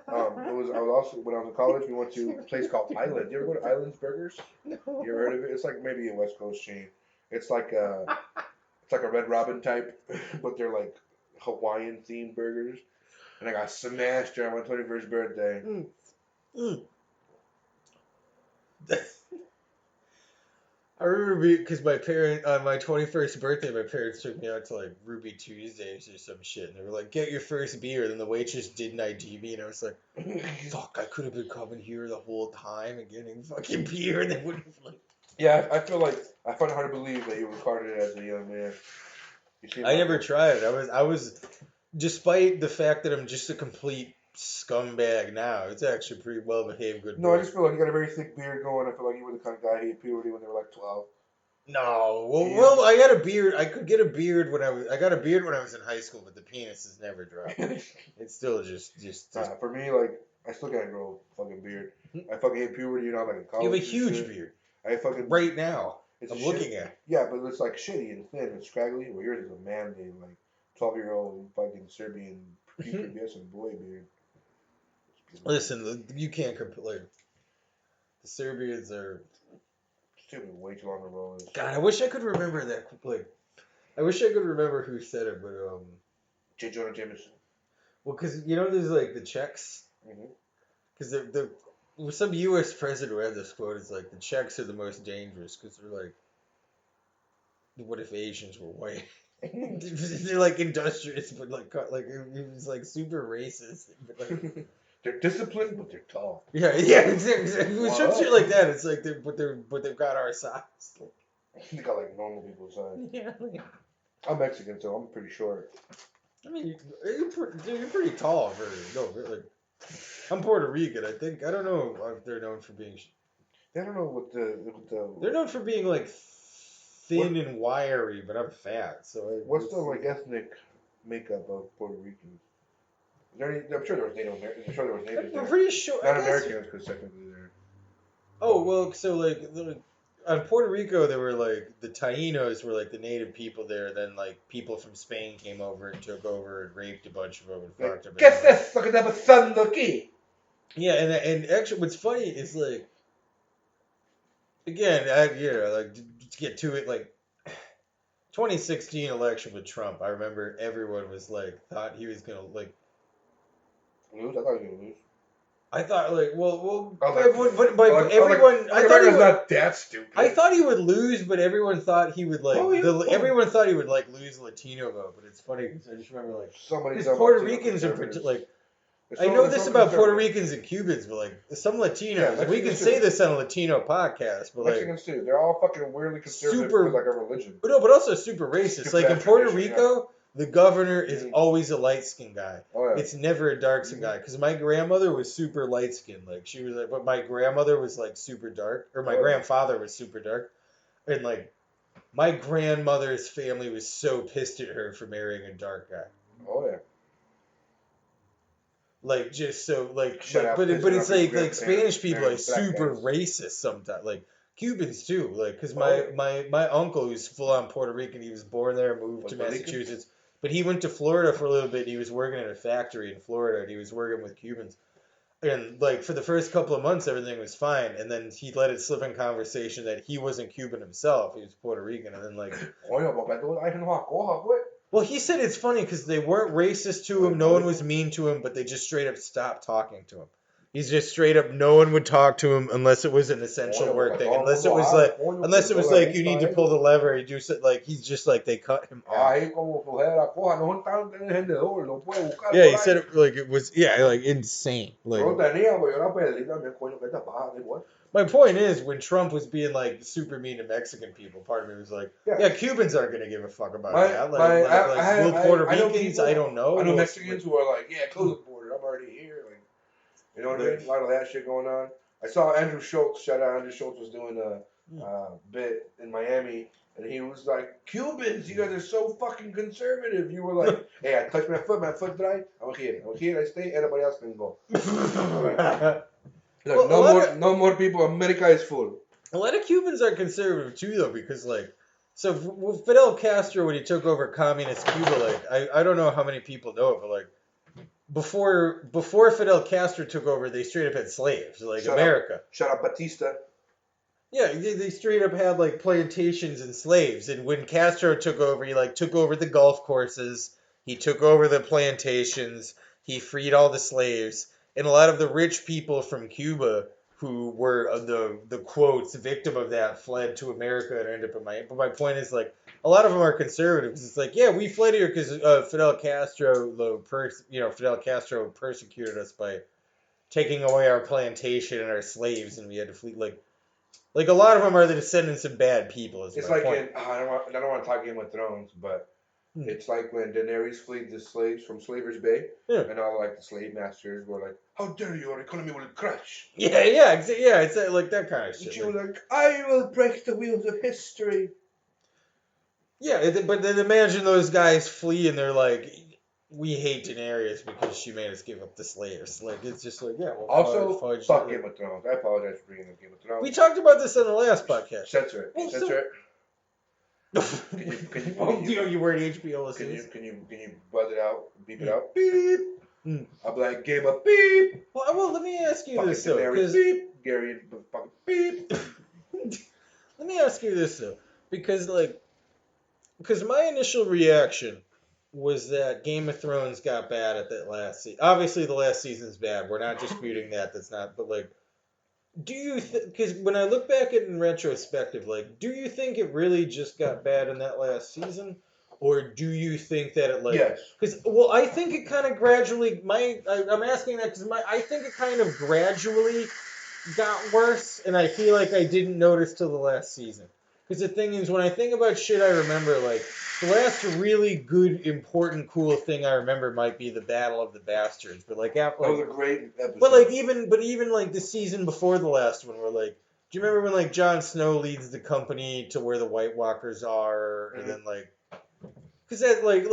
I was also when I was in college. We went to a place called Island. You ever go to Island's Burgers? No. You ever heard of it? It's like maybe a West Coast chain. It's like a Red Robin type, but they're like Hawaiian themed burgers. And I got smashed during my 21st birthday. I remember because my parents, on my 21st birthday, my parents took me out to like Ruby Tuesdays or some shit. And they were like, get your first beer. And then the waitress didn't ID me. And I was like, fuck, I could have been coming here the whole time and getting fucking beer. And they wouldn't have like. Yeah, I feel like, I find it hard to believe that you were carded as a young man. I never tried. I was, despite the fact that I'm just a complete scumbag now, it's actually pretty well behaved. Good. No, I just feel like you got a very thick beard going. I feel like you were the kind of guy who hit puberty when they were like 12. No, well, I got a beard. I could get a beard when I got a beard when I was in high school, but the penis has never dropped. It's still just. For me, like I still gotta grow a fucking beard. I fucking hit puberty, you know, like in college. You have a huge beard. I fucking right now. I'm looking at. Yeah, but it's like shitty and thin and scraggly. Well, yours is a man-made, like 12-year-old fucking Serbian prepubescent boy beard. Listen, you can't compare. The Serbians are. Still way too long to roll. God, I wish I could remember that. Like, I wish I could remember who said it, but J. Jonah Jameson. Well, because you know, there's like the Czechs. Because there was some U.S. president who had this quote. It's like the Czechs are the most dangerous because they're like, what if Asians were white? They're like industrious, but like it was like super racist. But like, they're disciplined, but they're tall. Yeah, exactly. With some shit like that, it's like they've got our size. They got like normal people's size. Yeah. I'm Mexican, so I'm pretty short. I mean, you're pretty tall like. I'm Puerto Rican. I think I don't know if they're known for being. I don't know what the. They're known for being like thin and wiry, but I'm fat. So what's the like ethnic makeup of Puerto Ricans? Is there any, I'm sure there was Native Americans. I'm sure there was natives. I'm pretty sure. Not Americans, because technically they're. Oh well, so like on Puerto Rico, there were like the Tainos were like the native people there. Then like people from Spain came over and took over and raped a bunch of them and fucked them. ¿Qué es esto que está pasando aquí? Yeah, and actually, what's funny is like, again, like to get to it, like 2016 election with Trump. I remember everyone was like thought he was gonna like lose. I thought he was gonna lose. I thought like everyone. I thought he was not that stupid. I thought he would lose, but everyone thought he would like. Everyone thought he would like lose Latino vote, but it's funny because I just remember like because Puerto Ricans are like. I know this about Puerto Ricans and Cubans, but like some Latinos, like, we can say this on a Latino podcast, but Mexicans too. They're all fucking weirdly conservative with like a religion. But also super racist. Like in Puerto Rico, the governor is always a light skinned guy. Oh, yeah. It's never a dark skinned guy. Because my grandmother was super light skinned. Like she was like, but my grandmother was like super dark, or my grandfather was super dark, and like my grandmother's family was so pissed at her for marrying a dark guy. Oh yeah. Like just so but it's like Spanish people are super racist sometimes. Like Cubans too. Like because my uncle who's full on Puerto Rican, he was born there, moved to Massachusetts, but he went to Florida for a little bit. And he was working in a factory in Florida, and he was working with Cubans. And like for the first couple of months, everything was fine, and then he let it slip in conversation that he wasn't Cuban himself; he was Puerto Rican, and then like. Well, he said it's funny because they weren't racist to him, no one was mean to him, but they just straight up stopped talking to him. He's just straight up, no one would talk to him unless it was an essential work thing. Unless it was like you need to pull the lever, you do something, like he's just like they cut him off. Yeah, he said it like it was like insane. Like my point is, when Trump was being like super mean to Mexican people, part of me was like, yeah Cubans aren't gonna give a fuck about that. Will Puerto Ricans? I don't know. I know Mexicans who are like, yeah, close the border. I'm already here. Like, you know what I mean? A lot of that shit going on. I saw Andrew Schultz. Shout out, Andrew Schultz was doing a bit in Miami, and he was like, Cubans, you guys are so fucking conservative. You were like, hey, I touched my foot dry. I'm here, I stay. Everybody else can go. Look, no more people. America is full. A lot of Cubans are conservative too, though, because like, so Fidel Castro, when he took over communist Cuba, like, I don't know how many people know it, but like, before Fidel Castro took over, they straight up had slaves, like America. Shut up, Batista. Yeah, they straight up had like plantations and slaves, and when Castro took over, he like took over the golf courses, he took over the plantations, he freed all the slaves. And a lot of the rich people from Cuba who were the quotes victim of that fled to America and ended up in Miami. But my point is like a lot of them are conservatives. It's like we fled here because Fidel Castro persecuted us by taking away our plantation and our slaves, and we had to flee. Like a lot of them are the descendants of bad people. It's like I don't want to talk Game of Thrones, but. It's like when Daenerys fled the slaves from Slaver's Bay, and all like the slave masters were like, "How dare you? Our economy will crash." It's like that kind of shit. And she was like, "I will break the wheels of history." Yeah, but then imagine those guys flee and they're like, "We hate Daenerys because she made us give up the slaves." Like it's just like Also, fuck Game of Thrones. I apologize for bringing up Game of Thrones. We talked about this on the last podcast. Censor it. Censor it. Can you word HBO listeners? Can you buzz it out, beep it out, beep? I'm like Game of beep. Well, let me ask you this though, beep, Gary, fucking beep. Let me ask you this though, because my initial reaction was that Game of Thrones got bad at that last season. Obviously, the last season's bad. We're not disputing that. That's not, but like. Do you because when I look back at it in retrospective, like, do you think it really just got bad in that last season, or do you think that it yes? Because I think it kind of gradually. I'm asking that because I think it kind of gradually got worse, and I feel like I didn't notice till the last season. Because the thing is, when I think about shit, I remember like the last really good, important, cool thing I remember might be the Battle of the Bastards. But like after, that was a great episode. But even like the season before the last one, where like, do you remember when like Jon Snow leads the company to where the White Walkers are, and then like, because that like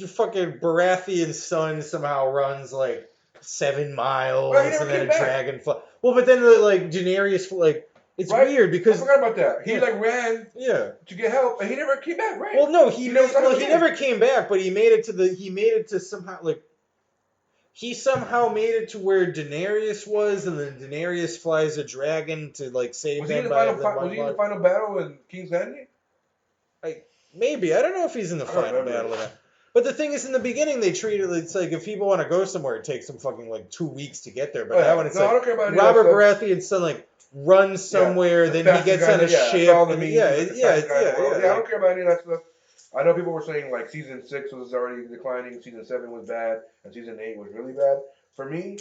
fucking Baratheon's son somehow runs like 7 miles, and then a dragon fly. Well, but then like Daenerys like. It's weird because I forgot about that. He like ran to get help, and he never came back, right? Well, no, he never came back, but he made it to somehow like he somehow made it to where Daenerys was, and then Daenerys flies a dragon to like save them. Was he in the final battle in King's Landing? Maybe I don't know if he's in the final battle or not. But the thing is, in the beginning, they treat it's like if people want to go somewhere, it takes them fucking like 2 weeks to get there. But that one, it's like I don't care about Robert Baratheon's son like. Run somewhere, then he gets on a ship. I don't care about any of that stuff. I know people were saying like season 6 was already declining, season 7 was bad, and season 8 was really bad. For me,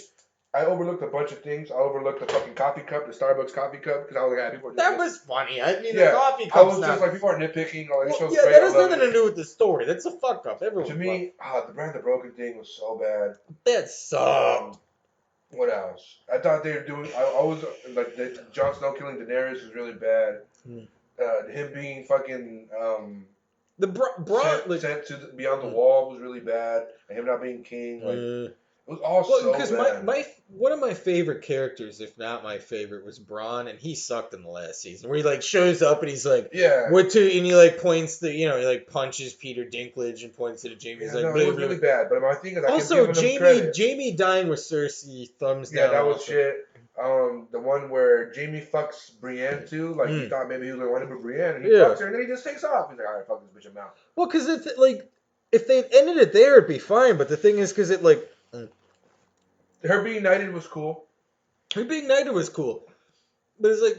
I overlooked a bunch of things. I overlooked the fucking coffee cup, the Starbucks coffee cup, because I was like, people. That was funny. I mean, the coffee cup. I was just like, people are nitpicking. That has nothing to do with the story. That's a fuck up. Everyone. To me, the Brand the Broken thing was so bad. That sucked. What else? I thought they were doing. I was like Jon Snow killing Daenerys was really bad. Him being fucking sent to Beyond the Wall was really bad, and him not being king. Like It was all so because bad. one of my favorite characters, if not my favorite, was Braun, and he sucked in the last season. Where he like shows up and he's like, what to, and he like points he like punches Peter Dinklage and points it at Jamie. He's like, no, it was really bad. But my thing is, I also kept giving him credit. Jamie dying with Cersei, thumbs down. Yeah, that was shit. The one where Jamie fucks Brienne too, like he thought maybe he was gonna wind up with Brienne, and he fucks her, and then he just takes off. He's like, all right, fuck this bitch, I'm out. Well, because it's like, if they ended it there, it'd be fine. But the thing is, because it like, her being knighted was cool. Her being knighted was cool, but it's like,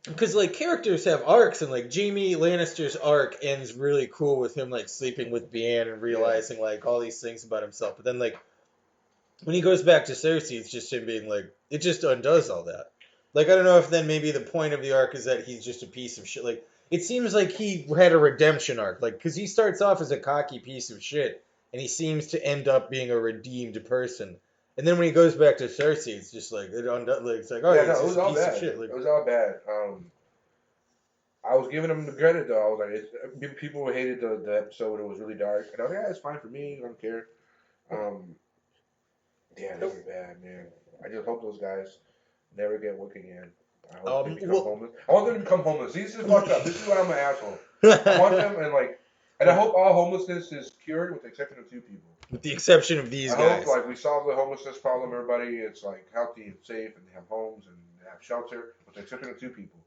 because like characters have arcs, and like Jaime Lannister's arc ends really cool with him like sleeping with Brienne and realizing like all these things about himself. But then like when he goes back to Cersei, it's just him being like, it just undoes all that. Like I don't know if then maybe the point of the arc is that he's just a piece of shit. Like it seems like he had a redemption arc, like because he starts off as a cocky piece of shit, and he seems to end up being a redeemed person. And then when he goes back to Cersei, it's just like it's like, oh yeah, no, it was all bad. Shit. Like, it was all bad. I was giving him the credit though. I was like, people hated the episode. It was really dark, and I was like, yeah, it's fine for me. I don't care. Yeah, they were bad, man. I just hope those guys never get work again. I hope they become homeless. I want them to become homeless. This is fucked up. This is why I'm an asshole. I want them and I hope all homelessness is cured with the exception of 2 people. With the exception of these guys. I hope we solve the homelessness problem. Everybody is healthy and safe, and they have homes and they have shelter. With the exception of 2 people,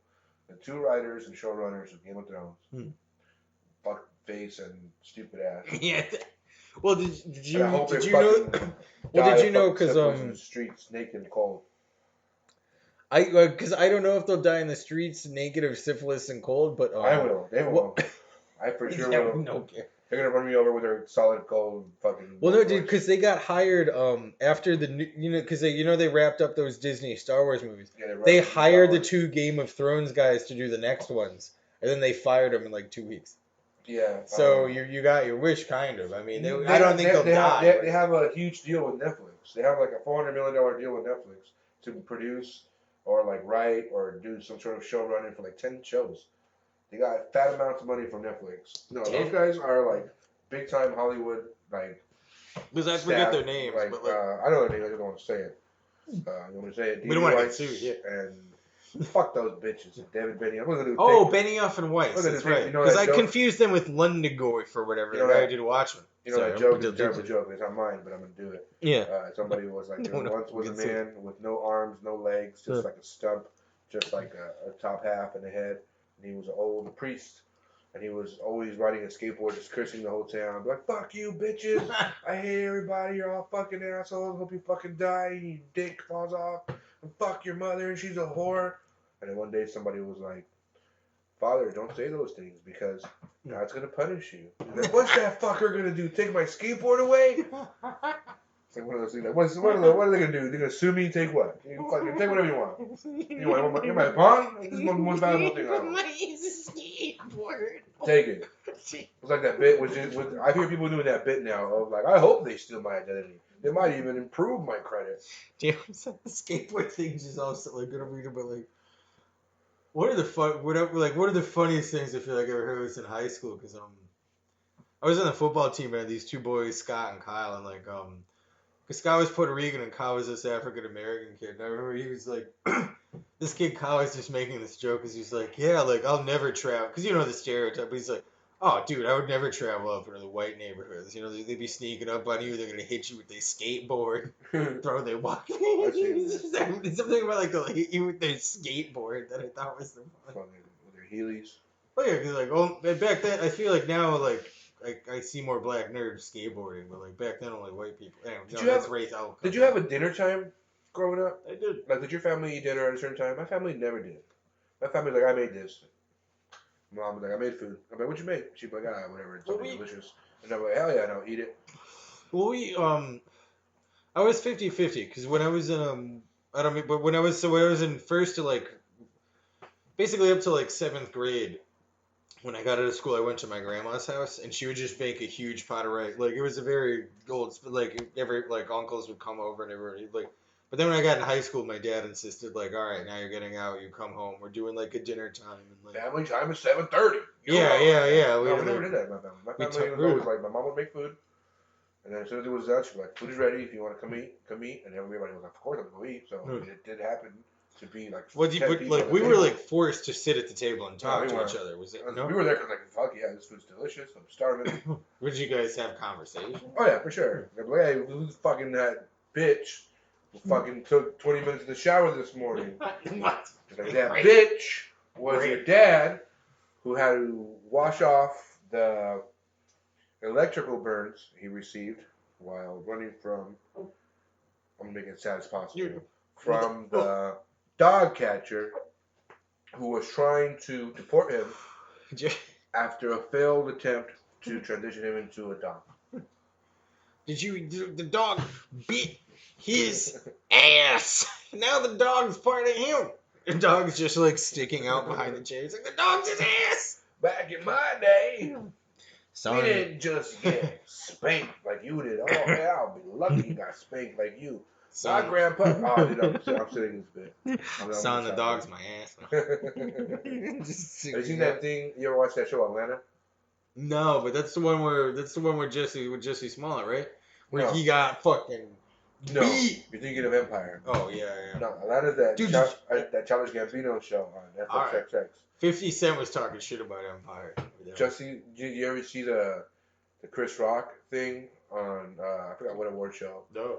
the 2 writers and showrunners of Game of Thrones, fuck face and stupid ass. Yeah. Well, did you know? Well, did you know? Because in the streets, naked and cold. Because I don't know if they'll die in the streets naked of syphilis and cold, but I will. They will. I for sure will. No. They're gonna run me over with their solid cold fucking. Well, no, dude, because they got hired after the because they wrapped up those Disney Star Wars movies. Yeah, they hired the 2 Game of Thrones guys to do the next ones, and then they fired them in like 2 weeks. Yeah. So you got your wish, kind of. I mean, I don't think they'll die. They have a huge deal with Netflix. They have like a $400 million deal with Netflix to produce or like write or do some sort of show running for like 10 shows. They got fat amounts of money from Netflix. No, those guys are like big time Hollywood like. Because I forget their names. Like, but I know their names. I just don't want to say it. You want to say it? We don't want to get sued. Yeah. And fuck those bitches. David Benioff. Benioff and Weiss. That's right. Because I confused them with Lundegoy for whatever. The guy who did Watchmen. You know that joke is a terrible joke. It's not mine, but I'm gonna do it. Yeah. Somebody was like, once was a man with no arms, no legs, just like a stump, just like a top half and a head. And he was an old priest, and he was always riding a skateboard, just cursing the whole town. Like, fuck you, bitches! I hate everybody. You're all fucking assholes. Hope you fucking die. Your dick falls off. And fuck your mother. She's a whore. And then one day somebody was like, Father, don't say those things because God's gonna punish you. Like, what's that fucker gonna do? Take my skateboard away? It's like one of those things. Like, what are they gonna do? They're gonna sue me? Take what? You can fucking take whatever you want. You want my pawn? This is the most valuable thing I have. Skateboard. Take it. It's like that bit, I hear people doing that bit now of like, I hope they steal my identity. They might even improve my credit. Damn, the skateboard thing is also like gonna read about like. What are the funniest things I feel like I ever heard was in high school? Because I was on the football team and I had these 2 boys, Scott and Kyle, and like because Scott was Puerto Rican and Kyle was this African American kid. And I remember he was like, this kid Kyle was just making this joke because he's like, yeah, like I'll never travel, because you know the stereotype. But he's like, oh, dude, I would never travel up into the white neighborhoods. You know, they'd be sneaking up on you. They're gonna hit you with their skateboard, throw their walk. Something about like they'll hit you with their skateboard that I thought was so funny. With their Heelys. Oh yeah, because like back then I feel like now like I see more black nerds skateboarding, but like back then only white people. Anyway, did you have a dinner time growing up? I did. Like, did your family eat dinner at a certain time? My family never did. My family's like, I made this. Mom was like, I made food. I'm like, what'd you make? She'd be like, whatever, it's something delicious. And I'm like, hell yeah, no, eat it. Well, I was 50-50 because when I was in when I was in first to like basically up to like 7th grade. When I got out of school, I went to my grandma's house, and she would just bake a huge pot of rice. Like, it was a very old, like, uncles would come over and everybody, like, but then when I got in high school, my dad insisted, like, all right, now you're getting out, you come home, we're doing, like, a dinner time. And, like, family time is 7:30. Yeah. We never did that in my family. My family was always, like, my mom would make food, And then as soon as it was done, she was like, food is ready. If you want to come eat. And everybody was like, of course I'm going to eat. So it did happen to be like. What do you, like, we were like forced to sit at the table and talk to each other. Was it? No? We were there because like, fuck yeah, this food's delicious. I'm starving. Did you guys have conversation? Oh yeah, for sure. They're like, hey, who's fucking that bitch who fucking took 20 minutes in the shower this morning? What? Like, that bitch was your dad who had to wash off the electrical burns he received while running from, I'm going to make it as sad as possible, from the dog catcher who was trying to deport him after a failed attempt to transition him into a dog. The dog bit his ass. Now the dog's part of him. The dog's just like sticking out behind the chair. It's like, the dog's his ass. Back in my day, Son. we didn't just get spanked like you did. Oh, man, I'll be lucky you got spanked like you. Son. My grandpa. Oh, dude, I'm sitting in this bit. Son, the dog's my ass. Have you seen that thing? You ever watch that show, Atlanta? No, but that's the one where Jesse Smollett, right? Where No. he got fucking beat. You're thinking of Empire. Oh yeah. No, Atlanta's that Childish Gambino show on FXX. Right. 50 Cent was talking shit about Empire. Jesse, did you ever see the Chris Rock thing on I forgot what award show? No.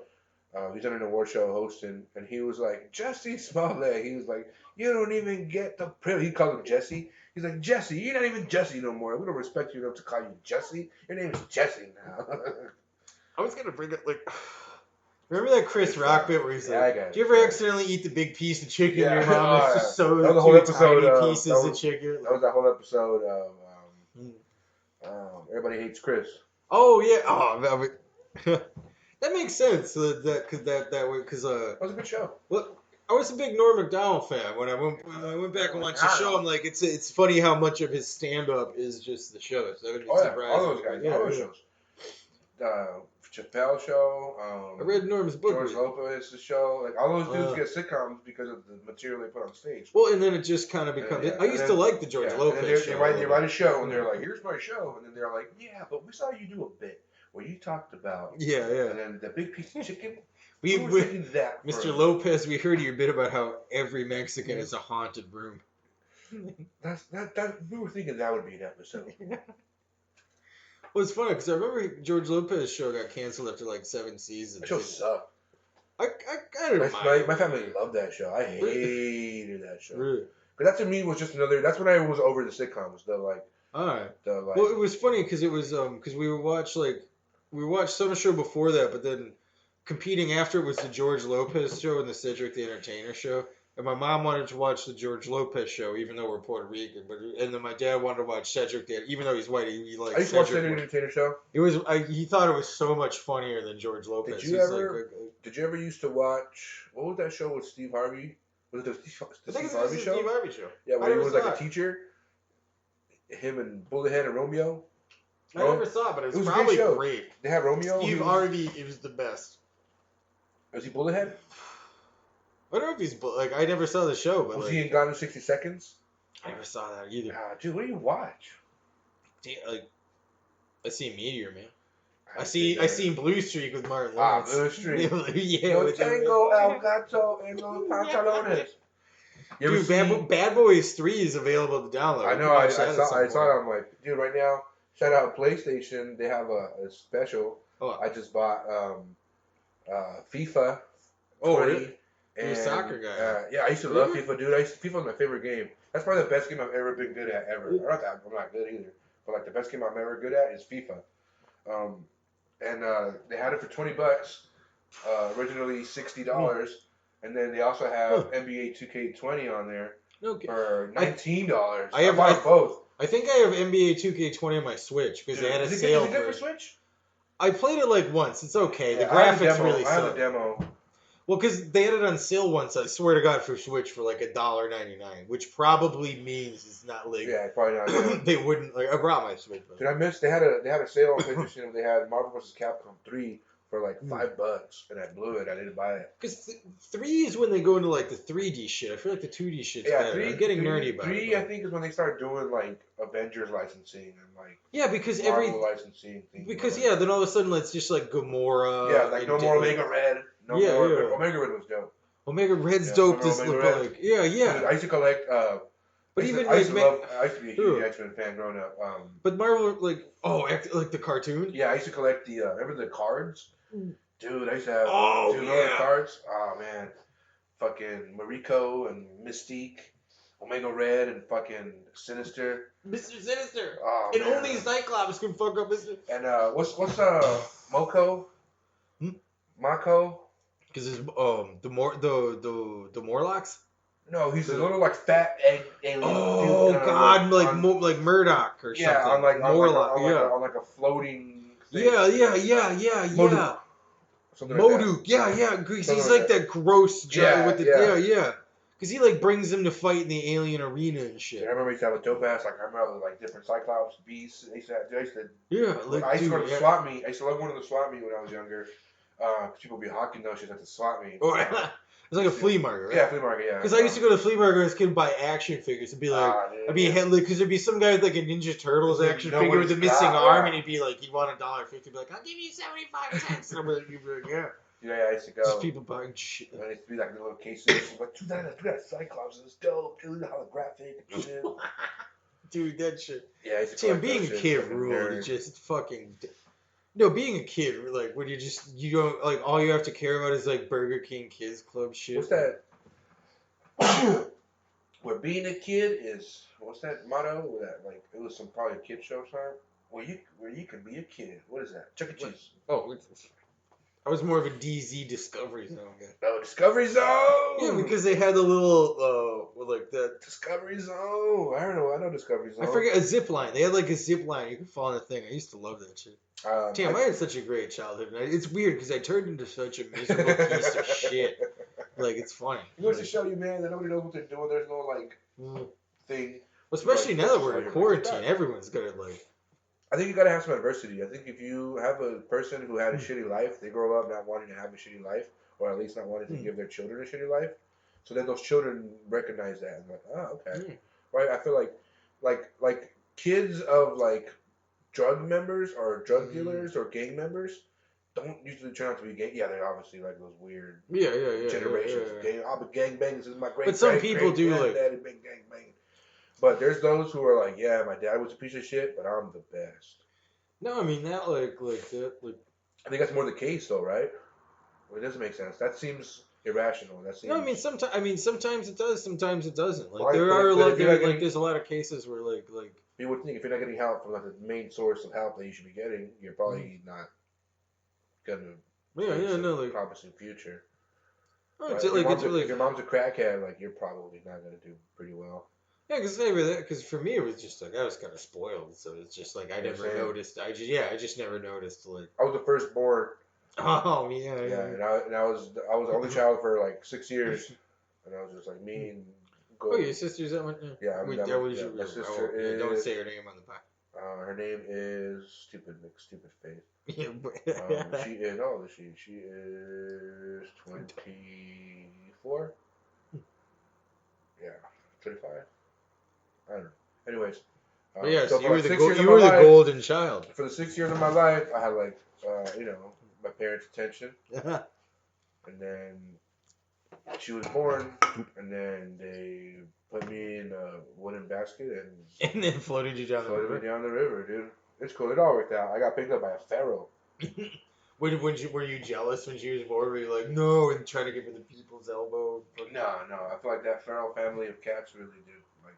He's on an award show hosting, and he was like, Jesse Smollett. He was like, you don't even get the privilege. He called him Jesse. He's like, Jesse, you're not even Jesse no more. We don't respect you enough to call you Jesse. Your name is Jesse now. I was gonna bring it like. Remember that Chris Rock bit where he's like, "Do you ever accidentally eat the big piece of chicken your mom is just so that was the whole episode tiny pieces of chicken"? That was that whole episode of Everybody Hates Chris. Oh yeah, oh that makes sense. Because that was a good show. Well, I was a big Norm Macdonald fan when I went back and watched the show. I'm like, it's funny how much of his stand up is just the show. So I would be surprised. All those guys, all those shows. Chappelle show. I read Norm's book. George Lopez's show. Like all those dudes get sitcoms because of the material they put on stage. Well, and then it just kind of becomes. I used to like the George Lopez show. They write a show and they're like, "Here's my show," and then they're like, "Yeah, but we saw you do a bit where you talked about and then the big piece of chicken." We were thinking that, Mr. Lopez, we heard your bit about how every Mexican is a haunted room. We were thinking that would be an episode. Well, it's funny because I remember George Lopez's show got canceled after like 7 seasons. That show sucked. I don't mind. My family loved that show. I hated that show. Really? Because that to me was just another. That's when I was over the sitcoms. Alright. Well, it was funny because it was because we watched some show before that, but then competing after it was the George Lopez show and the Cedric the Entertainer show. And my mom wanted to watch the George Lopez show, even though we're Puerto Rican. And then my dad wanted to watch Cedric, even though he's white. He liked. I used to watch the Entertainer show. He thought it was so much funnier than George Lopez. Did you ever used to watch? What was that show with Steve Harvey? Was it the Steve Harvey show? Steve Harvey show. Yeah, where he was like a teacher. Him and Bullethead and Romeo. I never saw it, but it was probably great. They had Romeo. Steve Harvey, it was the best. Was he Bullethead? I don't know if he's like I never saw the show, but was he in Gone in 60 Seconds? I never saw that either. Dude, what do you watch? I see Meteor, man. I seen Blue Streak with Martin Lawrence. Blue Streak. Yeah. No tango, el gato, and los pantalones. Dude, Bad Boys 3 is available to download. I know. I saw it. I'm like, dude, right now, shout out PlayStation. They have a special. Oh. I just bought FIFA 20. Really? You're a soccer guy. Yeah, I used to love FIFA, dude. FIFA was my favorite game. That's probably the best game I've ever been good at, ever. I'm not good either. But, like, the best game I'm ever good at is FIFA. And they had it for $20, originally $60. And then they also have NBA 2K20 on there for $19. I bought both. I think I have NBA 2K20 on my Switch because they had a sale. Is it good for Switch? I played it like once. It's okay. The graphics really suck. I have a demo. Well, because they had it on sale once, I swear to God, for Switch for like $1.99, which probably means it's not legal. Yeah, probably not. They wouldn't. Like, I brought my Switch. Dude, I missed. They had a sale on PlayStation. They had Marvel vs. Capcom 3 for like $5, and I blew it. I didn't buy it. Because 3 is when they go into like the 3D shit. I feel like the 2D shit's better. I'm getting nerdy about it. 3, I think, is when they start doing like Avengers licensing and like because Marvel licensing things. Because then all of a sudden it's just like Gamora. Yeah, like no more Omega Red. No more. Omega Red was dope. Omega Red's dope. This look like Dude, I used to collect. But I even used to be a huge X-Men fan growing up. But Marvel, like the cartoon. Yeah, I used to collect the. Remember the cards? Dude, I used to have. The cards? Oh man, fucking Mariko and Mystique, Omega Red and fucking Sinister. Mr. Sinister. Oh, and only Cyclops can fuck up Mr. And what's Moko? Mako? Because it's the Morlocks. No, he's a little like fat alien. Oh dude, God, like Murdoch or something. Yeah, on like a floating thing. Yeah. Moduk, because he's like that gross guy with the because he like brings him to fight in the alien arena and shit. I remember he used to have a dope ass, like I remember like different Cyclops, beasts. I used to go to the swap meet. I used to love going to the swap meet when I was younger. People would be hawking those shit at the swap meet. It's like a flea market, right? Yeah, flea market, yeah. Because I used to go to the flea market as a kid and buy action figures. It'd be like, because there'd be some guy with like a Ninja Turtles action figure with a missing arm, and he'd want $1.50. Be like, I'll give you 75 cents. And I'm like, yeah. Yeah, I used to go. Just people buying shit. And it used to be like little cases. Like, dude, that Cyclops is dope. Dude, holographic and shit. Dude, that shit. Yeah, I used to being a kid ruled. It's just fucking. No, being a kid, like, when you don't, like, all you have to care about is, like, Burger King Kids Club shit. What's that? Where being a kid is, what's that motto? Where that, like, it was probably a kid show time? Where you can be a kid. What is that? Chuck E. Cheese. I was more of a DZ Discovery Zone guy. Oh, Discovery Zone! Yeah, because they had the little, like that. Discovery Zone! I don't know. I know Discovery Zone. I forget, a zip line. They had like a zip line. You could fall on the thing. I used to love that shit. Damn, I had such a great childhood. It's weird because I turned into such a miserable piece of shit. Like, it's funny. You know, to show you, man, that nobody knows what they're doing. There's no, like, thing. Well, especially now that we're in quarantine, everyone's got to, like... I think you gotta have some adversity. I think if you have a person who had a shitty life, they grow up not wanting to have a shitty life, or at least not wanting to give their children a shitty life. So then those children recognize that and like, oh, okay, right? I feel like kids of like drug members or drug dealers or gang members don't usually turn out to be gang. Yeah, they're obviously like those weird generations of gang. I'm a gang bang. This is my great. But some people do like daddy big gang bang. But there's those who are like, yeah, my dad was a piece of shit, but I'm the best. No, I mean that like that like. I think that's more the case, though, right? Well, it doesn't make sense. That seems irrational. That seems. No, I mean sometimes it does, sometimes it doesn't. Like there are like there's a lot of cases where like. You would think if you're not getting help from like the main source of help that you should be getting, you're probably not gonna. Like promising future. Oh, if your mom's a crackhead, like you're probably not gonna do pretty well. Yeah, because for me it was just like I was kind of spoiled, so it's just like I never noticed. I just never noticed like. I was the firstborn. Oh yeah. And I was the only child for like 6 years, and I was just like me and. Oh, your sister's that one? Yeah, my sister is. Don't say her name on the podcast. Her name is stupid face. Yeah, she is. Oh, she is 24. Yeah, 25. I don't know. Anyways. So you were the golden child. For the 6 years of my life, I had like, my parents' attention, and then she was born, and then they put me in a wooden basket and then floated you down the river. Down the river, dude. It's cool. It all worked out. I got picked up by a pharaoh. Were you jealous when she was born? Were you like, no, and trying to give her the people's elbow? No. I feel like that pharaoh family of cats really do. Like,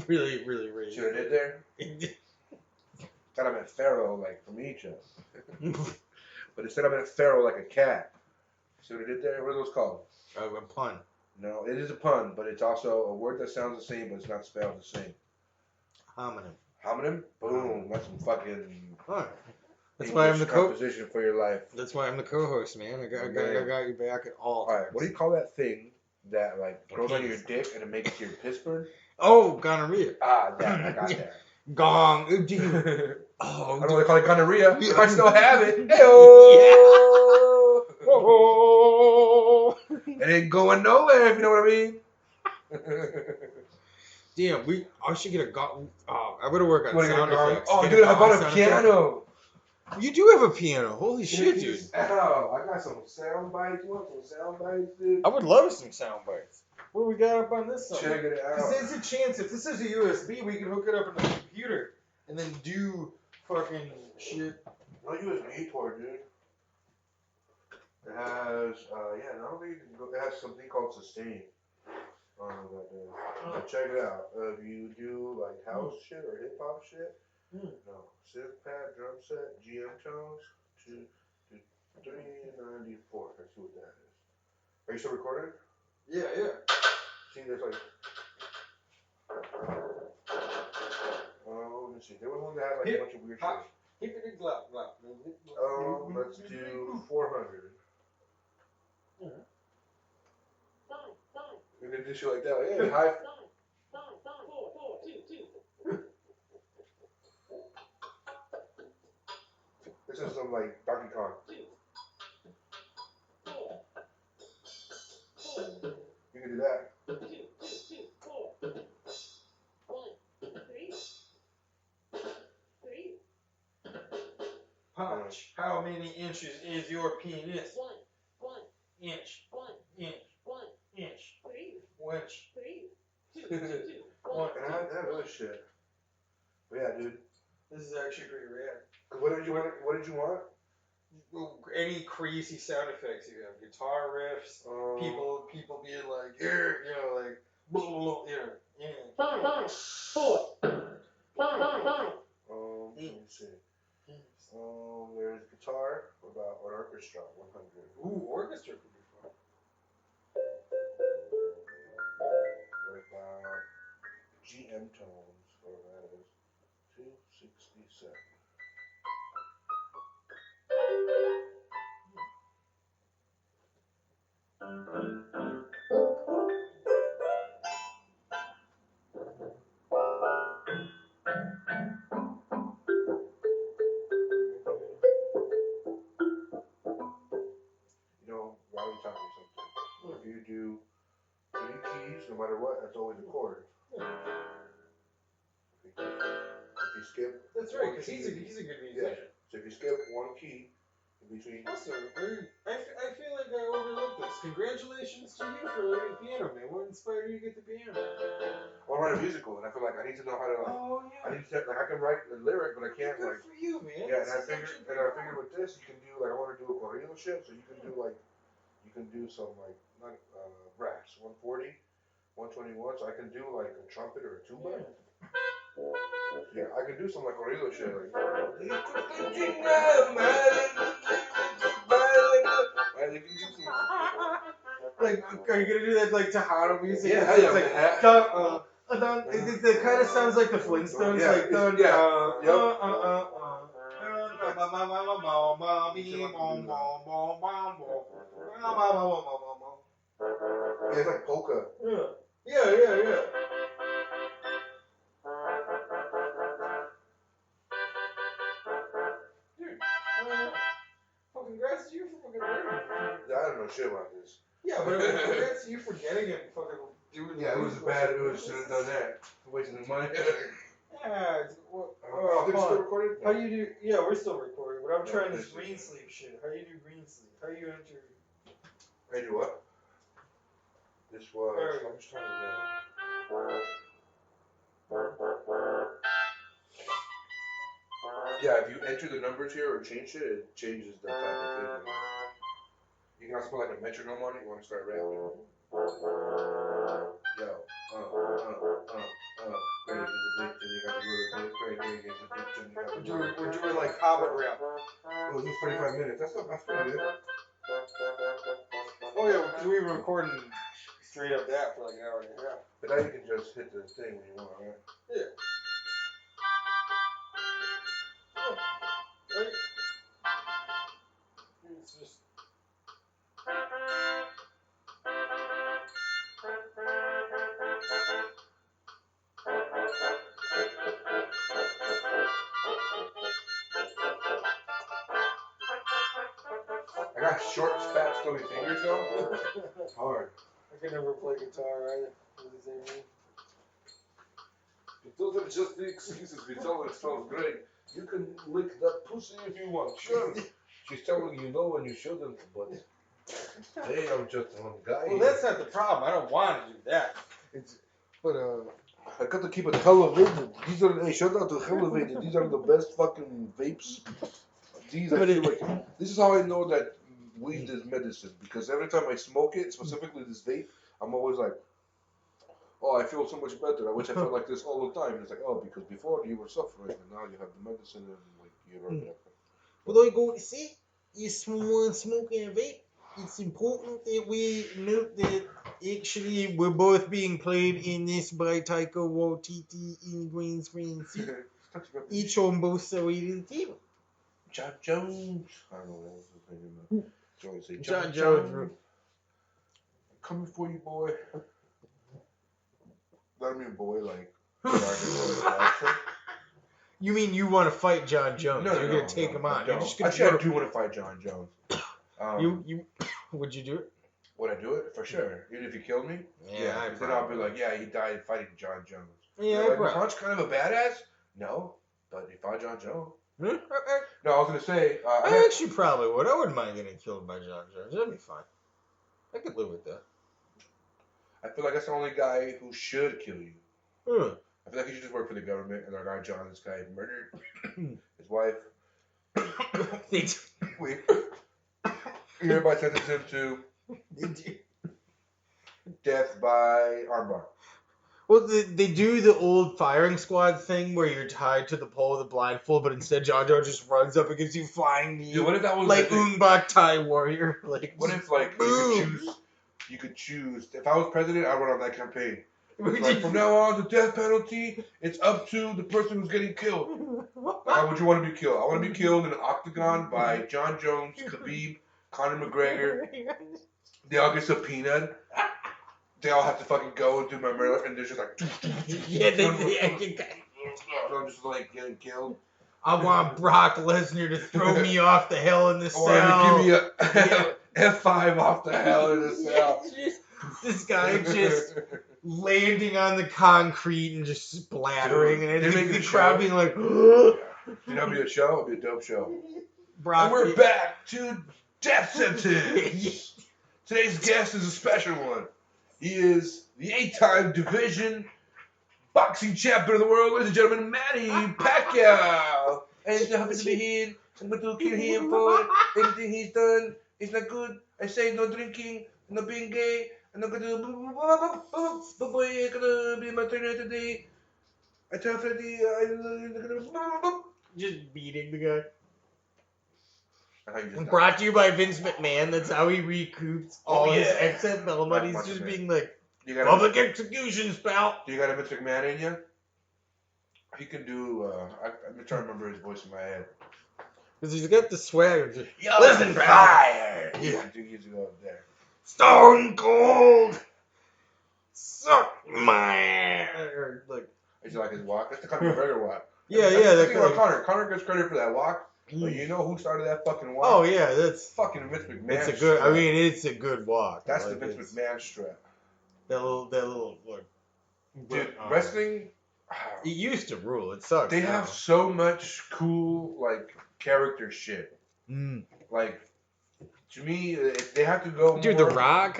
really, really, really. See what I did there? Thought I meant pharaoh like from Egypt. But instead I meant pharaoh like a cat. See what I did there? What are those called? A pun. No, it is a pun, but it's also a word that sounds the same, but it's not spelled the same. Homonym. Homonym? Boom. That's some fucking. Huh. That's why I'm the composition for your life. That's why I'm the co-host, man. I got you back at all. All right. What do you call that thing that like grows on your dick and it makes your piss burn? Oh, gonorrhea. I got that. Gong. Dude, Oh, I don't know what they call it, gonorrhea. If I still have it. Hey-oh! Yeah. It ain't going nowhere, if you know what I mean. Damn, I should get a I would work on sound effects. Oh, dude, I bought a piano. You do have a piano. Holy shit, dude. Oh, I got some sound bites. You want some sound bites, dude? I would love some sound bites. What we got up on this side? Check it out. Because there's a chance if this is a USB, we can hook it up in the computer and then do fucking shit. No USB port, dude. It has, not only it has something called sustain. But check it out. If you do like house shit or hip hop shit, no. Synth pad, drum set, GM tones, 394. Let's see what that is. Are you still recording? Yeah. See, there's like. Let me see. There was one that had like a bunch of weird shit. Let's do 400. We're gonna do shit like that. Like, hey, hi. This is some like Donkey Kong. You can do that. Punch. How many inches is your penis? One. Inch. Winch. And I have other shit. But yeah, dude. This is actually pretty rad. What did you want? Any crazy sound effects you have, guitar riffs, people being like, like, blah, blah, blah, Five, 4. Let me see. There's guitar about an orchestra 100. Ooh, orchestra could be fun. About GM tones, whatever that is, 267. Why don't you tell me something? If you do 3 keys, no matter what, that's always a chord. If you skip, that's right, because he's a good musician. Yeah. So if you skip 1 key in between. Also, I feel like I overlooked this. Congratulations to you for learning piano, man. What inspired you to get the piano? I want to write a musical, and I feel like I need to know how to. I need to I can write the lyric, but I can't. Good for you, man. Yeah, and I figured with this, you can do I want to do a corrido shit, so you can do some not brass 140, 121, so I can do like a trumpet or a tuba. Yeah, I can do some like corrido shit like. Like, are you gonna do that like Tejano music? Yeah, it's like it kind of sounds like the Flintstones, like Yeah, it's like polka. Yeah. Dude, congrats to you for fucking learning. I don't know shit about this. Yeah, but congrats to you for getting it and fucking doing it. Yeah, it was bad. It was should have done that. Wasting the money. Yeah. They're still recording? How do you do? Yeah, we're still recording, but I'm trying this green sleeve shit. How do you do green sleeve? How do you enter? I do what? This was. I'm just trying to know. Yeah, if you enter the numbers here or change it changes the type of thing. You can also put like a metronome on it. You want to start rapping? Yo, great is a bitch, and you got to go to this. Great is a bitch, and you got to go. We're doing like Hobbit rap. Oh, this is 45 minutes. That's pretty good. Oh yeah, because we were recording straight up that for like an hour and a half. But now you can just hit the thing when you want, right? Yeah. Right? It's just. I got short, fat, stubby fingers though. It's hard. I can never play guitar either. Those are just the excuses. We tell her it sounds great. You can lick that pussy if you want. Sure. She's telling you no when you shouldn't, but hey, I'm just one guy. Well, that's not the problem. I don't want to do that. But I got to keep it elevated. These are, hey, shout out to elevated. These are the best fucking vapes. These, I feel like, this is how I know that weed is medicine, because every time I smoke it, specifically this vape, I'm always like, oh, I feel so much better. I wish I felt like this all the time. And it's like, oh, because before you were suffering, and now you have the medicine, and like you're. Well, I go to see you smoking a vape. It's important that we note that actually we're both being played in this by Taika Waititi in green screen. See? Each on both sides of the table. John Jones. I don't know what was his name. Joey say John Jones. I'm coming for you, boy. I mean, boy, like. You mean you want to fight John Jones? No, you're gonna take him on. You're just gonna actually, I do want to fight John Jones. Would you do it? Would I do it? For sure. Even if he killed me? Yeah. Then I'll be like, yeah, he died fighting John Jones. Yeah, like, was Punch kind of a badass? No, but he fought John Jones. No, I was gonna say. I actually probably would. I wouldn't mind getting killed by John Jones. That'd be fine. I could live with that. I feel like that's the only guy who should kill you. I feel like he should just work for the government, and our guy John, this guy murdered his wife. Wait. Everybody sentenced him to death by armbar. Well, they do the old firing squad thing where you're tied to the pole with a blindfold, but instead John Jones just runs up against you flying knee. Dude, what if that was like Umbak Thai warrior? Like, what if like you could choose? If I was president, I'd run on that campaign. Like, from now on, the death penalty, it's up to the person who's getting killed. How would you want to be killed? I want to be killed in an octagon by John Jones, Khabib, Conor McGregor. They all get subpoenaed. They all have to fucking go and do my murder, and they're just like, I'm just like getting killed. I want Brock Lesnar to throw me off the hell in the cell. Or to give me a F5 off the hell in the cell. This guy just landing on the concrete and just splattering, and the crowd being like, you know, it'd be a show, it'd be a dope show. Brock, and we're back to Death Sentence. Today's guest is a special one. He is the 8-time division boxing champion of the world, ladies and gentlemen, Manny Pacquiao. And so happy to be here. I'm going to kill him for everything he's done. It's not good. I say no drinking, no being gay. I'm not going to boy, it's going to be my turn today. I tell Freddy, just beating the guy. Just brought to you by Vince McMahon. That's how he recoups all his excess money. He's just being like, public executions, pal. Do you got a Vince McMahon in you? He can do, I'm trying to remember his voice in my head. Because he's got the swagger. Listen, fire! Yeah, he's there. Stone Cold! Suck my ass! Like, is it like his walk? That's the Conor McGregor walk. Yeah. That's Conor. Conor gets credit for that walk. But you know who started that fucking walk? Oh yeah, that's fucking Vince McMahon. It's a good. Strap. I mean, it's a good walk. That's like, the Vince McMahon strap. That little look. Dude, wrestling. It used to rule. It sucks. They have so much cool like character shit. Like to me, they have to go. Dude, more, The Rock.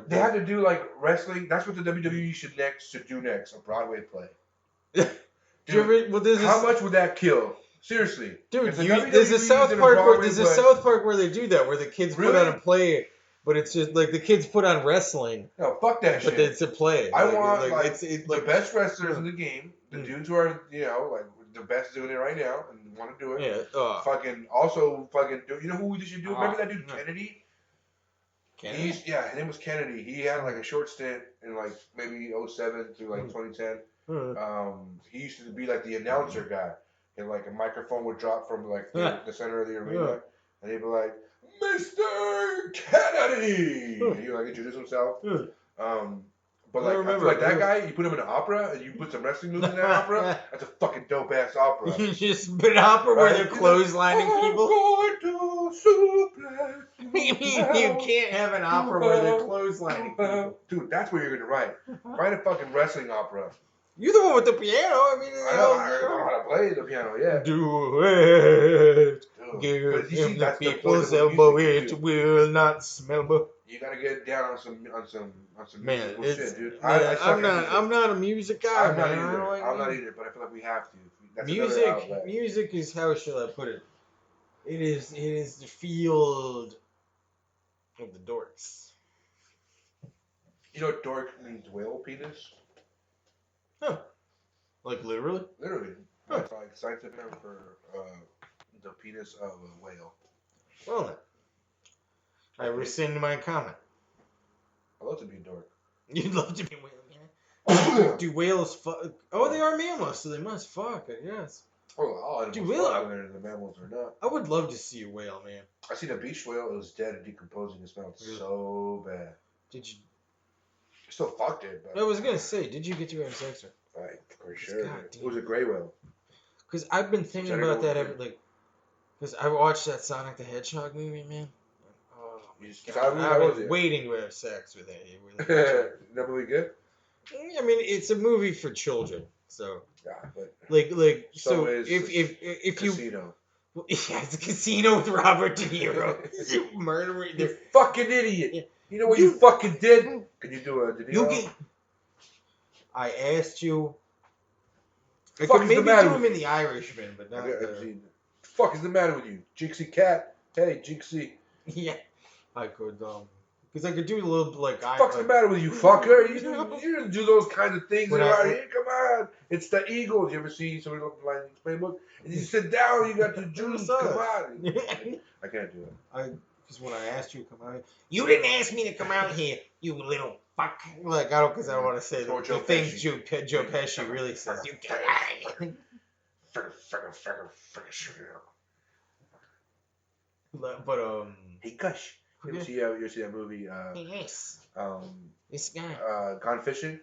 They have to do like wrestling. That's what the WWE should do next. A Broadway play. Dude, how much would that kill? Seriously, dude, there's a South Park where they do that, where the kids put on a play, but it's just like the kids put on wrestling. No, fuck that shit. But it's a play. I want it's the best wrestlers in the game, the dudes who are like the best doing it right now and want to do it. Yeah. Fucking also fucking do. You know who they should do? Remember that dude Kennedy? His name was Kennedy. He had like a short stint in like maybe 2007 to like 2010. He used to be like the announcer guy. And like a microphone would drop from like the center of the arena, and he'd be like, "Mr. Kennedy," and he would like introduce himself. But like, I feel like that guy, you put him in an opera, and you put some wrestling moves in that opera. That's a fucking dope ass opera. You just put an opera where they're clotheslining people. I'm going to suplex you. You can't have an opera where they're clotheslining people. Dude, that's what you're gonna write. Write a fucking wrestling opera. You're the one with the piano. I mean, I don't know how to play the piano yet. Do it. Give him the people's elbow. It will not smell. You gotta get down on some Man, musical shit, dude. I'm not a music guy. I'm not either, but I feel like we have to. That's music is, how shall I put it? It is the field of the dorks. You know, dork means whale penis. Huh. Like literally? Literally. That's like scientific term for the penis of a whale. Well then, I rescind my comment. I'd love to be a dork. You'd love to be a whale, man. Do whales fuck? Oh, they are mammals, so they must fuck, I guess. Oh, do whales fuck, the mammals or not? I would love to see a whale, man. I seen a beach whale. It was dead and decomposing. It smelled so bad. Did you? Still fucked it. But I was gonna say, did you get to have sex with? Like, for sure. It was a gray whale. Because I've been thinking about that because I watched that Sonic the Hedgehog movie, man. Oh, I was waiting to have sex with it. That movie good? I mean, it's a movie for children, so. Yeah, but. So if Casino. Yeah, it's a Casino with Robert De Niro. Murdering. You fucking idiot. Yeah. You know what you fucking did? Can you do a De Niro? I asked you. I fuck could maybe do him in The Irishman, but not the fuck is the matter with you? Jinxie Cat? Hey, Jinxie. Yeah. I could, because I could do a little, like... What's the matter with you, fucker? You don't do those kinds of things around here. Come on. It's the Eagles. You ever see somebody look like playbook? And you sit down, you got the juice. Come on. I can't do it. Because when I asked you to come out here... You didn't ask me to come out here, you little fuck. Like, because I don't want to say the things Joe Pesci really says. You get out of here. But, Hey, Gush. You ever see that movie? Yes. This guy. Gone Fishing?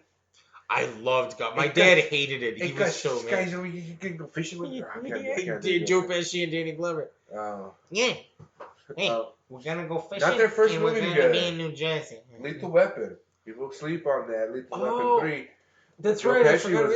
I loved Gone. My dad hated it. He was so mad. Guys, you can go fishing with me? Joe Pesci and Danny Glover. Yeah. Hey, we're gonna go fishing. Not their first movie together. We're gonna be in New Jersey. Lethal Weapon. People sleep on that. Lethal Weapon 3. That's right. I forgot.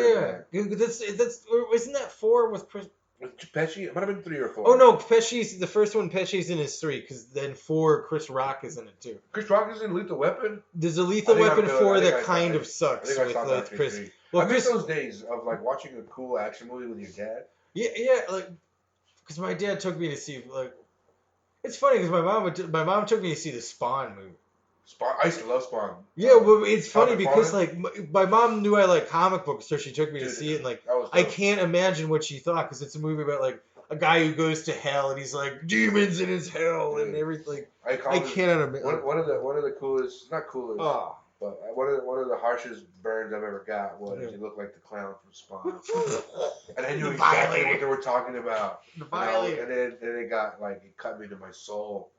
Isn't that 4 with Chris? With Pesci? It might have been 3 or 4. Oh no, Pesci's the first one. Pesci's in his 3, because then 4, Chris Rock is in it too. Chris Rock is in Lethal Weapon. There's a Lethal Weapon 4 that kind of sucks with Chris. Well, I miss those days of like watching a cool action movie with your dad. Yeah, like because my dad took me to see It's funny because my mom took me to see the Spawn movie. Spawn, I used to love Spawn. Yeah, well, it's funny because my mom knew I like comic books, so she took me to see it. And I can't imagine what she thought because it's a movie about a guy who goes to hell and he's like demons in his hell and everything. I can't imagine. One of the coolest, not coolest, but one of the harshest burns I've ever got was you look like the clown from Spawn, and I knew exactly what they were talking about. The Violator. And then it got it cut me to my soul.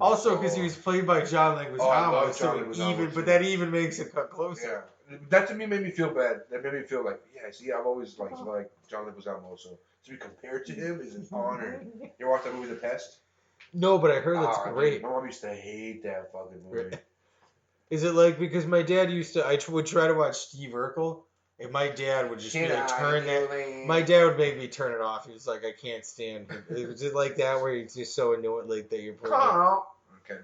Also, because he was played by John Leguizamo, but that even makes it cut closer. Yeah, that to me made me feel bad. That made me feel I've always liked John Leguizamo. So to be compared to him is an honor. You ever watch that movie, The Pest? No, but I heard that's great. My mom used to hate that fucking movie. Is it because my dad I would try to watch Steve Urkel, and my dad would just be turn that. My dad would make me turn it off. He was like, I can't stand him. It was just like that where he's just so annoying, that you're putting. Okay.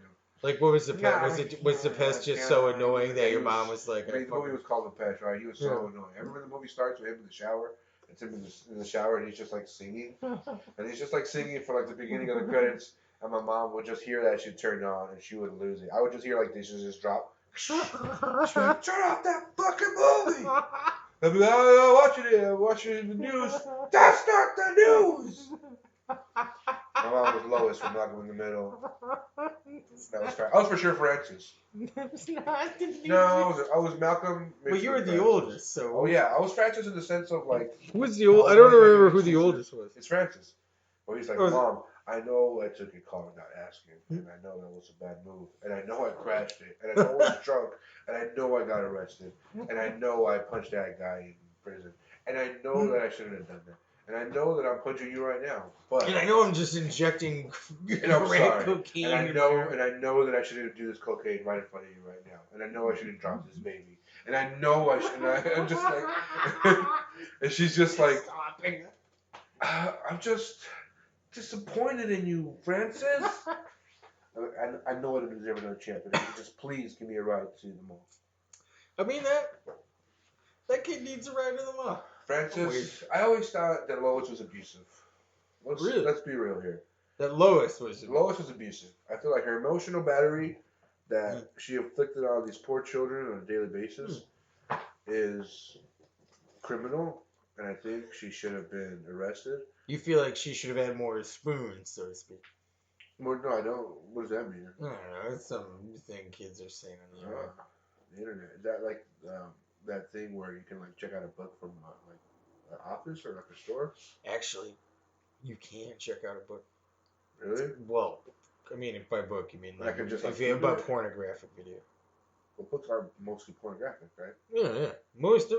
What was the pest? Was the pest just so annoying that your mom was like? The movie was called The Pest, right? He was so annoying. Remember the movie starts with him in the shower. It's him in the shower, and he's just singing, and he's just singing for the beginning of the credits. And my mom would just hear that she'd turn on, and she would lose it. I would just hear dishes just drop. Turn off that fucking movie. I'd be like, I'm watching the news. That's not the news. My mom was Lois from Malcolm in the Middle. I was for sure Francis. That's not the news. No, I was Malcolm. Well, you were the oldest, so. Oh yeah, I was Francis in the sense of Who was the old? I don't remember who the oldest was. It's Francis. Well, he's like, Mom, I know I took your car without asking, and I know that was a bad move, and I know I crashed it, and I know I was drunk, and I know I got arrested, and I know I punched that guy in prison, and I know that I shouldn't have done that. And I know that I'm punching you right now. But and I know I'm just injecting crack cocaine. And I know that I shouldn't do this cocaine right in front of you right now. And I know I shouldn't drop this baby. And I know I should. I'm just like, and she's just like, stopping. I'm just disappointed in you, Francis. I know I don't deserve another chance, but just please give me a ride to the mall. I mean that kid needs a ride to the mall. Francis, I always thought that Lois was abusive. Really? Let's be real here. That Lois was abusive. I feel like her emotional battery that she inflicted on these poor children on a daily basis is criminal, and I think she should have been arrested. You feel like she should have had more spoons, so to speak. Well, no, I don't. What does that mean? I don't know. It's something kids are saying on the internet. The internet. Is that like that thing where you can like check out a book from like an office or like a store? Actually, you can check out a book. Really? Well, I mean, if by book you mean like if you have about pornographic video. Well, books are mostly pornographic, right? Yeah. Most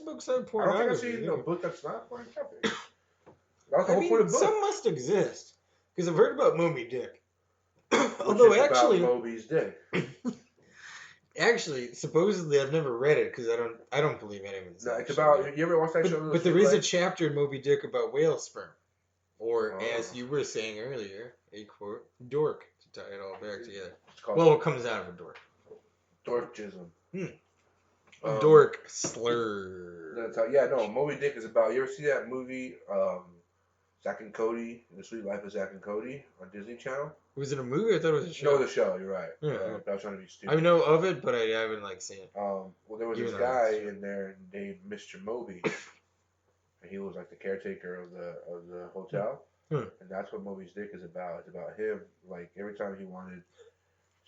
books have pornography. I don't think I've seen a book that's not pornographic. That's the whole point of the book. Some must exist. Because I've heard about Moby Dick. Although actually, about Moby's Dick. Actually, supposedly I've never read it because I don't believe anyone's. No, it's about. You ever watch that show? But there is a chapter in Moby Dick about whale sperm, or as you were saying earlier, a quote dork to tie it all back together. Well, it comes out of a dork. Dorkism. Dork slur. That's how. Yeah, no. Moby Dick is about. You ever see that movie? Zack and Cody, The Sweet Life of Zack and Cody on Disney Channel. Was it a movie? I thought it was a show. No, the show. You're right. Yeah. I was trying to be stupid. I know of it, but I haven't seen it. Well, there was this guy in there named Mr. Moby, and he was like the caretaker of the hotel, and that's what Moby's Dick is about. It's about him. Like every time he wanted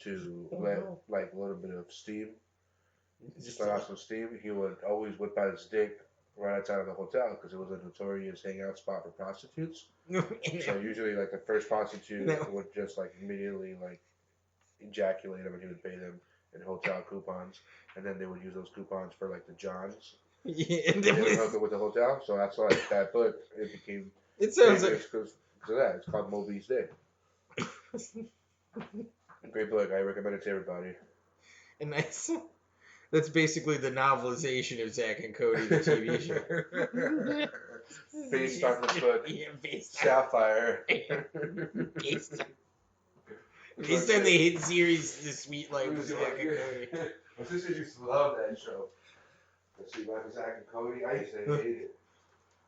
to let like a little bit of steam, just let out some steam, he would always whip out his dick right outside of the hotel because it was a notorious hangout spot for prostitutes. So usually, like the first prostitute would just like immediately like ejaculate him, and he would pay them in hotel coupons, and then they would use those coupons for like the Johns. Yeah, and they would hook it with the hotel. So that's why that book it became. It sounds like because of that. It's called Moby's Dick. Great book. I recommend it to everybody. And that's basically the novelization of Zack and Cody, the TV show. Based on the book Sapphire. Based on the hit series The Sweet Life of Zack and Cody. My sister used to love that show. The Sweet Life of Zack and Cody. I used to hate it.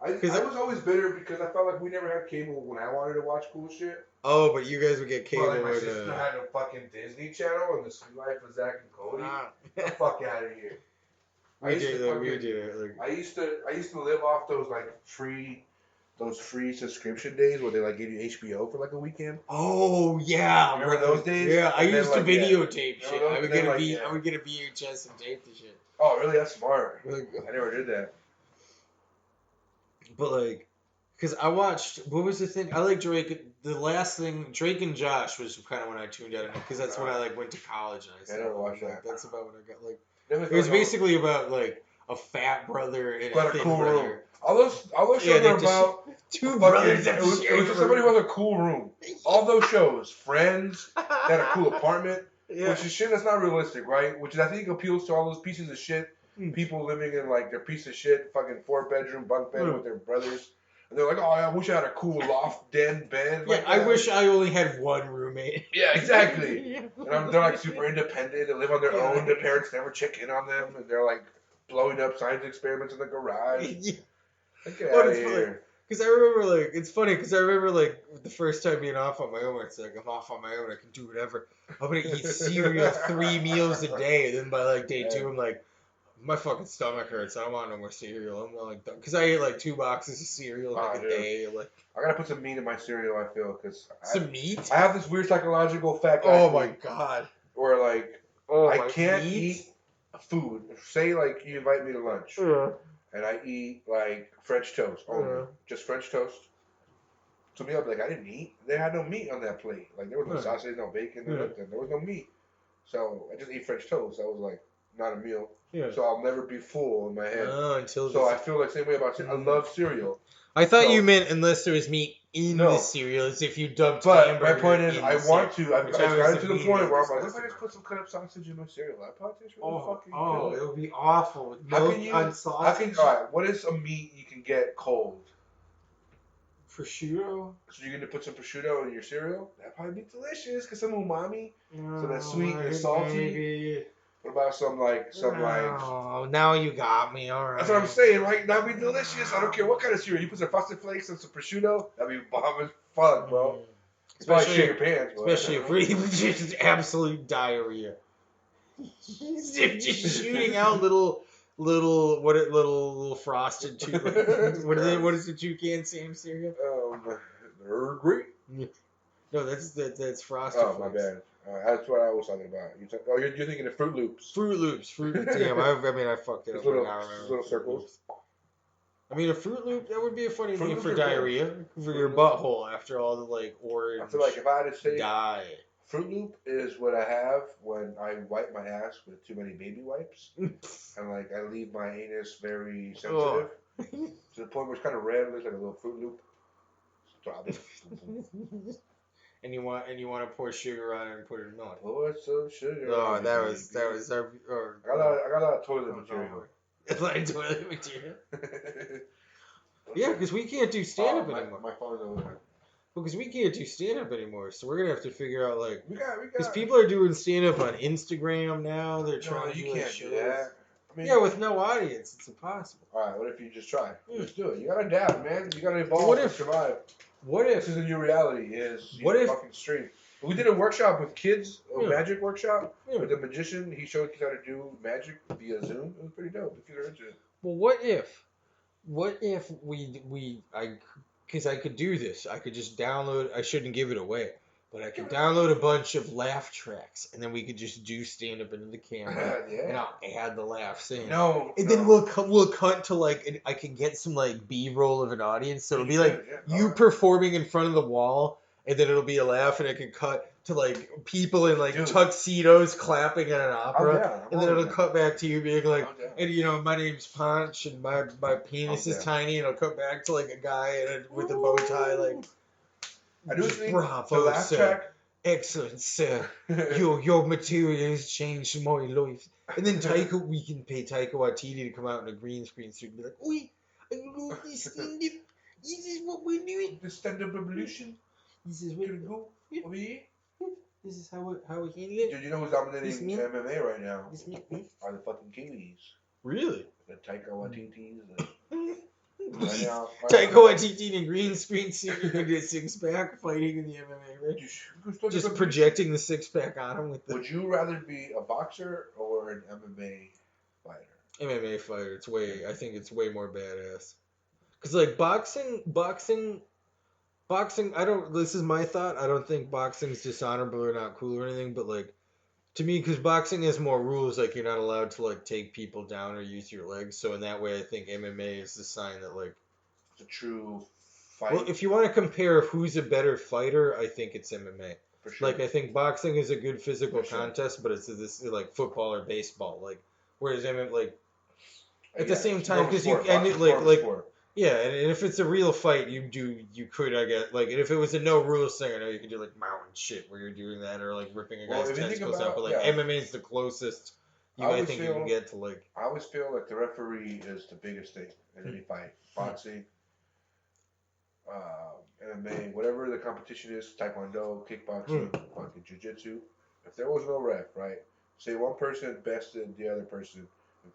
I was always bitter because I felt like we never had cable when I wanted to watch cool shit. Oh, but you guys would get cable. Well, like my sister had a fucking Disney Channel and The Sweet Life of Zack and Cody. Get the fuck out of here. We did. I used to live off those free subscription days where they like give you HBO for like a weekend. Oh yeah, remember those days? Yeah, I used to videotape shit. I would get a VHS and tape the shit. Oh really? That's smart. I never did that. But because I watched, what was the thing? I like Drake. The last thing, Drake and Josh was kind of when I tuned out of it because that's when I went to college and I never watched that. That's about when I got it was basically about a fat brother and a thin cool brother. Room. All those shows are about two brothers. It was just somebody who has a cool room. All those shows, Friends, had a cool apartment, which is shit that's not realistic, right? Which I think appeals to all those pieces of shit. People living in their piece of shit fucking 4-bedroom bunk bed with their brothers. And they're like, oh, I wish I had a cool loft den bed. Yeah, I wish I only had one roommate. Yeah, exactly. And they're super independent. They live on their own. Their parents never check in on them. And they're blowing up science experiments in the garage. Get out of here. Because I remember, it's funny, because I remember, the first time being off on my own, it's I'm off on my own, I can do whatever. I'm going to eat cereal 3 meals a day. And then by, day 2, I'm like, my fucking stomach hurts. I don't want no more cereal. I'm because I ate 2 boxes of cereal a day. I gotta put some meat in my cereal. I feel some meat. I have this weird psychological fact. Oh my god. Where I can't eat food. Say you invite me to lunch, and I eat French toast only, just French toast. To me, I'll be I didn't eat. They had no meat on that plate. There was no sausage, no bacon, no nothing. There was no meat. So I just ate French toast. I was not a meal. Yeah. So I'll never be full in my head. Until I feel like same way about cereal. I love cereal. I thought you meant unless there was meat in the cereal, as if you dumped hamburger. But my point is, I want to. I've gotten to the point where I'm like, what if I just put some cut up sausage in my cereal? That probably tastes really fucking good. It would be awful with milk on sausage. Alright, what is a meat you can get cold? Prosciutto. So you're gonna put some prosciutto in your cereal? That'd probably be delicious, cause some umami, so that's sweet and salty. Maybe. What about some like? Oh, now you got me. All right. That's what I'm saying. Right? That'd be delicious. I don't care what kind of cereal. You put some Frosted Flakes and some prosciutto. That'd be bomb as fuck, bro. Especially shit your pants, bro. Especially if we just absolute diarrhea. Just shooting out little frosted what is the toucan Sam cereal? They're great. No, that's frosted. Oh, my bad. That's what I was talking about. You're thinking of Fruit Loops. Fruit Loops. Damn, I fucked it up. Little circles. I mean, a Fruit Loop, that would be a funny name for diarrhea. For your butthole after all the, like, orange I feel like if I had to say dye. Fruit Loop is what I have when I wipe my ass with too many baby wipes. And, like, I leave my anus very sensitive. To the point where it's kind of red. It looks like a little Fruit Loop. Stop it. And you want to pour sugar on it and put it in milk. Pour some sugar. Oh, that was our. I got a lot of toilet material. A lot of toilet material. Yeah, because we can't do stand up anymore. My phone's over there. Because we can't do stand up anymore, so we're gonna have to figure out like. Because got. people are doing stand up on Instagram now. They're trying to do you can't shows. do that. I mean, yeah, with no audience, it's impossible. All right, what if you just try? Just do it. You gotta adapt, man. You gotta evolve to survive. What if this is a new reality? Fucking stream? We did a workshop with kids, a magic workshop with a magician. He showed kids how to do magic via Zoom. It was pretty dope. If you're into it. Well, what if because I could do this. I could just download. I shouldn't give it away. But I could download a bunch of laugh tracks, and then we could just do stand up into the camera, and I'll add the laughs in. Then we'll cut to like I can get some like B-roll of an audience, so it'll be like you performing in front of the wall, and then it'll be a laugh, and it can cut to like people in like tuxedos clapping at an opera, and then it'll cut back to you being like, and my name's Ponch, and my penis is tiny, and it'll cut back to like a guy with a bow tie like. I do think bravo, the laugh track. Excellent, sir. Your material has changed my life. And then we can pay Taika Waititi to come out in a green screen suit and be like, "Oi, are you know this stand up? This is what we're doing. The stand up revolution. This is where we go. Over here. This is how we handle it." Dude, you know who's dominating MMA right now? Are the fucking Kiwis. Really? The Taika Waititis. Taika Waititi in a green screen suit with a six-pack fighting in the MMA ring. Just projecting the six-pack on him with the... Would you rather be a boxer or an MMA fighter? MMA fighter. I think it's way more badass. Because, like, boxing, this is my thought. I don't think boxing's dishonorable or not cool or anything, but, like, to me, because boxing has more rules, like you're not allowed to like take people down or use your legs. So in that way, I think MMA is the sign that like it's a true fight. Well, if you want to compare who's a better fighter, I think it's MMA. For sure. Like I think boxing is a good physical contest, but it's this like football or baseball. Like whereas MMA like at the same time because you and it like. Yeah, and if it's a real fight, you could, I guess, like, and if it was a no rules thing, I know you could do, like, mountain shit where you're doing that, or, like, ripping a guy's testicles out, but, like, MMA is the closest I think you can get to, like... I always feel like the referee is the biggest thing in any fight. Boxing, MMA, whatever the competition is, taekwondo, kickboxing, fucking jiu-jitsu. If there was no ref, right, say one person bested the other person,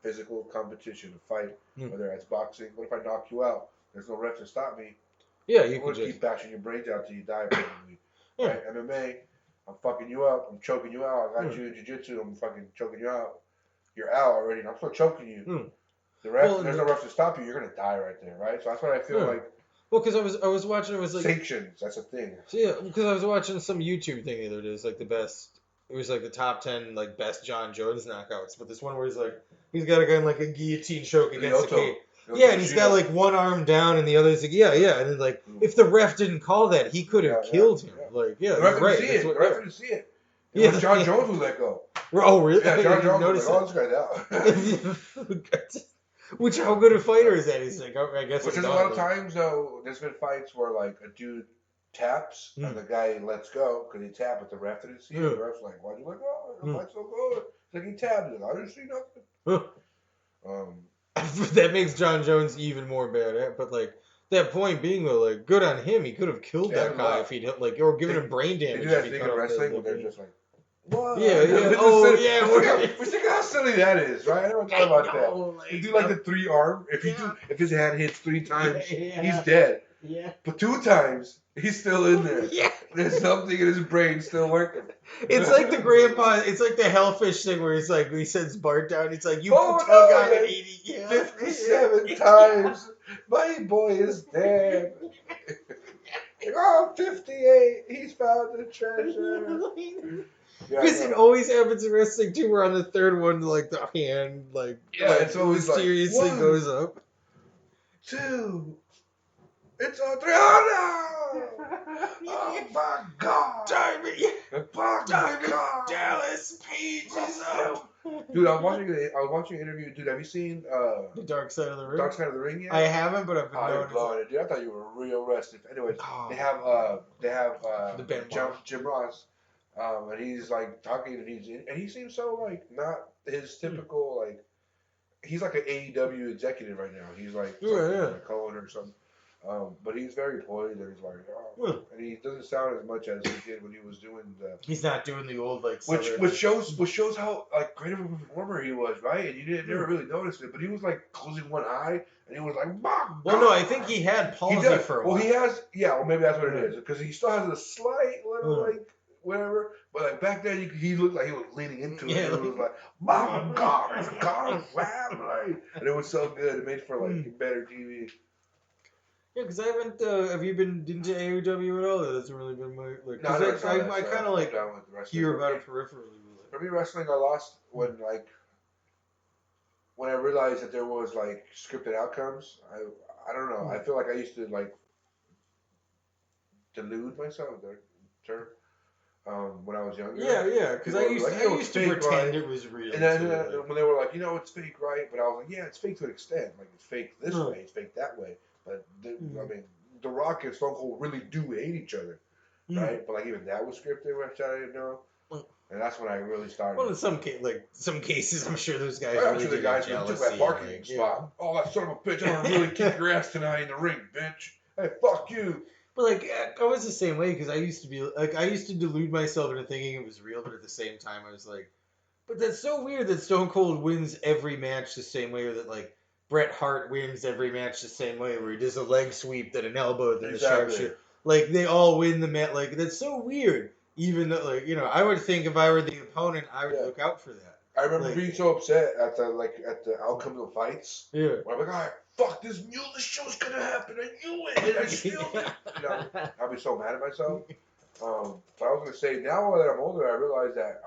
physical competition, a fight, whether it's boxing. What if I knock you out? There's no ref to stop me. Yeah, you can just keep bashing your brains out till you die. Probably. Right? MMA, I'm fucking you up. I'm choking you out. I got you in jiu-jitsu. I'm fucking choking you out. You're out already, and I'm still choking you. The ref, there's no ref to stop you. You're gonna die right there, right? So that's what I feel like. Well, because I was watching. It was like sanctions. That's a thing. So yeah, because I was watching some YouTube thing the other day. It's like the best. It was like the top 10 like best John Jones knockouts. But this one where he's got a guy in like a guillotine choke against the cage. Yeah, and he's got like one arm down and the other's like, yeah. And then like, if the ref didn't call that, he could have killed him. Like, yeah, the ref right. The ref didn't see it. You know, John Jones was let go. Oh, really? Yeah, John Jones was like, oh, this guy's out. Which, how good a fighter is that? He's like, I guess. Which is a lot of times, though, there's been fights where, like, a dude taps and the guy lets go because he tapped, but the ref didn't see it. The ref's like, why'd you let go? The fight's so good. It's like, he tapped. He's like, I didn't see nothing. That makes John Jones even more bad. But, like, that point being, though, like, good on him. He could have killed that guy if he'd hit, like, or given him brain damage. They do that thing in wrestling where they're just like, what? Yeah. Oh, yeah. We think how silly that is, right? I never thought about that. Like, you do like the 3 arm. If his hand hits 3 times, he's dead. Yeah. But 2 times, he's still in there. Yeah. There's something in his brain still working. It's like the grandpa. It's like the hellfish thing where he's like, he sends Bart down. It's like, you tug on it 57 times. My boy is dead. 58. He's found the treasure. Because it always happens in wrestling too, where on the 3rd one, like the hand, it's always mysteriously goes up. 2. It's on 3. Oh no! Oh my God! Diamond Dallas Page is up. Dude, I was watching an interview. Dude, have you seen The Dark Side of the Ring? Dark Side of the Ring yet? I haven't, but I've been noticing. Dude, I thought you were real rested. Anyways, they have Jim Ross. And he's like talking, and he seems so like not his typical like. He's like an AEW executive right now. He's like a co-owner or something. But he's very poised, and he's like, and he doesn't sound as much as he did when he was doing the. He's not doing the old like. Which shows how like great of a performer he was, right? And you never really noticed it, but he was like closing one eye, and he was like, bah, well, no, I think he had palsy for a while. Well, he has, well, maybe that's what it is, because he still has a slight little like. Whatever, but like back then, he looked like he was leaning into it. And it was like, my God, and it was so good. It made for like better TV. Yeah, because I haven't. Have you been into AEW at all? That hasn't really been my like. I kind of like hear about it peripherally. For me, wrestling, I lost when I realized that there was like scripted outcomes. I don't know. I feel like I used to like delude myself. The term. When I was younger. Yeah, because I used to pretend it was real. And then when they were like, it's fake, right? But I was like, yeah, it's fake to an extent. Like, it's fake this way, it's fake that way. But, I mean, The Rock and Stone Cold really do hate each other, right? But, like, even that was scripted, which I didn't know. And that's when I really started. Well, in some cases, I'm sure those guys really took that parking spot. Oh, that son of a bitch, I'm going to really kick your ass tonight in the ring, bitch. Hey, fuck you. But like I was the same way because I used to delude myself into thinking it was real, but at the same time I was like, but that's so weird that Stone Cold wins every match the same way, or that like Bret Hart wins every match the same way, where he does a leg sweep, then an elbow, then a sharpshooter. Like they all win the match. Like that's so weird. Even though I would think if I were the opponent, I would look out for that. I remember being so upset at the outcome of the fights. Yeah. Where I'm like, all right, fuck this show's gonna happen. I knew it, and I still, I'd be so mad at myself. But I was gonna say, now that I'm older, I realize that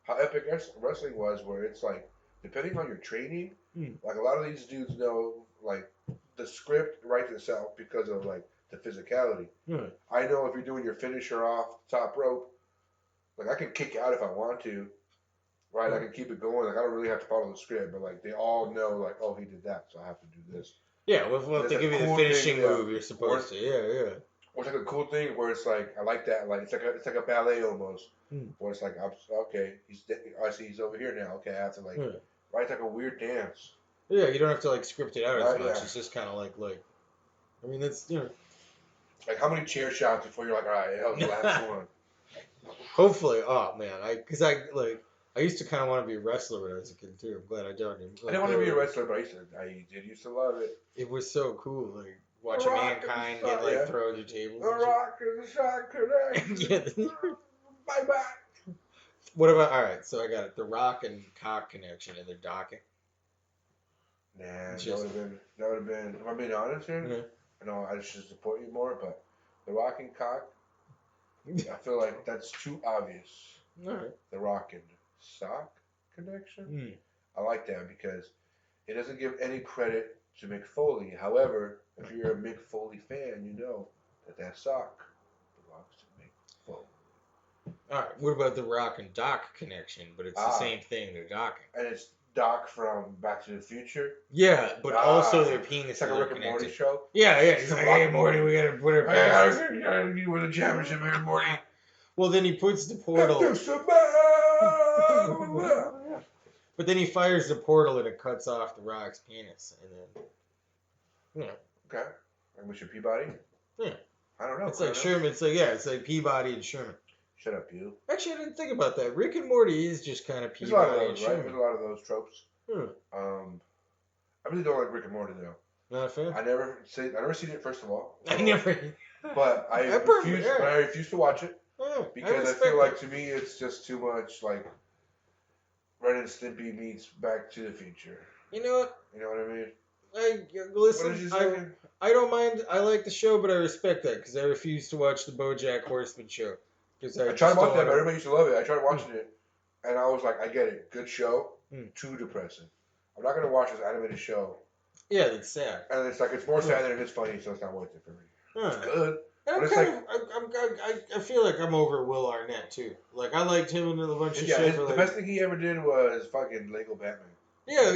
how epic wrestling was, where it's like, depending on your training, like a lot of these dudes know, like the script writes itself because of like the physicality. I know if you're doing your finisher off top rope, like I can kick out if I want to. Right, I can keep it going. Like I don't really have to follow the script, but like they all know, like, oh, he did that, so I have to do this. Yeah, well, if they give you the finishing move, you're supposed to. Yeah. Or it's like a cool thing where it's like I like that. Like it's like a ballet almost. Where it's like okay, I see he's over here now. Okay, I have to like. Right, it's like a weird dance. Yeah, you don't have to like script it out as much. It's just kind of like. I mean, that's Like how many chair shots before you're like, all right, that was the last one. Hopefully, oh man, I used to kind of want to be a wrestler when I was a kid too. I'm glad I don't. I didn't want to be a wrestler, but I did used to love it. It was so cool, like watching Mankind get thrown to tables. The Rock and the Shot Connection. Bye bye. What about so I got it. The Rock and Cock connection, and they're docking. Nah, that would have been. If I'm being honest here, I know I should support you more, but the Rock and Cock, I feel like that's too obvious. All right. The Rock and Sock connection. I like that because it doesn't give any credit to Mick Foley. However, if you're a Mick Foley fan, you know that sock belongs to Mick Foley. All right. What about the Rock and Doc connection? But it's the same thing. They're docking. And it's Doc from Back to the Future. Yeah, but also their penises it's like a Rick and Morty show. Yeah. He's like, hey, Morty, we gotta put our penises. You win the championship here, Morty. Well, then he puts the portal. But then he fires the portal and it cuts off the Rock's penis, and then. Okay. And Mr. Peabody. Yeah. I don't know. It's like Sherman. It's like Peabody and Sherman. Shut up, you. Actually, I didn't think about that. Rick and Morty is just kind of Peabody. There's a lot of and those, Sherman. right? There's a lot of those tropes. I really don't like Rick and Morty though. Not a fan. I never seen it. First of all, I never. But I refuse to watch it because I feel like to me it's just too much like Ren and Stimpy meets Back to the Future. You know what? You know what I mean? Listen, I don't mind. I like the show, but I respect that because I refuse to watch the BoJack Horseman show. I tried watching it, but everybody used to love it. I tried watching it, and I was like, I get it. Good show. Too depressing. I'm not going to watch this animated show. Yeah, that's sad. And it's like, it's more sad than it is funny, so it's not worth it for me. It's good. I feel like I'm over Will Arnett, too. Like, I liked him in a bunch of shit. The best thing he ever did was fucking Lego Batman. Yeah,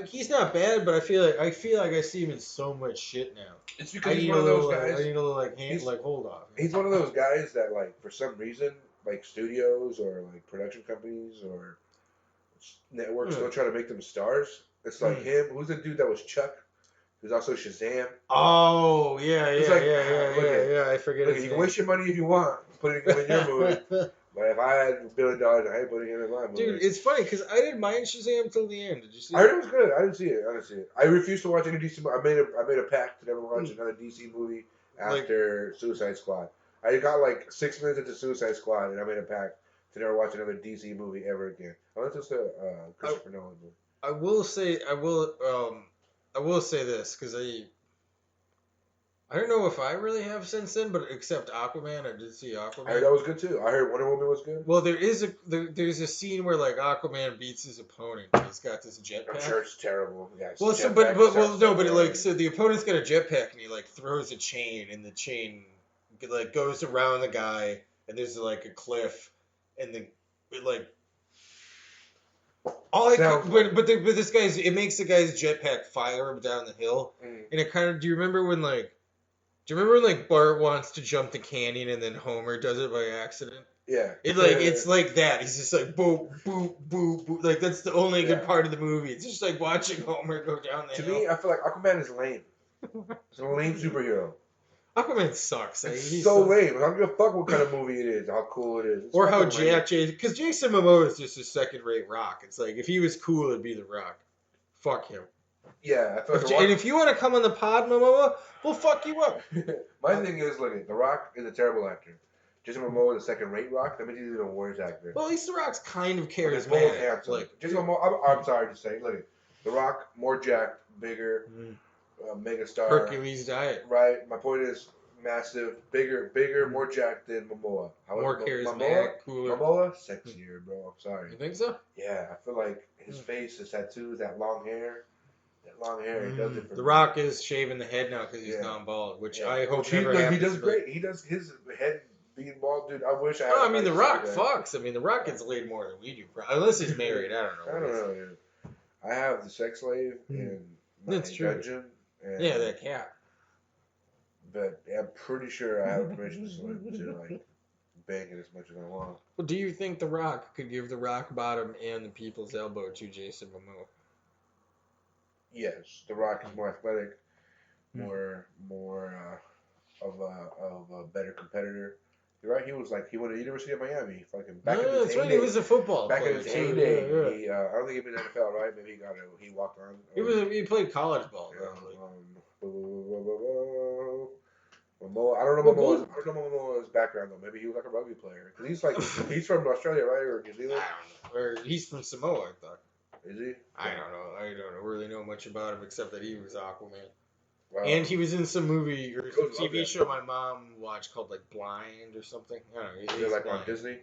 he's not bad, but I feel like I see him in so much shit now. It's because he's one of those guys. I need a little hold off. He's one of those guys that, like, for some reason, like studios or like production companies or networks don't try to make them stars. It's like him. Who's the dude that was Chuck? Who's also Shazam. Oh yeah. I forget. You can waste your money if you want, putting him in your movie. But if I had $1 billion, I ain't putting him in my movie. Dude, it's funny because I didn't mind Shazam till the end. Did you see? I heard it was good. I didn't see it. I refused to watch any DC movie. I made a pact to never watch another DC movie after Suicide Squad. I got like 6 minutes into Suicide Squad, and I made a pact to never watch another DC movie ever again. Unless it's a Christopher Nolan movie. I will say this because I don't know if I really have since then, but except Aquaman, I did see Aquaman. I heard that was good too. I heard Wonder Woman was good. Well, there's a scene where like Aquaman beats his opponent. And he's got this jetpack. I'm sure it's terrible. Yeah, but the opponent's got a jetpack and he like throws a chain and the chain like goes around the guy and there's like a cliff and this guy's it makes the guy's jetpack fire him down the hill and it kind of do you remember when Bart wants to jump the canyon and then Homer does it by accident? Yeah. It's like that. He's just like boop boop boop boop. Like that's the only good part of the movie. It's just like watching Homer go down the hill. To me, I feel like Aquaman is lame. It's a lame superhero. Aquaman sucks. He's so lame. I don't give a fuck what kind of movie it is, how cool it is. Or how because Jason Momoa is just a second-rate Rock. It's like if he was cool, it'd be The Rock. Fuck him. Yeah, I feel like and if you want to come on the pod, Momoa, we'll fuck you up. My thing is, look, The Rock is a terrible actor. Jason Momoa is a second-rate Rock. That means he's even a worse actor. Well, at least The Rock's kind of charismatic. Jason Momoa. I'm sorry to say, look, The Rock more jacked, bigger. Megastar. Hercules diet. Right. My point is massive, bigger, more jacked than Momoa. More charismatic, cooler. Momoa, sexier, bro. I'm sorry. You think so? Yeah, I feel like his face, his tattoos, that long hair. He does it for The Rock is shaving the head now because he's gone bald, which I hope never happens. He does great. He does his head being bald, dude. I wish I had. No, I mean, The Rock fucks. I mean, The Rock gets laid more than we do. Unless he's married. I don't know. Dude. I have the sex slave in my dungeon. And that cat. But I'm pretty sure I have permission to like bang it as much as I want. Well, do you think The Rock could give the rock bottom and the people's elbow to Jason Momoa? Yes, The Rock is more athletic, more of a better competitor. You're right. He was like he went to the University of Miami. Fucking back in his heyday. He was a football player. Back in his heyday, I don't think he been in the NFL, right? Maybe he walked on. He played college ball. Momoa, I don't know Momoa's background though. Maybe he was like a rugby player. Cause he's from Australia, right, or New Zealand? I don't know. Or he's from Samoa, I thought. Is he? I don't really know much about him except that he was Aquaman. Wow. And he was in some movie or some TV show my mom watched called like Blind or something. I don't know. Is it like on Disney?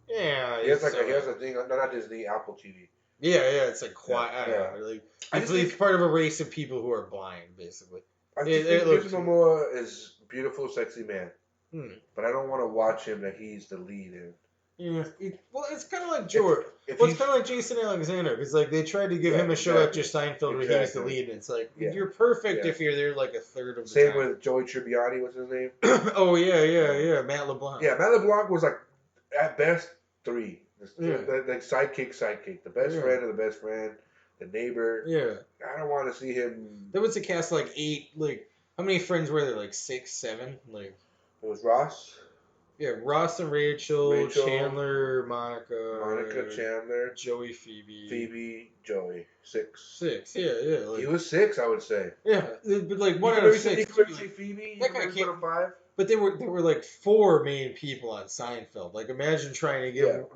Yeah. He has a thing. No, not Disney. Apple TV. Yeah. It's like quiet. I don't know. Like, he's part of a race of people who are blind, basically. I just think Jason Momoa is beautiful, sexy man. but I don't want to watch him that he's the lead in. Yeah, it's kind of like George. It's kind of like Jason Alexander, because like they tried to give him a show after Seinfeld where he was the lead, and it's like you're perfect if you're there like a third of the time. Same with Joey Tribbiani, what's his name? Oh yeah, Matt LeBlanc. Yeah, Matt LeBlanc was like at best 3. Like sidekick, the best friend of the best friend, the neighbor. Yeah, I don't want to see him. There was a cast like 8. Like how many friends were there? Like 6, 7. Like it was Ross. Yeah, Ross and Rachel, Chandler, Monica, Chandler, Joey, Phoebe, Joey. 6. Yeah. Like, he was 6, I would say. Yeah, but like 1 out of 6. You could say Phoebe. That guy came 5. But there were like 4 main people on Seinfeld. Like imagine trying to get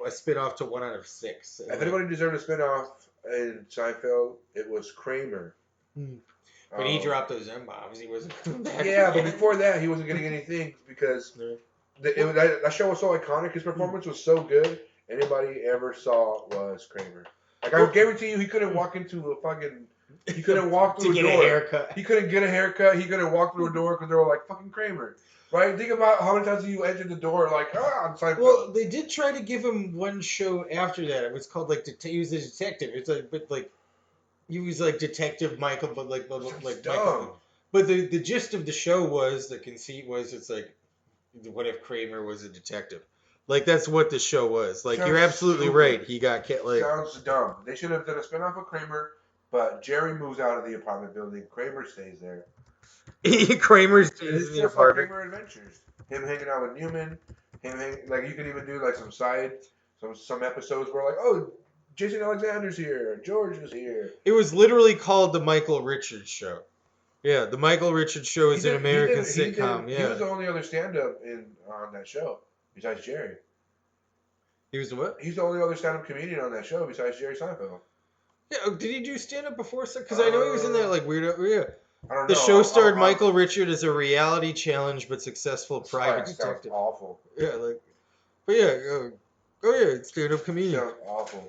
a spin-off to 1 out of 6. If anybody deserved a spin-off in Seinfeld, it was Kramer. But he dropped those M-bombs. He wasn't coming back. Yeah, but before that, he wasn't getting anything because that show was so iconic. His performance was so good. Anybody ever saw was Kramer. Like I guarantee you, he couldn't walk into a fucking. He couldn't walk through a door. To get a haircut. He couldn't get a haircut. He couldn't walk through a door because they were like fucking Kramer. Right? Think about how many times you entered the door like, I'm Seinfeld. Well, they did try to give him one show after that. It was called like he was a detective. It's like, but like, he was like Detective Michael, but like Michael. But the gist of the show was, the conceit was, it's like, what if Kramer was a detective? Like that's what the show was. Like you're absolutely right. He got like sounds dumb. They should have done a spinoff of Kramer, but Jerry moves out of the apartment building. Kramer stays there. Kramer stays in the apartment. Kramer Adventures. Him hanging out with Newman. Like you could even do like some episodes where like, oh, Jason Alexander's here, George is here. It was literally called the Michael Richards Show. Yeah, the Michael Richards Show is an American sitcom. He was the only other stand-up on that show besides Jerry. He was the what? He's the only other stand-up comedian on that show besides Jerry Seinfeld. Yeah, did he do stand-up before? Because I know he was in that like weirdo. Yeah. I don't know. The show starred Michael Richards as a reality challenge but successful private detective. Sounds awful. Yeah, but yeah, stand-up comedian. Sounds awful.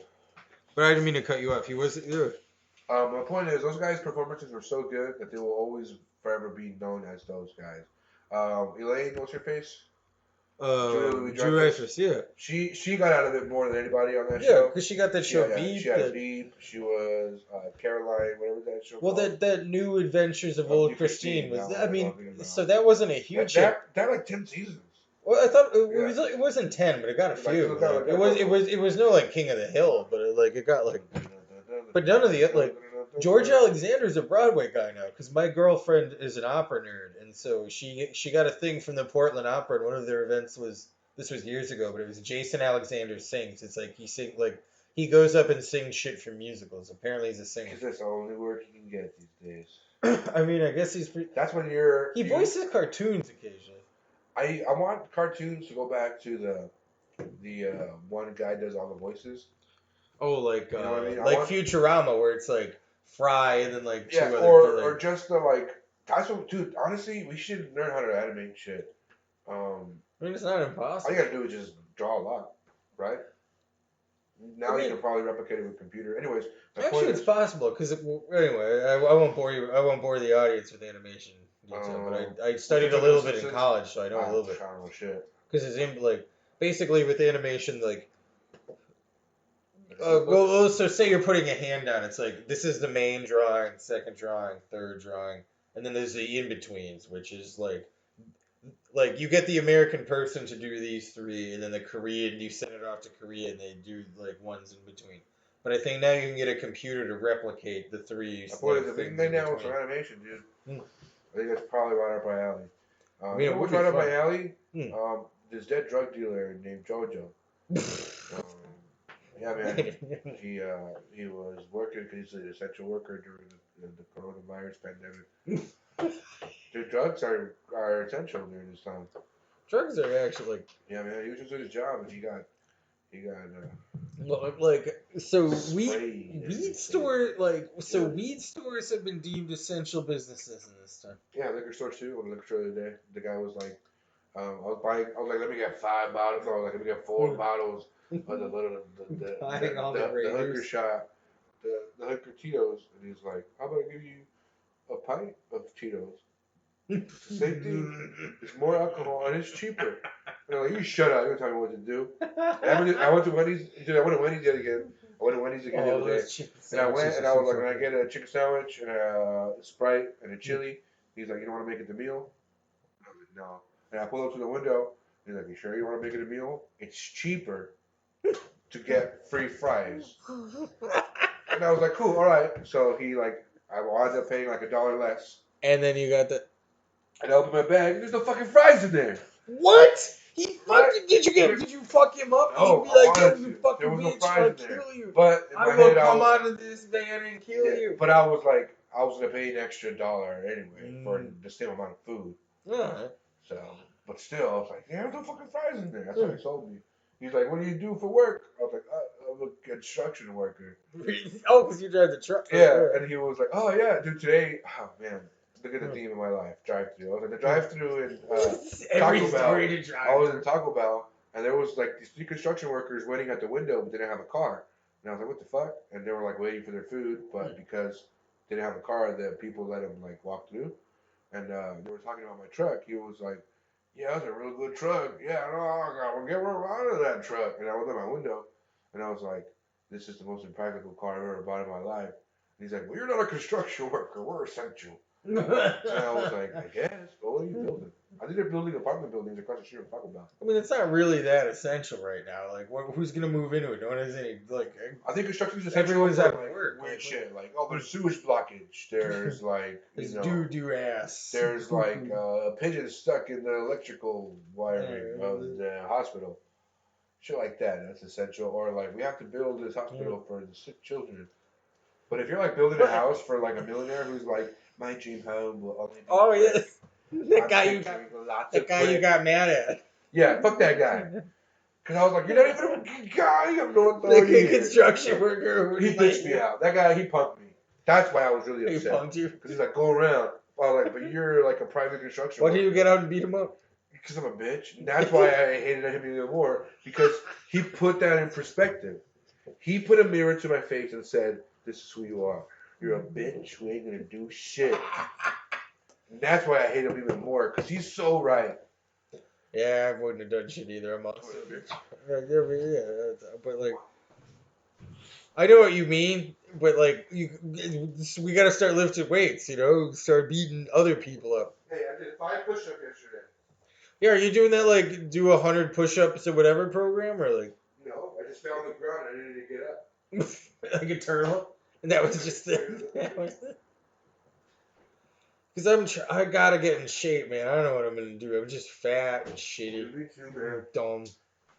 But I didn't mean to cut you off. He wasn't. Yeah. My point is, those guys' performances were so good that they will always forever be known as those guys. Elaine, what's her face? Drew Dreyfus, yeah. She got out of it more than anybody on that show. Yeah, because she got that show Veep. She had Veep. She was Caroline, whatever that show was. Well, that New Adventures of Old Christine was. So that wasn't a huge hit. That like 10 seasons. Well, I thought it wasn't 10, but it got a few. It was no like King of the Hill, but it got like. But none of the like. George Alexander's a Broadway guy now, because my girlfriend is an opera nerd, and so she got a thing from the Portland Opera, and one of their events was, this was years ago, but it was Jason Alexander Sings. It's like he goes up and sings shit from musicals. Apparently he's a singer. Because that's the only work you can get these days. I mean, I guess he's pretty... That's when he voices cartoons occasionally. I want cartoons to go back to the one guy does all the voices. Oh, like you know what I mean? like Futurama, where it's like Fry and then like two other or just the like. That's what, dude. Honestly, we should learn how to animate shit. I mean, it's not impossible. All you gotta do is just draw a lot, right? Now you can probably replicate it with computer. Anyways, actually, it's possible because anyway, I won't bore you. I won't bore the audience with animation detail, but I studied a little bit in college, so I know a little bit. Shit. Because it's in like basically with animation like. Well, so say you're putting a hand down. It's like, this is the main drawing, second drawing, third drawing. And then there's the in-betweens, which is like you get the American person to do these 3, and then the Korean, you send it off to Korea, and they do like ones in between. But I think now you can get a computer to replicate the 3. The big thing now is for animation, dude. I think that's probably right up my alley. What's right up my alley? This dead drug dealer named Jojo. Yeah, man. He was working because he's an essential worker during the coronavirus pandemic. Dude, drugs are essential during this time. Drugs are actually like. Yeah, man. He was just doing his job, and he got. Weed stores have been deemed essential businesses in this time. Yeah, liquor stores too. When the liquor store the other day, the guy was like, I was like, let me get 5 bottles. No, let me get 4 bottles. Of the hooker shot, the hooker Tito's, and he's like, how about I give you a pint of Tito's? It's the same thing. There's more alcohol and it's cheaper. And I'm like, you shut up. You're telling me what to do. And I went to Wendy's. Dude, I went to Wendy's yet again. I went to Wendy's again the other day. And I went and I was like, can I get a chicken sandwich and a Sprite and a chili? He's like, you don't want to make it the meal? I was like, no. And I pulled up to the window. He's like, you sure you want to make it a meal? It's cheaper to get free fries. And I was like, cool, all right. So I wound up paying like $1 less. And then you got the. And I opened my bag, and there's no fucking fries in there. What? Did you fuck him up? No, He'd be like, yo, you fucking there was no bitch, fries I'll in there. kill you. But in I my will head, come out of this van and kill you. But I was like, I was gonna pay an extra $1 anyway for the same amount of food. Alright. So, but still, I was like, there's no fucking fries in there. That's what he told me. He's like, what do you do for work? I was like, I'm a construction worker. Oh, because you drive the truck. Yeah, and he was like, oh yeah, dude, today, oh man, look at the theme of my life, drive-through. I was like, the drive-through in Taco Bell. I was in Taco Bell, and there was like these 3 construction workers waiting at the window, but they didn't have a car. And I was like, what the fuck? And they were like waiting for their food, but because they didn't have a car, the people let them like walk through. And they were talking about my truck. He was like, yeah, that's a real good truck. Yeah, no, I gotta get out of that truck. And I went out my window, and I was like, this is the most impractical car I've ever bought in my life. And he's like, well, you're not a construction worker. We're essential. And I was like, I guess, but what are you building? I think they're building apartment buildings across the street from Taco Bell. I mean, it's not really that essential right now. Like, who's gonna move into it? No one has any like. I think construction is essential. Everyone's for, at like, work. Weird shit. Like, oh, there's sewage blockage. There's like, there's doo ass. There's like pigeons stuck in the electrical wiring of the hospital. Shit like that. That's essential. Or like, we have to build this hospital for the sick children. But if you're like building a house for like a millionaire who's like, my dream home will only be. Oh yeah, that guy you got mad at. Yeah, fuck that guy. Because I was like, you're not even a guy. You have no authority. The construction worker. He bitched me out. That guy, he punked me. That's why I was really upset. He punked you? Because he's like, go around. I was like, but you're like a private construction worker. Why did you get out and beat him up? Because I'm a bitch. That's why I hated him even more. Because he put that in perspective. He put a mirror to my face and said, this is who you are. You're a bitch who ain't going to do shit. And that's why I hate him even more. Because he's so right. Yeah, I wouldn't have done shit either. I'm also a bitch. Yeah, but like, I know what you mean. But like, we got to start lifting weights. You know, start beating other people up. Hey, I did 5 push-ups yesterday. Yeah, are you doing that like do 100 push-ups or whatever program or like? No, I just fell on the ground. I needed to get up. Like a turtle, and that was just it. Because I gotta get in shape, man. I don't know what I'm gonna do. I'm just fat and shitty. Me too, man. Dumb.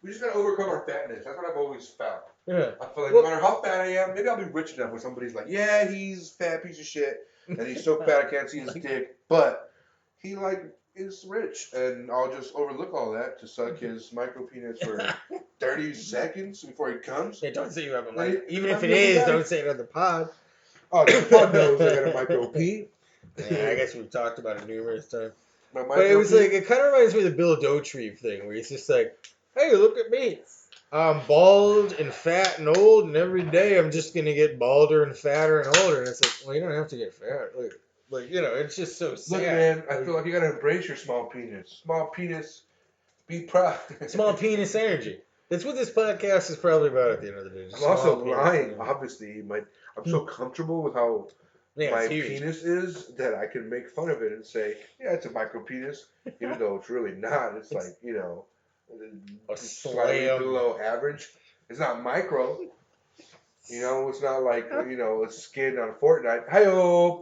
We just gotta overcome our fatness. That's what I've always felt. Yeah. I feel like no matter how fat I am, maybe I'll be rich enough where somebody's like, yeah, he's a fat piece of shit, and he's so fat I can't see his dick, but he like is rich, and I'll just overlook all that to suck his micro penis for 30 seconds before he comes. Yeah, don't say you have a micro. Even if it is, don't say it on the pod. Oh, the pod knows I got a micro pee. Yeah, I guess we've talked about it numerous times. But it was like, it kind of reminds me of the Bill Dauterive thing, where he's just like, hey, look at me. I'm bald and fat and old, and every day I'm just going to get balder and fatter and older. And it's like, well, you don't have to get fat. Like you know, it's just so sad. Look, man, I feel like you got to embrace your small penis. Small penis, be proud. Small penis energy. That's what this podcast is probably about at the end of the day. I'm also lying, obviously. I'm so comfortable with how my penis is that I can make fun of it and say, yeah, it's a micro penis, even though it's really not. It's like, you know, slightly below average. It's not micro. You know, it's not like, you know, a skin on Fortnite. Hi-oh,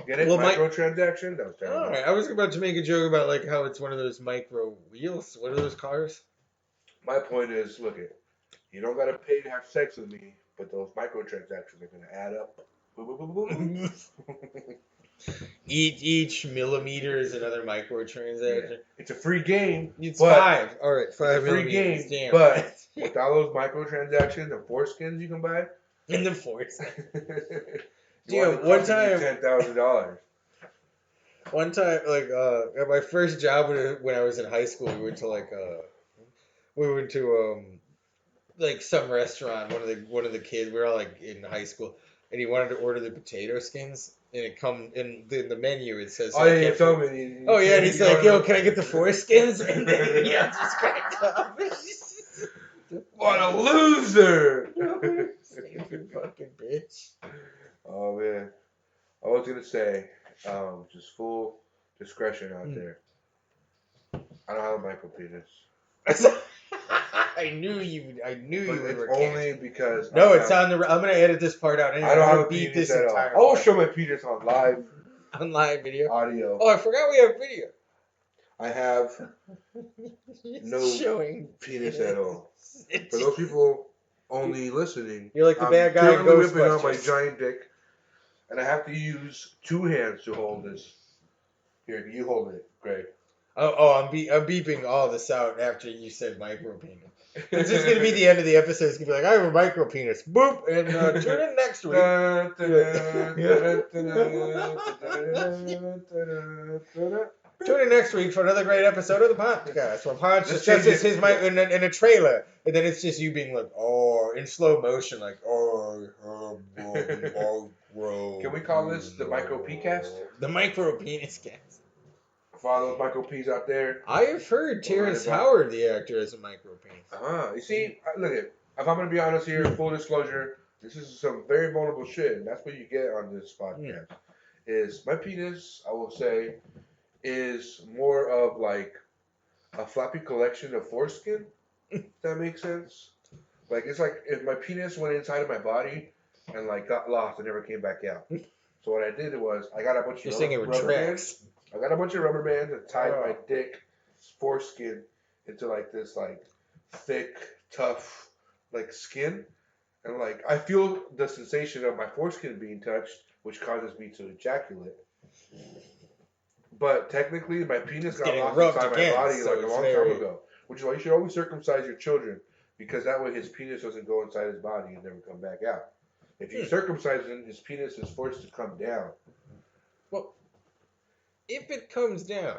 get it? Well, microtransaction? That was terrible. All right. I was about to make a joke about like how it's one of those micro wheels. What are those cars? My point is, look it, you don't got to pay to have sex with me, but those microtransactions are going to add up. Each millimeter is another microtransaction. Yeah. It's a free game. It's 5. All right, 5 free game. Damn. But with all those microtransactions and foreskins you can buy. And the foreskin. Dude, one time $10,000. One time, like at my first job when I was in high school, we went to like some restaurant. One of the kids, we were all like in high school. And he wanted to order the potato skins. And it come in the menu. It says, "Oh yeah, you told me." Oh yeah, and he's like, "Yo, can I get the foreskins?" And then yeah, just cracked up. What a loser! Stupid fucking bitch. Oh man, I was gonna say, just full discretion out there. I don't have a micro penis. I knew you would. I knew But you would. it's only because no, it's on the. I'm gonna edit this part out. Anyway. I don't have a beat penis this at entire. all. I will show my penis on live. On live video. Audio. Oh, I forgot we have video. I have no showing penis at all. For those people only listening, you're like the bad guy in Ghostbusters. Whipping out my Ghostbusters. giant dick, and I have to use 2 hands to hold this. Here, you hold it, Greg. I'm beeping all this out after you said micro penis. It's just gonna be the end of the episode. It's gonna be like, I have a micro penis. Boop, and tune in next week. Tune in next week for another great episode of the podcast where Ponch discusses his mic in a trailer, and then it's just you being like, oh, in slow motion, like, oh, Can we call this the micro P cast? The micro penis cast. For all those micro P's out there, I have heard Terrence Howard, the actor, is a micro penis. You see, look at. If I'm gonna be honest here, full disclosure, this is some very vulnerable shit, and that's what you get on this podcast. Is my penis, I will say, is more of like a floppy collection of foreskin. If that makes sense. Like it's like if my penis went inside of my body and like got lost and never came back out. So what I did was I got a bunch of rubber bands. I got a bunch of rubber bands and tied my dick foreskin into like this like thick, tough like skin, and like I feel the sensation of my foreskin being touched, which causes me to ejaculate. But technically, my penis got lost inside my body like a long time ago. Which is why you should always circumcise your children, because that way his penis doesn't go inside his body and never come back out. If you circumcise him, his penis is forced to come down. Well, if it comes down,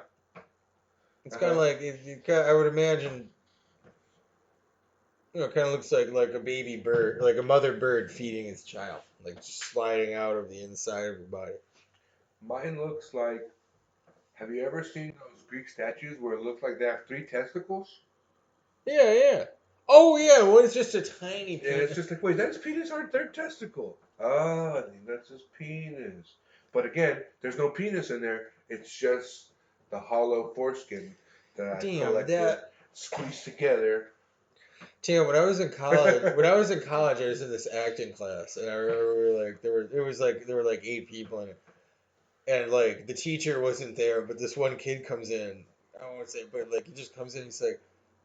it's kind of like I would imagine. You know, it kind of looks like a baby bird, like a mother bird feeding its child, like just sliding out of the inside of your body. Mine looks like. Have you ever seen those Greek statues where it looks like they have 3 testicles? Yeah. Oh yeah, one's just a tiny penis. Yeah, it's just like, wait, that's penis or 3rd testicle? Oh, I think that's his penis. But again, there's no penis in there. It's just the hollow foreskin that I collected, squeezed together. Tim, when I was in college, I was in this acting class, and I remember there were like 8 people in it, and like the teacher wasn't there, but this one kid comes in. I won't say, but like he just comes in. He's like,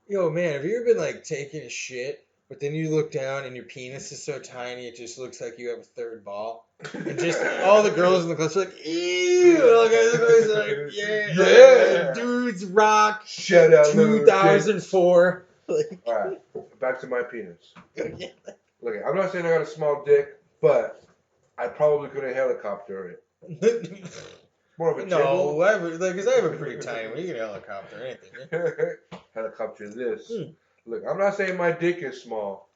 "Yo, man, have you ever been like taking a shit, but then you look down and your penis is so tiny it just looks like you have a 3rd ball?" And just all the girls in the class were like, "Ew!" All the guys like, "Yeah, dudes rock." Shout out 2004. All right, back to my penis. Look, I'm not saying I got a small dick, but I probably couldn't helicopter it. More of a no, because I have a pretty tiny one. You can helicopter anything. Helicopter this. Look, I'm not saying my dick is small.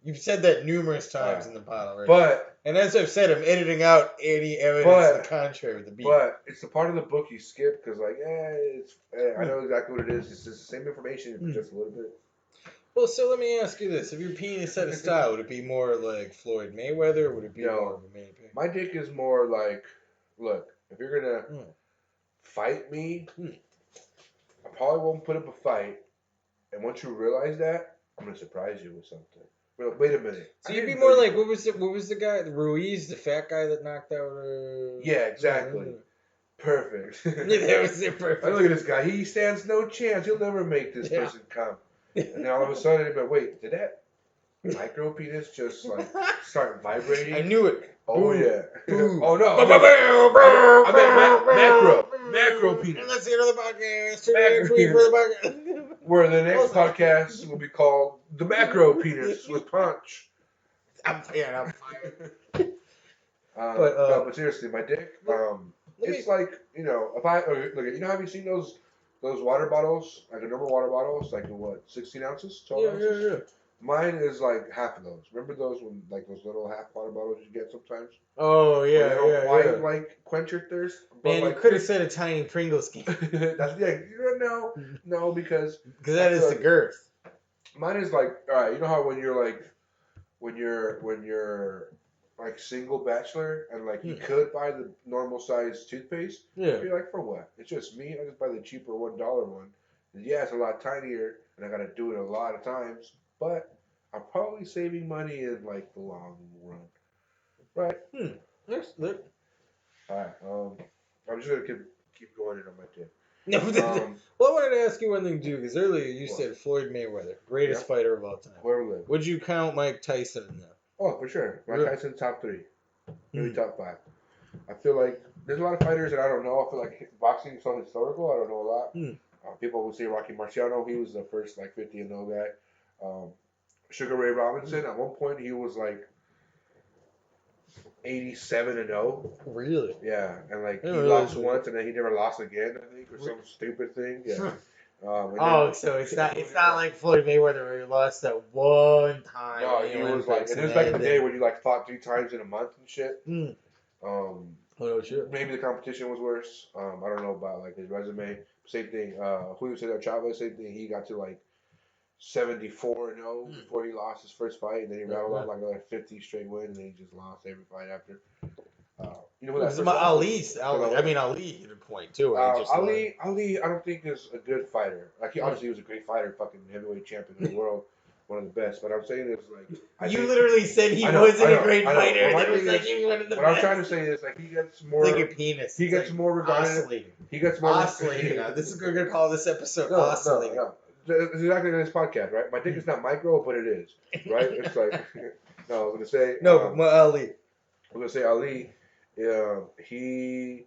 You've said that numerous times in the pod already. And as I've said, I'm editing out any evidence to the contrary with the beat. But it's the part of the book you skip because, like, I know exactly what it is. It's just the same information, but just a little bit. Well, so let me ask you this. If your penis had a style, would it be more like Floyd Mayweather, or would it be more of a Manny Pacquiao? My dick is more like, look, if you're going to fight me, I probably won't put up a fight. And once you realize that, I'm going to surprise you with something. Well, wait a minute. So you'd be more like, what was the guy, Ruiz, the fat guy that knocked out... Yeah, exactly. Perfect. That was it, perfect. Look at this guy. He stands no chance. He'll never make this person come. And then all of a sudden, but wait, did that micro penis just like start vibrating? I knew it. Oh yeah. Oh no. I meant macro penis. Let's see another podcast. Where the next podcast will be called the macro penis with Punch. I'm fired. But seriously, my dick. It's like if I look at have you seen those water bottles, like a normal water bottle? It's like 16 ounces, 12 ounces. Yeah. Mine is like half of those. Remember those when like those little half water bottles you get sometimes? Oh yeah, they don't quite like quench your thirst. Man, like, you could have said a tiny Pringles can. That's no, because that is the girth. Mine is like, all right, you know how when you're like when you're like single bachelor and like you could buy the normal size toothpaste. Yeah. You're like, for what? It's just me. I just buy the cheaper $1 one. And yeah, it's a lot tinier, and I gotta do it a lot of times. But I'm probably saving money in like the long run, right? Look. All right. I'm just gonna keep going in on my tip. No, well, I wanted to ask you one thing too, because earlier you said Floyd Mayweather, greatest fighter of all time. Whoever lived. Would you count Mike Tyson in that? Oh, for sure. Mike Tyson top 3, maybe top 5. I feel like there's a lot of fighters that I don't know. I feel like boxing is so historical. I don't know a lot. People will say Rocky Marciano. He was the first like 50-0 guy. Sugar Ray Robinson. At one point, he was like 87-0. Really? Yeah, and like he lost once, and then he never lost again. I think, or some stupid thing. Yeah. So it's not like Floyd Mayweather where he lost that one time. No, he was like, and it was back in the day when you like fought 3 times in a month and shit. Shit. Maybe the competition was worse. I don't know about like his resume. Same thing. Julio Cesar Chavez, same thing. He got to like 74-0 before he lost his first fight, and then he rattled off like 50 straight wins, and then he just lost every fight after. You know who that Ali. I mean, Ali hit a point too. Ali, I don't think is a good fighter. Like he obviously was a great fighter, fucking heavyweight champion of the world, one of the best. But I'm saying is like you literally said he wasn't a great fighter. What I'm trying to say is like he gets more. Like your penis. He gets more regarded. Oscillating. He gets more oscillating. This is we're gonna call this episode oscillating. No. It's exactly this podcast, right? My dick is not micro, but it is, right? It's like no. I was gonna say Ali. I was gonna say Ali. He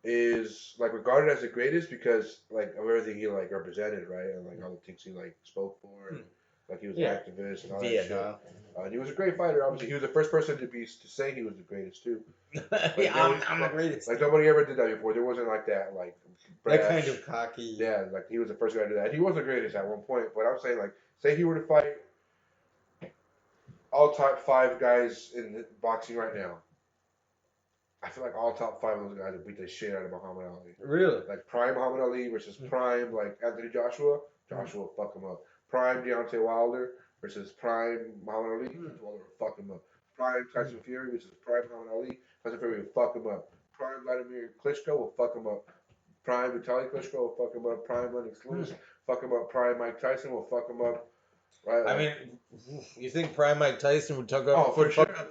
is like regarded as the greatest because like of everything he like represented, right? And like all the things he like spoke for, and, like he was an activist and all that shit. And he was a great fighter. Obviously, he was the first person to say he was the greatest too. Like, I'm the greatest. Like nobody ever did that before. There wasn't like that like brash, that kind of cocky. Yeah, like he was the first guy to do that. And he was the greatest at one point. But I'm saying like, say he were to fight all top 5 guys in boxing right now. I feel like all top 5 of those guys would beat the shit out of Muhammad Ali. Really? Like prime Muhammad Ali versus prime like Anthony Joshua. Joshua will fuck him up. Prime Deontay Wilder versus prime Muhammad Ali. Wilder will fuck him up. Prime Tyson Fury versus prime Muhammad Ali. Tyson Fury will fuck him up. Prime Vladimir Klitschko will fuck him up. Prime Vitaly Klitschko will fuck him up. Prime Lennox Lewis fuck him up. Prime Mike Tyson will fuck him up. Right? I mean, you think Prime Mike Tyson would fuck up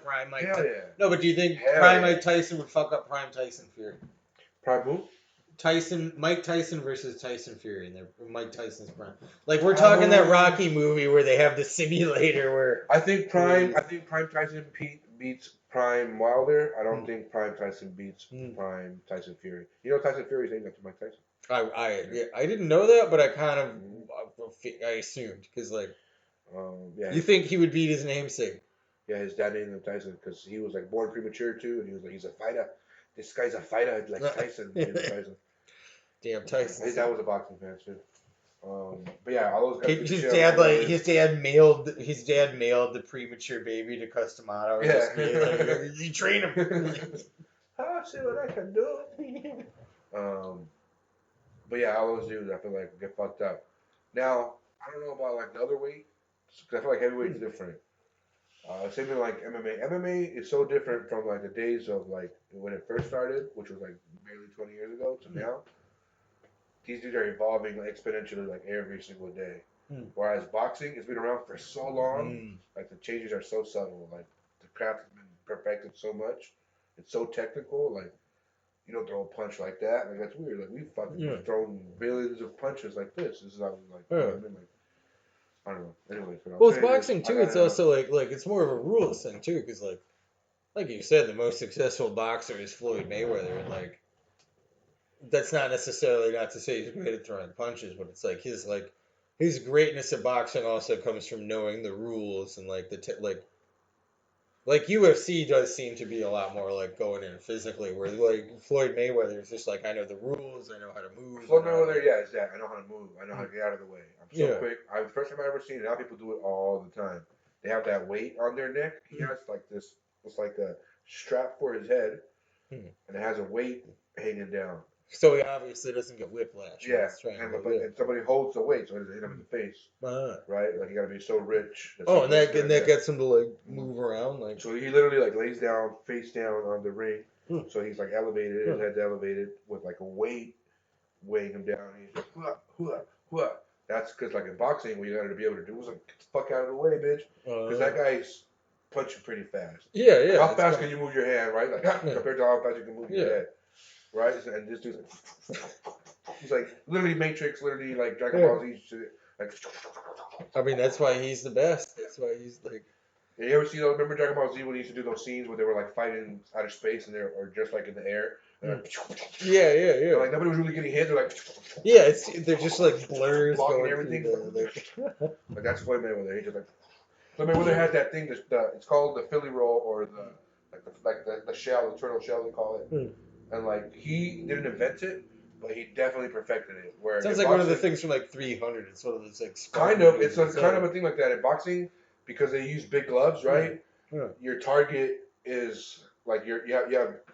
Prime Mike Tyson? Yeah. No, but do you think Prime Mike Tyson would fuck up Prime Tyson Fury? Prime who? Mike Tyson versus Tyson Fury, and Mike Tyson's prime. Like we're talking that Rocky movie where they have the simulator where. I think Prime Tyson beats Prime Wilder. I don't think Prime Tyson beats Prime Tyson Fury. You know Tyson Fury's named after Mike Tyson. I didn't know that, but I kind of I assumed because like. You think he would beat his namesake? Yeah, his dad named him Tyson because he was like born premature too, and he was like, he's a fighter. This guy's a fighter like Tyson. Tyson. Damn Tyson. His dad was a boxing fan too. But yeah, all those guys. His dad mailed the premature baby to Customato. Yeah, you train him. I'll see what I can do. But yeah, all those dudes I feel like get fucked up. Now I don't know about like the other weight. Because I feel like heavyweight's different. Same thing like MMA. MMA is so different from like the days of like when it first started, which was like barely 20 years ago, to now. These dudes are evolving exponentially like every single day. Whereas boxing has been around for so long, like the changes are so subtle. Like the craft has been perfected so much. It's so technical. Like you don't throw a punch like that. Like that's weird. Like we've fucking thrown billions of punches like this. This is how we like. You know what I mean? Like, I don't know. Anyways, well, it's boxing too. It's also like it's more of a rules thing too, because like you said, the most successful boxer is Floyd Mayweather, and like that's not necessarily not to say he's great at throwing punches, but it's like his greatness at boxing also comes from knowing the rules and like Like UFC does seem to be a lot more like going in physically, where like Floyd Mayweather is just like I know the rules, I know how to move. Floyd Mayweather, yeah, it's that. I know how to move. I know how to get out of the way. I'm so quick. The first time I ever seen it. Now people do it all the time. They have that weight on their neck. He has like this. It's like a strap for his head, and it has a weight hanging down. So he obviously doesn't get whiplash. Yeah, and somebody holds the weight, so it doesn't hit him in the face. Right? Like you got to be so rich. Oh, and that gets him to like move around, like. So he literally like lays down, face down on the ring. So he's like elevated, his head's elevated with like a weight weighing him down. He's like, hua. That's because like in boxing, what you got to be able to do is like, get the fuck out of the way, bitch. Because that guy's punching pretty fast. Yeah. How fast can you move your hand, right? Like compared to how fast you can move your head. Right? And this dude's like, he's like literally Matrix, literally like Dragon Ball Z shit. Like, I mean, that's why he's the best. That's why he's like. You ever see those? Remember Dragon Ball Z when he used to do those scenes where they were like fighting out of space and or just like in the air? Like, yeah. Like nobody was really getting hit. They're like. Yeah, they're just like blurs blocking going everything. Like that's Floyd Mayweather. He just like. Floyd Mayweather had that thing. It's called the Philly roll or the shell, the turtle shell they call it. And like he didn't invent it, but he definitely perfected it. Where sounds like boxing, one of the things from like 300. It's one of those like. Kind of, it's kind of a thing like that in boxing because they use big gloves, right? Yeah. Your target is like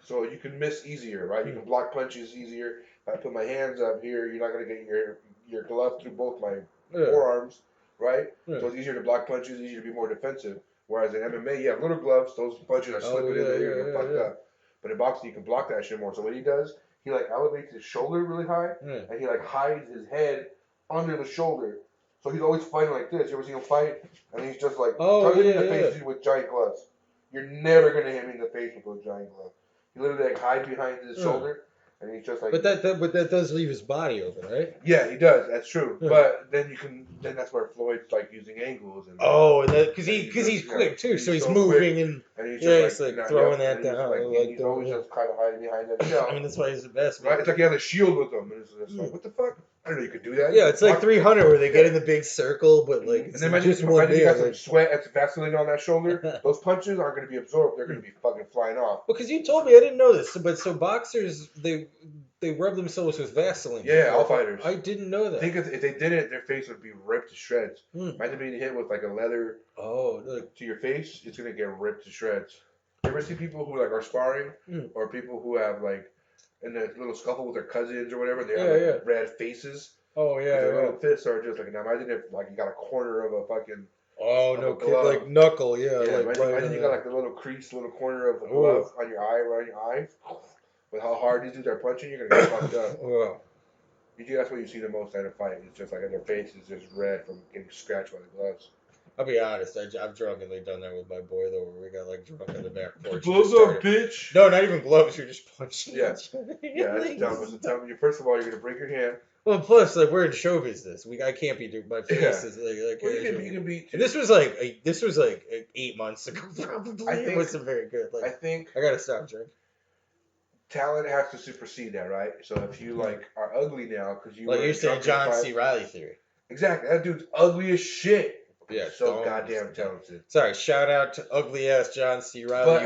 so you can miss easier, right? You can block punches easier. If I put my hands up here, you're not gonna get your glove through both my forearms, right? So it's easier to block punches, easier to be more defensive. Whereas in MMA, you have little gloves; those punches are slipping in there, you're fucked up. But in boxing, you can block that shit more. So what he does, he like elevates his shoulder really high, and he like hides his head under the shoulder. So he's always fighting like this. You ever see him fight? And he's just like, hit me in the face with giant gloves. You're never gonna hit me in the face with those giant gloves. He literally like hides behind his shoulder, and he's just like. But that does leave his body open, right? Yeah, he does. That's true. But then then that's where Floyd's like using angles and. Because he's quick too, so he's moving and he's just like throwing that down. He's always just kind of hiding behind that shell. I mean, that's why he's the best. Right? It's like he has a shield with him, and it's just like, what the fuck? I didn't know you could do that. Yeah, it's like 300 where they get in the big circle, but like and then imagine you got some sweat that's Vaseline on that shoulder. Those punches aren't going to be absorbed; they're going to be fucking flying off. Because you told me, I didn't know this, but so boxers they rub themselves with Vaseline. Yeah, all fighters. I didn't know that. I think if they didn't, their face would be ripped to shreds. Imagine being hit with like a leather to your face; it's going to get ripped to shreds. You ever see people who like are sparring, or people who have like. In a little scuffle with their cousins or whatever, they have like red faces. Oh yeah, their little fists are just like. Now imagine if like you got a corner of a fucking. Oh no, kid, like knuckle, yeah. Like imagine you got like the little crease, little corner of a glove on your eye, right on your eye. With how hard these dudes are punching, you're gonna get fucked up. Usually that's what you see the most at a fight. It's just like their face is just red from getting scratched by the gloves. I'll be honest, I've drunkenly done that with my boy though, where we got like drunk on the back porch. Gloves up, bitch! No, not even gloves, you're just punching. Yeah, that's dumb. First of all, you're gonna break your hand. Well, plus, like we're in show business. I can't be doing my face is like well, you can be. And this was like 8 months ago, probably. It wasn't very good. Like, I think I gotta stop drinking. Talent has to supersede that, right? So if you like are ugly now because you like you're saying John C. Reilly theory. Exactly, that dude's ugly as shit. Yeah, so goddamn talented. Sorry, shout out to ugly ass John C. Reilly.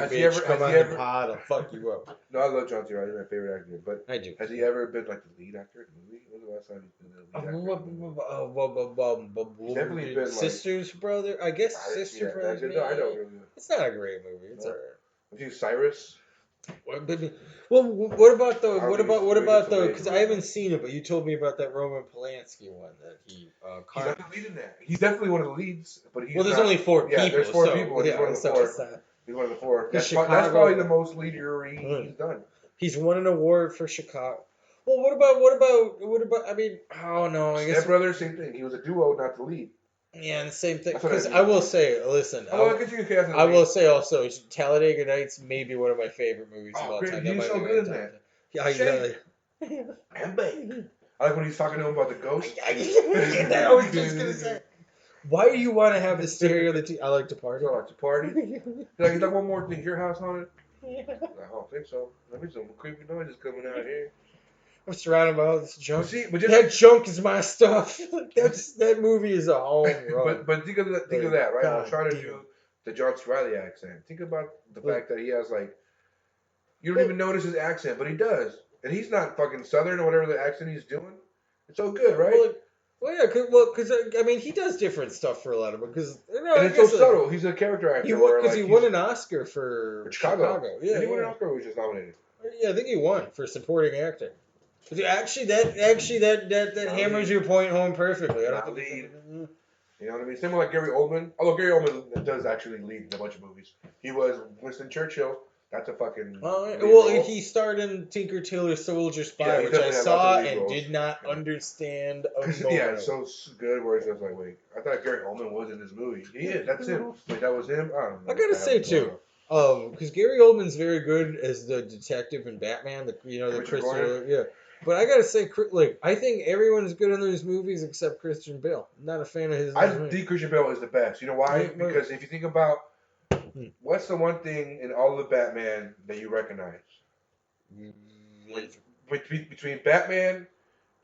Come on the pod, I'll fuck you up. No, I love John C. Reilly. He's my favorite actor. But I do. Has he ever been like the lead actor in a movie? When was the last time he's been the lead actor? He's definitely been Sister's brother. I guess Sister Brothers. No, I don't really. It's not a great movie. It's alright. Have you seen Cyrus? Well, what about the? Because I haven't seen it, but you told me about that Roman Polanski one that he. He's not the lead in that. He's definitely one of the leads, but he's. Well, there's only 4 people. Yeah, there's 4 people. And he's one of the 4. He's one of the 4. That's probably the most leadery he's done. He's won an award for Chicago. Well, what about? I mean, oh no, I guess. Step Brothers, same thing. He was a duo, not the lead. Yeah, and the same thing. Because I will say, listen. I will say also, Talladega Nights may be one of my favorite movies of all time. He's so good in that. Yeah, and babe. I like when he's talking to him about the ghost. I was just gonna say. Why do you want to have the stereo that I like to party? I like to party. He's like, one more thing. Your house haunted? Yeah. I don't think so. Let me some creepy noises coming out here. I'm surrounded by all this junk. That junk is my stuff. That movie is a home run. But think of that, right? I'm trying to do the John C. Reilly accent. Think about the fact that he has like, you don't even notice his accent, but he does, and he's not fucking Southern or whatever the accent he's doing. It's so good, right? Well, yeah, because I mean, he does different stuff for a lot of them. Because and it's so subtle. He's a character actor. Because he won an Oscar for Chicago. Yeah, did he win an Oscar or was he just nominated? Yeah, I think he won for supporting acting. Actually, that hammers your point home perfectly. I don't think you know what I mean? Similar like Gary Oldman. Although Gary Oldman does actually lead in a bunch of movies. He was Winston Churchill. That's a fucking. He starred in Tinker Tailor Soldier Spy, which I saw and did not understand. Yeah, it's so good. Where it's just like, wait, I thought Gary Oldman was in this movie. He is. That's him. Wait, that was him. I don't know. I gotta say too. Because Gary Oldman's very good as the detective in Batman. The Christopher. Yeah. But I gotta say, like, I think everyone's good in those movies except Christian Bale. I'm not a fan of his. I think Christian Bale is the best. You know why? Because if you think about what's the one thing in all of the Batman that you recognize? Between Batman,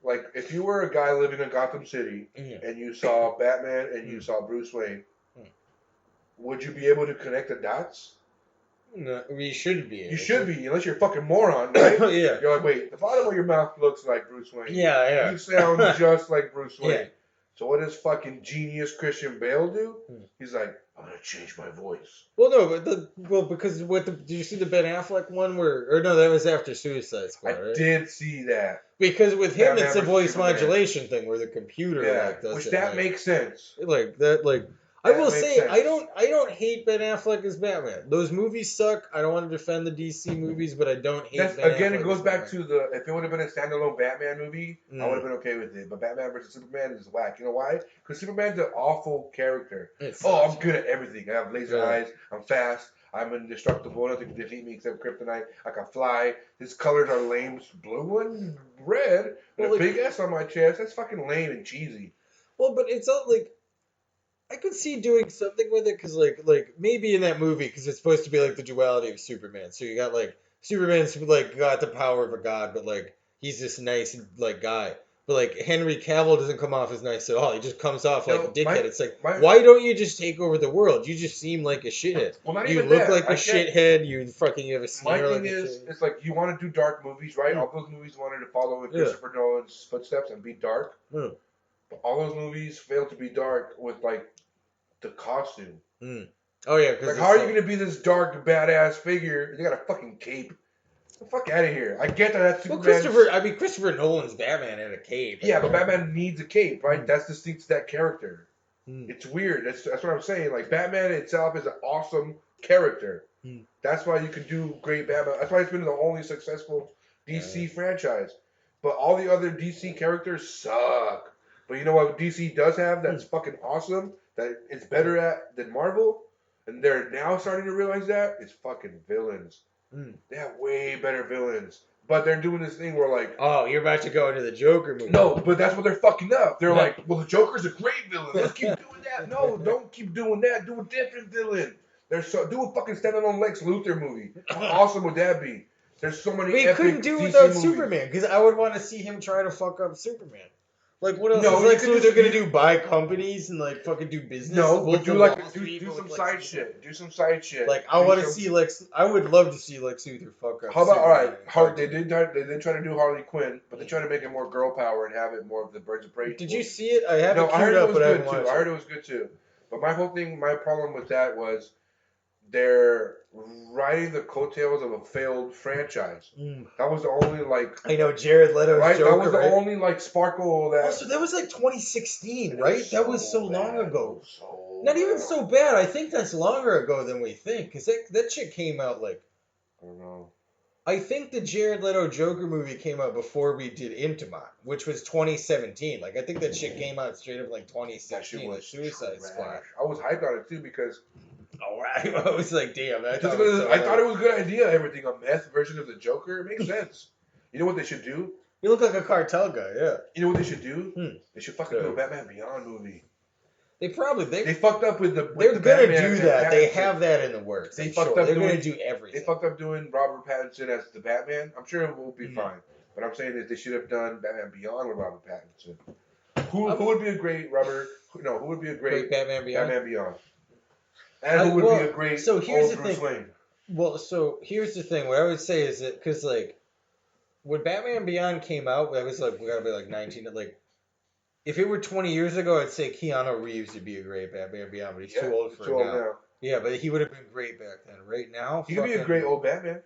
like if you were a guy living in Gotham City and you saw Batman and you saw Bruce Wayne, would you be able to connect the dots? No, you should be. You should be, unless you're a fucking moron, right? Yeah. You're like, wait, the bottom of your mouth looks like Bruce Wayne. Yeah. You sound just like Bruce Wayne. Yeah. So what does fucking genius Christian Bale do? He's like, I'm gonna change my voice. Well, no, because did you see the Ben Affleck one no, that was after Suicide Squad, right? I did see that. Because with him, it's a voice modulation thing where the computer does which it. That makes sense. I will say sense. I don't hate Ben Affleck as Batman. Those movies suck. I don't want to defend the DC movies, but I don't hate Ben Affleck. Again, it goes back to if it would have been a standalone Batman movie, I would have been okay with it. But Batman versus Superman is whack. You know why? Because Superman's an awful character. I'm good at everything. I have laser eyes. I'm fast. I'm indestructible. Nothing can defeat me except kryptonite. I can fly. His colors are lame. Blue and red. With a big S on my chest. That's fucking lame and cheesy. Well, but it's not like... I could see doing something with it because, like maybe in that movie, because it's supposed to be like the duality of Superman. So you got Superman's got the power of a god, but he's this nice guy. But Henry Cavill doesn't come off as nice at all. He just comes off like a dickhead. It's why don't you just take over the world? You just seem like a shithead. Well, you look like a shithead. You have a sneer. My thing is, it's like you want to do dark movies, right? All those movies wanted to follow in Christopher Nolan's footsteps and be dark. But all those movies failed to be dark with the costume. Oh yeah, how are you gonna be this dark badass figure? You got a fucking cape. Get the fuck out of here. I get that. That's Christopher Nolan's Batman had a cape. Yeah, but Batman needs a cape, right? That's distinct to that character. It's weird. That's what I'm saying. Batman itself is an awesome character. That's why you can do great Batman. That's why it's been the only successful DC franchise. But all the other DC characters suck. But you know what DC does have that's fucking awesome, that it's better at than Marvel, and they're now starting to realize that, it's fucking villains. They have way better villains. But they're doing this thing where oh, you're about to go into the Joker movie. No, but that's what they're fucking up. They're well, the Joker's a great villain. Let's keep doing that. No, don't keep doing that. Do a different villain. Do a fucking standalone Lex Luthor movie. How awesome would that be? There's so many. We couldn't do it without Superman, because I would want to see him try to fuck up Superman. What else? No, is Luthor gonna do? Buy companies and fucking do business? No, but do some side shit. Do some side shit. I want to see I would love to see Lex Luthor fuck up. How about they did try to do Harley Quinn, but they tried to make it more girl power and have it more of the Birds of Prey. Did you see it? I haven't. No, I heard it was good too. I heard it was good too. But my problem with that was they're riding the coattails of a failed franchise. That was the only I know Jared Leto's Joker. That was the only sparkle that. Also, that was 2016, right? That was so long ago. Not even so bad. I think that's longer ago than we think, because that shit came out I don't know. I think the Jared Leto Joker movie came out before we did Intimate, which was 2017. I think that shit came out straight up 2016. That Suicide Squad. I was hyped on it too because. All right, I was damn. I thought it was a good idea. Everything a meth version of the Joker. It makes sense. You know what they should do? You look like a cartel guy. Yeah. You know what they should do? They should fucking do a Batman Beyond movie. They probably they fucked up with the. They're gonna do that. They have that in the works. They're gonna do everything. They fucked up doing Robert Pattinson as the Batman. I'm sure it will be fine. But I'm saying that they should have done Batman Beyond with Robert Pattinson. Who would be a great Robert? No, who would be a great Batman Beyond? Batman Beyond. And who would be a great so here's old Bruce Wayne? Well, so here's the thing. What I would say is that because like when Batman Beyond came out, I was like, we gotta be like 19. Like, if it were 20 years ago, I'd say Keanu Reeves would be a great Batman Beyond, but he's too old for it now. Yeah, but he would have been great back then. Right now, he could be a great old Batman.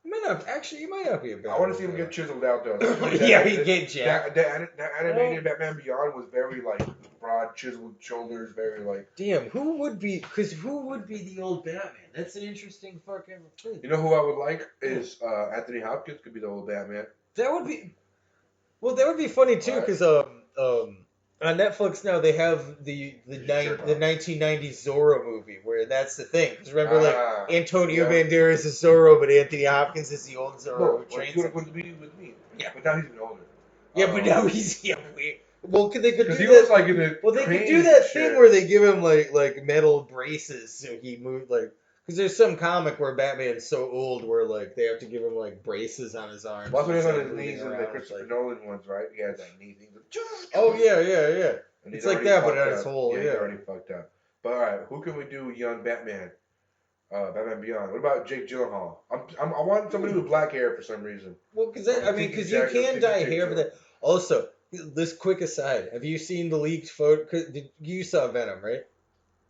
He might not be a bad. I want to see him get chiseled out though. Yeah, he get jacked. That animated Batman Beyond was very like broad, chiseled shoulders, very like. Damn, who would be the old Batman? That's an interesting fucking thing. You know who I would like is Anthony Hopkins could be the old Batman. That would be. Well, that would be funny too, because on Netflix now they have the 1990s Zorro movie where that's the thing. Because remember, like Antonio Banderas is Zorro, but Anthony Hopkins is the old Zorro. He would have to be with me. Yeah, but now he's been older. Yeah, but now he's Well, they could do he that. Was like in a well, they could do that thing where they give him like metal braces so he moved like. Because there's some comic where Batman's so old where like they have to give him like braces on his arms. Well, that's what he has on his knees in the Christopher Nolan ones, right? He has that knee thing. Oh yeah. And it's like that, but on his whole. Yeah, he's already fucked up. But all right, who can we do young Batman? Batman Beyond. What about Jake Gyllenhaal? I want somebody with black hair for some reason. Well, because you can dye hair, but that also. This quick aside: have you seen the leaked photo? You saw Venom, right?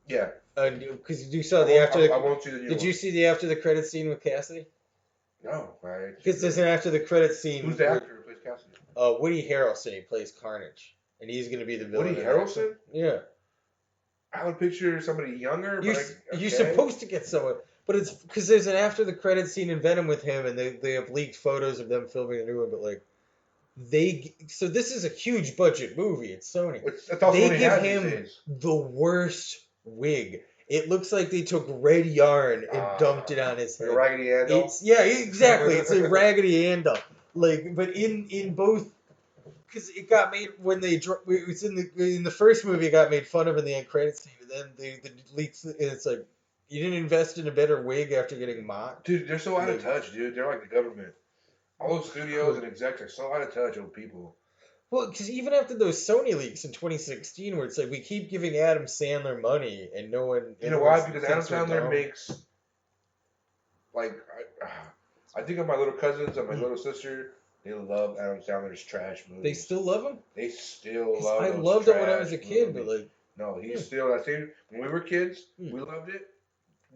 Yeah. Because you saw the after. I won't see the new Did you see the after the credit scene with Cassidy? No. Because there's an after the credit scene. Who's the actor who plays Cassidy? Woody Harrelson. He plays Carnage, and he's going to be the villain. Woody Harrelson? Yeah. I would picture somebody younger. You're supposed to get someone, but it's because there's an after the credit scene in Venom with him, and they have leaked photos of them filming a new one, but like. So this is a huge budget movie. It's Sony. They give him the worst wig. It looks like they took red yarn and dumped it on his head. Like a Raggedy Ann. Yeah, exactly. It's a Raggedy Ann doll. Like, but in both, because it got made when they it was in the first movie. It got made fun of in the end credits scene, and then the leaks. And it's like you didn't invest in a better wig after getting mocked. Dude, they're so out of touch, dude. They're like the government. All those studios and execs are so out of touch with people. Well, because even after those Sony leaks in 2016, where it's like we keep giving Adam Sandler money and no one. You know why? Because Adam Sandler makes. Like, I think of my little cousins and my little sister. They love Adam Sandler's trash movies. They still love him? They still love him. I loved it when I was a kid, but like. No, he's still. I say when we were kids, we loved it.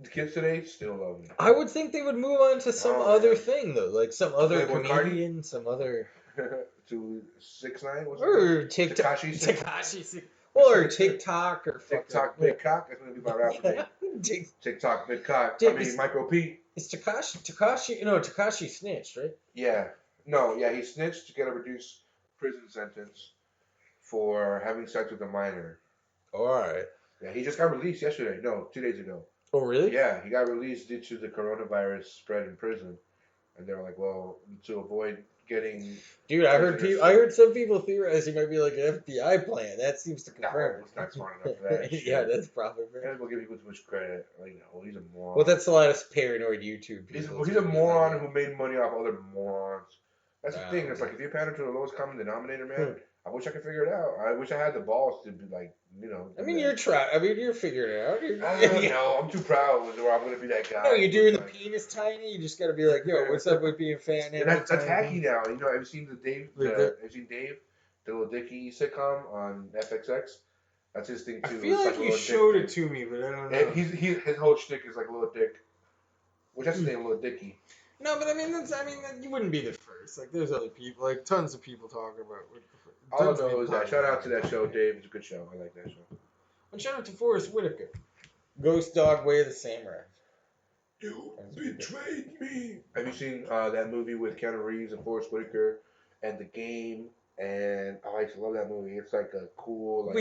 The kids today still love him. I would think they would move on to some other thing though, like some other comedian, some other. To 6ix9ine or TikTok, or TikTok or TikTok Big Cock. That's gonna be my rap name. TikTok Big Cock. I mean Michael P. It's Tekashi snitched, right? Yeah. No, yeah, he snitched to get a reduced prison sentence for having sex with a minor. All right. Yeah, he just got released yesterday. No, 2 days ago. Oh, really? Yeah, he got released due to the coronavirus spread in prison, and they were like, well, to avoid getting. Dude, I heard some people theorize he might be like an FBI plan. That seems to confirm. He's not smart enough for that. Yeah, that's probably fair. People give people too much credit. Like, no, he's a moron. Well, that's a lot of paranoid YouTube people. He's a moron who made money off other morons. That's the thing. It's like if you pander to the lowest common denominator, man. I wish I could figure it out. I wish I had the balls to be like, you know. I mean, you're figuring it out. I don't know. I'm too proud where I'm going to be that guy. No, you're doing the penis tiny. You just got to be like, yo, what's up with being fat? And that's hacky now. You know, have you seen Dave, the Little Dicky sitcom on FXX? That's his thing too. I feel like you showed it to me, but I don't know. His whole shtick is like Little Dick, which that's his name, Little Dicky. No, but I mean, you wouldn't be the first. Like, there's other people, like tons of people talking about. All I know is that shout out to that show, Dave. It's a good show. I like that show. And shout out to Forrest Whitaker, Ghost Dog Way of the Samurai. You betrayed me. Have you seen that movie with Keanu Reeves and Forrest Whitaker and The Game? And I used to love that movie. It's like a cool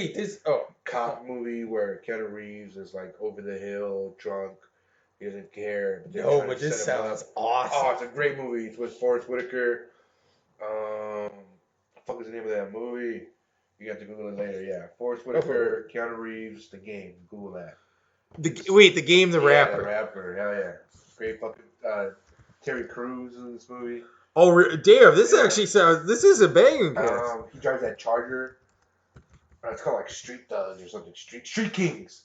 cop movie where Keanu Reeves is like over the hill, drunk. He doesn't care. No, but this sounds awesome. Oh, it's a great movie. It's with Forrest Whitaker. What the fuck is the name of that movie? You have to Google it later. Yeah, Forrest Whitaker, Keanu Reeves, The Game. Google that. The Game, the rapper. The rapper. Hell yeah. Great fucking Terry Crews in this movie. Oh, damn! This actually sounds. This is a banging cast. He drives that Charger. It's called like Street Thugs or something. Street Kings.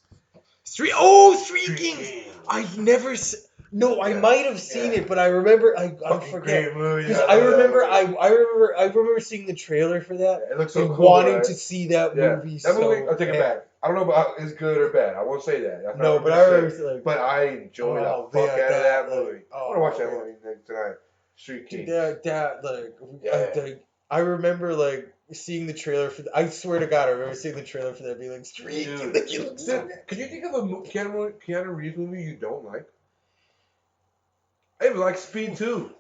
Street Kings. I've never seen. No, I might have seen it, but I remember I forget because I remember seeing the trailer for that. It looks so and cool, wanting to see that movie. That movie, I'll take it back. I don't know about it's good or bad. I won't say that. That's no, but I remember like. But I enjoyed the fuck out of that movie. I want to watch that movie tonight. Street Kings. I remember like seeing the trailer for. I swear to God, I remember seeing the trailer for that, being like Street Kings. Can you think of a Keanu Reeves movie you don't like? I even like Speed 2.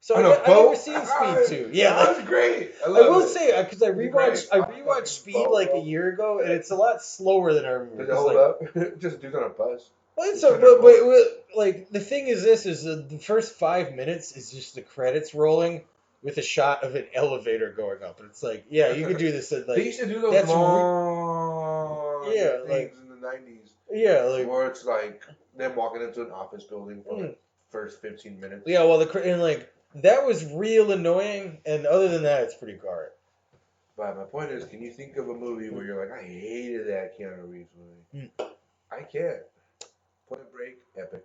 So I never seen Speed 2. Yeah, that's great. I will say because I rewatched Speed like a year ago, and it's a lot slower than I remember. Does it hold up? Just dudes on a bus. Well, but like the thing is, the first 5 minutes is just the credits rolling with a shot of an elevator going up, and it's like, yeah, you could do this. At, like, they used to do those long things like, in the 90s. Yeah, like where it's like them walking into an office building for the first 15 minutes. Yeah, well, that was real annoying, and other than that, it's pretty great. But my point is, can you think of a movie where you're like, I hated that Keanu Reeves movie? I can't. Point Break, epic.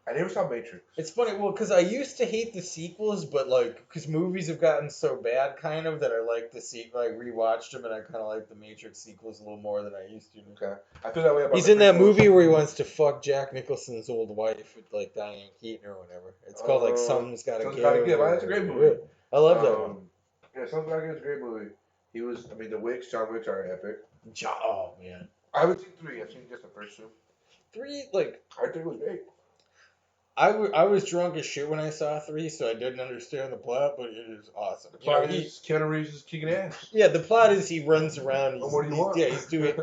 I never saw Matrix. It's funny, well, because I used to hate the sequels, but like, because movies have gotten so bad, kind of, that I like the sequel. I rewatched them, and I kind of like the Matrix sequels a little more than I used to. Okay, I feel that way about. He's in that movie where he wants to fuck Jack Nicholson's old wife with like Diane Keaton or whatever. It's called like Something's Gotta Give. That's a great movie. I love that one. Yeah, Something's Gotta Give is a great movie. He was, I mean, the Wicks, John Wicks are epic. Oh man, I haven't seen 3. I've seen just the first 2. 3, like I think it was great. I was drunk as shit when I saw 3, so I didn't understand the plot, but it is awesome. The plot is Keanu Reeves is kicking ass. Yeah, the plot is he runs around. What do you want? Yeah, he's doing.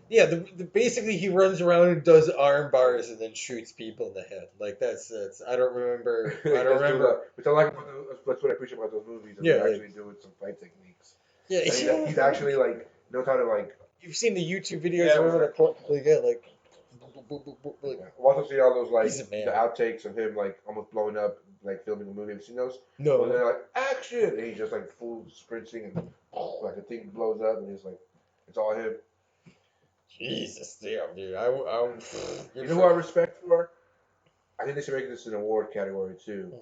Yeah, basically he runs around and does arm bars and then shoots people in the head. Like that's. I don't remember. Which I like. That's what I appreciate about those movies. Yeah, actually doing some fight techniques. Yeah, he's actually like knows how to like. You've seen the YouTube videos where like. I've also seen all those like the outtakes of him like almost blowing up, like filming a movie. Have you seen those? No. And they're like action, and he's just like full sprinting, and like the thing blows up, and he's like, it's all him. Jesus, damn, dude. You know who I respect for? I think they should make this an award category too,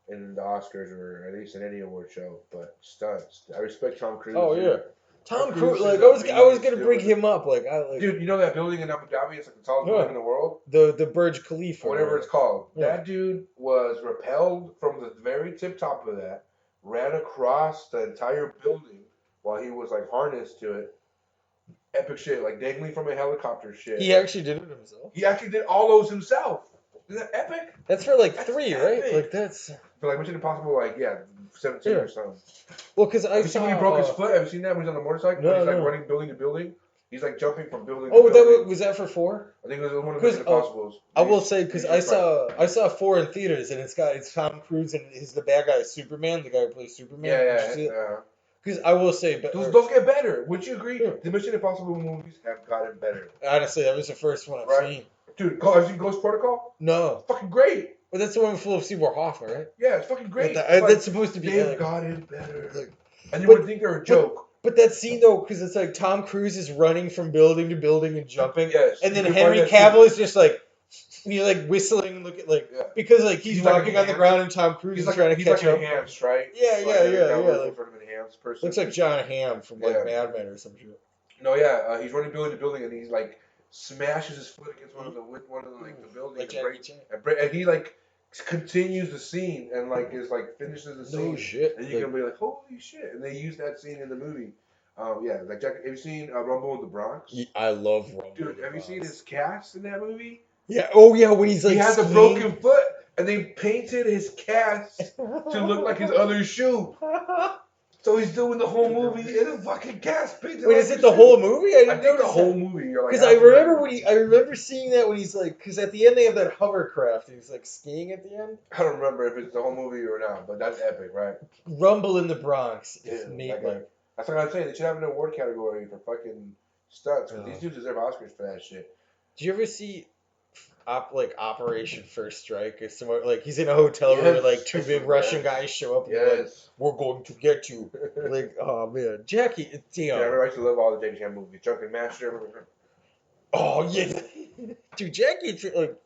in the Oscars or at least in any award show. But stunts, I respect Tom Cruise. Oh yeah. Tom Cruise, like I was gonna bring him up, dude. You know that building in Abu Dhabi? It's like the tallest building in the world. The Burj Khalifa, whatever it's called. Yeah. That dude was repelled from the very tip top of that, ran across the entire building while he was like harnessed to it. Epic shit, like dangling from a helicopter shit. He actually did it himself. He actually did all those himself. Isn't that epic? That's for like 3, right? Like that's for like Mission Impossible, like 17 or something. Well, because have you seen when he broke his foot? Have you seen that when he's on the motorcycle? No, he's like running building to building. He's like jumping from building. to building. Was that for 4? I think it was one of the Mission Impossibles. I will say because I saw 4 in theaters, and it's Tom Cruise and the bad guy is Superman, the guy who plays Superman. Yeah. Because I will say, but those get better. Would you agree? Yeah. The Mission Impossible movies have gotten better. Honestly, that was the first one I've seen. Dude, have you seen Ghost Protocol? No. It's fucking great. But that's the one with Philip Seymour Hoffman, right? Yeah, it's fucking great. That's supposed to be. They've gotten better. And you would think they're a joke. But that scene though, because it's like Tom Cruise is running from building to building and jumping, and then Henry Cavill is just like, whistling and looking because like he's walking on the ground and Tom Cruise is trying to catch up. He's like enhanced, right? Yeah. Like sort of enhanced person. Looks like John Hamm from Mad Men or some shit. No, he's running building to building and he's like smashes his foot against one of the buildings, and he like continues the scene and like finishes the scene. No shit. And you can be like, holy shit! And they use that scene in the movie. Like Jack, have you seen Rumble in the Bronx? I love Rumble. Dude, have you seen his cast in that movie? Yeah. Oh yeah, when he's like he has a broken foot, and they painted his cast to look like his other shoe. So he's doing the whole movie in a fucking cast painted. Wait, is it the whole movie? I think the whole movie. Because I remember seeing that when he's like, because at the end they have that hovercraft and he's like skiing at the end. I don't remember if it's the whole movie or not, but that's epic, right? Rumble in the Bronx. That's what I'm saying. They should have an award category for fucking stunts. Because these dudes deserve Oscars for that shit. Did you ever see Operation First Strike? Or somewhere like he's in a hotel room where like 2 big Russian guys show up and they're like, we're going to get you. Like, oh man, Jackie, damn. Yeah, I used to love all the Jackie Chan movies. Drunken Master. Oh yeah, dude, Jackie like.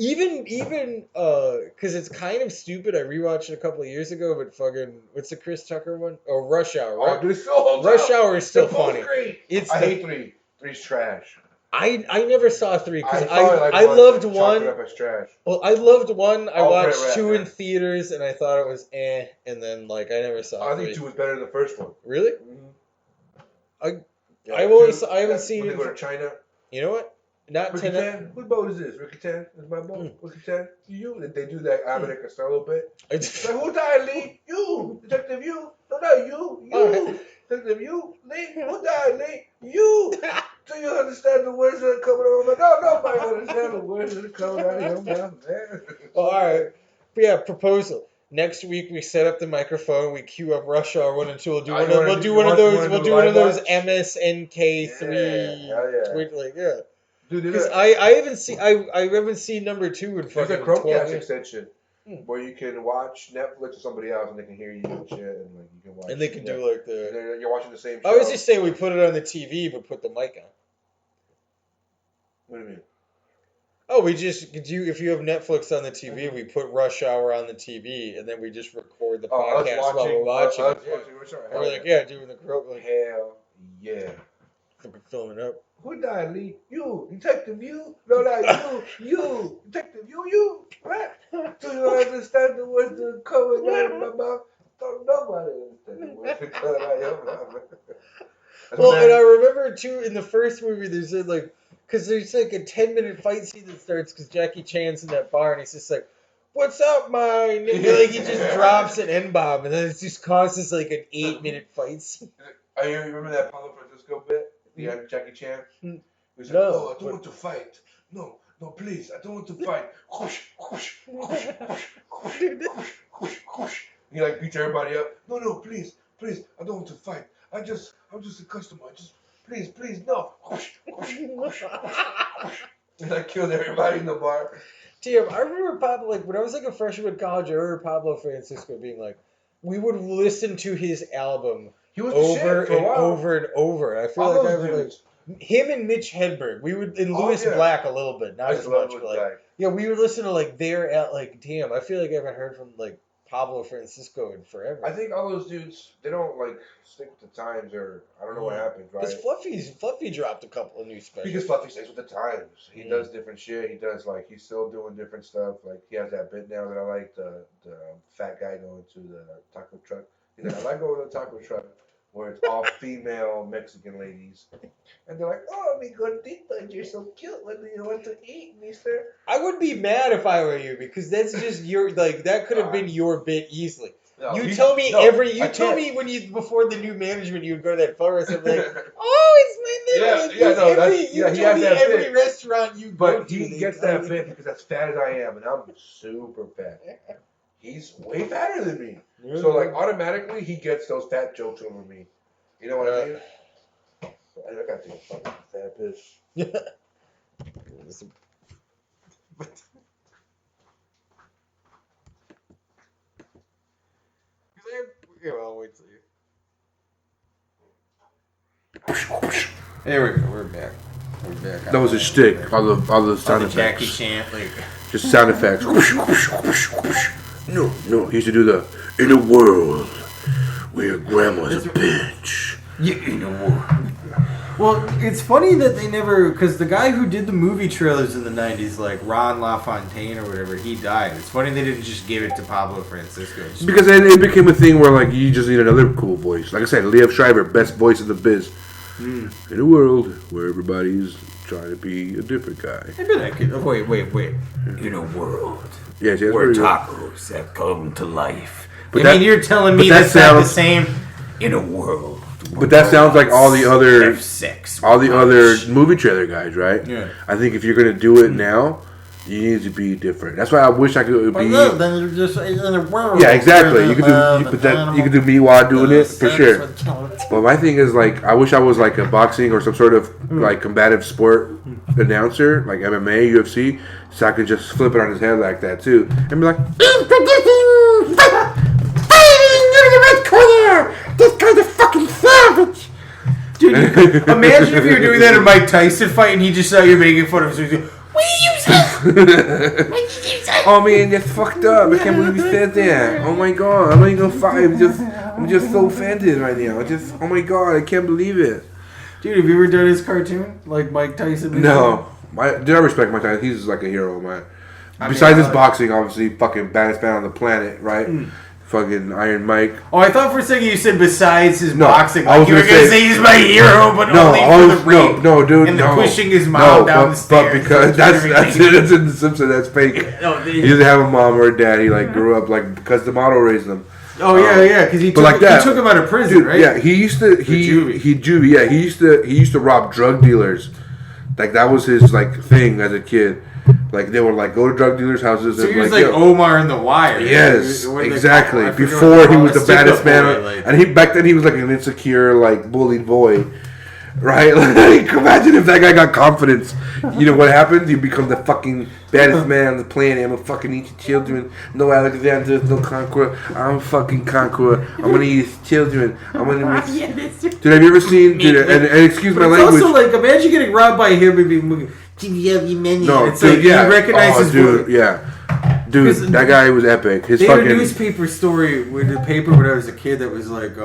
Even, because it's kind of stupid. I rewatched it a couple of years ago, but fucking, what's the Chris Tucker one? Oh, Rush Hour, right? Oh, dude, still Rush Hour is still They're funny. Great. It's I hate 3. 3's trash. I never saw 3 because I loved 1. Up as trash. Well, I loved 1. I watched Rat, 2 in theaters, and I thought it was and then like I never saw 3. I think 2 was better than the first one. Really? Mm-hmm. I haven't seen when it. They go to China. You know what? Not Ricky Tan? Whose boat is this? Ricky Tan? Is my boat? Ricky Tan? You? They do that Abbott and Costello bit. Like, who died, Lee? You. Detective, you. No, not you. You. Detective, you. Lee. Who died, Lee? You. Do you understand the words that are coming out of my mouth? No, nobody understands the words that are coming out of your mouth, man. Well, all right. But yeah, proposal. Next week we set up the microphone. We queue up Rush Hour 1 and 2. We'll do one of those MSNK3 tweet like yeah. Dude, because I haven't seen number 2 in fucking. There's a Chromecast extension where you can watch Netflix or somebody else and they can hear you and shit and like you can watch. And they can do like the. You're watching the same show. I was just saying we put it on the TV but put the mic on. What do you mean? Oh, we just if you have Netflix on the TV, we put Rush Hour on the TV and then we just record the podcast while we're watching it. We're like, doing the croak like hell yeah. Fucking filming up. Who died, Lee? You, Detective, you? No, not you, Detective, you, right? Do you understand the words that are coming out of my mouth? Don't nobody understand the words that are coming out of your mouth. Well, and I remember too in the first movie, there's like, because there's like a 10-minute fight scene that starts because Jackie Chan's in that bar and he's just like, "What's up, mine?" And like he just drops an N-bomb and then it just causes like an 8-minute fight scene. You remember that Paulo Francisco bit? Yeah, Jackie Chan. He was like, No, "Oh, I don't want to fight. No, please, I don't want to fight." Whoosh, whoosh, whoosh, whoosh, whoosh, whoosh, whoosh. He like beats everybody up. No, please, I don't want to fight. I'm just a customer. Please, no. Whoosh, whoosh, whoosh, whoosh. And I killed everybody in the bar. Damn, I remember Pablo, like when I was like a freshman in college, I remember Pablo Francisco being like, we would listen to his album. He was over and over and over. I feel like I would like him and Mitch Hedberg. We would and Lewis Black a little bit, not as much, but like we would listen to like their like damn. I feel like I haven't heard from like Pablo Francisco in forever. I think all those dudes they don't like stick with the times or I don't know what happens. Right? Because Fluffy dropped a couple of new specials. Because Fluffy stays with the times. He does different shit. He does like he's still doing different stuff. Like he has that bit now that I like the fat guy going to the taco truck. He's like I like going to the taco truck. Where it's all female Mexican ladies. And they're like, "Oh, mi gordita, you're so cute. What do you want to eat, mister?" I would be mad if I were you because that's just your, like, that could have been your bit easily. No, you tell me when you, before the new management, you would go to that forest and be like, "Oh, it's my name." He has that every bit. Restaurant you go to. But he gets that bit because as fat as I am, and I'm super fat. He's way fatter than me. Yeah. So, like, automatically, he gets those fat jokes over me. You know what I mean? I got to take a fucking fat piss. Yeah. I'll wait till you. There we go. We're back. That was a shtick. All the sound effects. Jackie Chan, like just sound effects. No. He used to do the in a world where grandma's a bitch. Yeah, in a world. Well, it's funny that they never, because the guy who did the movie trailers in the 90s, like Ron LaFontaine or whatever, he died. It's funny they didn't just give it to Pablo Francisco. Because it became a thing where, like, you just need another cool voice. Like I said, Liev Schreiber, best voice in the biz. In a world where everybody's trying to be a different guy. Maybe that could, wait. In a world where tacos have come to life. But you're telling me that's not the same in a world. But that sounds like all the other sex, movie trailer guys, right? Yeah. I think if you're gonna do it now, you need to be different. That's why I wish I could be. Then you're just in a world. Yeah, exactly. You could do me while doing it for sure. But my thing is like, I wish I was like a boxing or some sort of like combative sport announcer, like MMA, UFC, so I could just flip it on his head like that too, and be like, "Fighting, you're the red corner. This guy's a fucking savage." Dude, Dude, imagine if you were doing that in Mike Tyson fight and he just saw you making fun of him. Oh man, that's fucked up. I can't believe you said that. Oh my god, I'm not even gonna fight. I'm just so offended right now. Oh my god, I can't believe it. Dude, have you ever done his cartoon? Like Mike Tyson? No. I respect Mike Tyson. He's like a hero of mine. Besides his boxing, obviously, fucking baddest man on the planet, right? Fucking Iron Mike. Oh, I thought for a second you said besides his boxing. Like you were going to say he's my hero, but no, only for the rape. No, dude, and the pushing his mom down the stairs. But because that's in The Simpsons. That's fake. He doesn't have a mom or a dad. He like grew up like because the model raised him. Oh yeah, because he took him out of prison, dude, right? Yeah, he used to rob drug dealers. Like that was his like thing as a kid. Like they would like go to drug dealers' houses. So he was like Omar in The Wire. Yes, exactly. Before he was the baddest man, and back then he was like an insecure, like bullied boy, right? Like imagine if that guy got confidence. You know what happened? He become the fucking baddest man on the planet. I'm gonna fucking eat your children. No Alexander, no conqueror. I'm fucking conqueror. I'm gonna eat his children. I'm gonna. Dude, have you ever seen? Dude, and excuse my language. It's also like imagine getting robbed by him and being. No, it's dude, like he recognizes dude, dude, that guy was epic. They had a newspaper story with the paper when I was a kid that was like,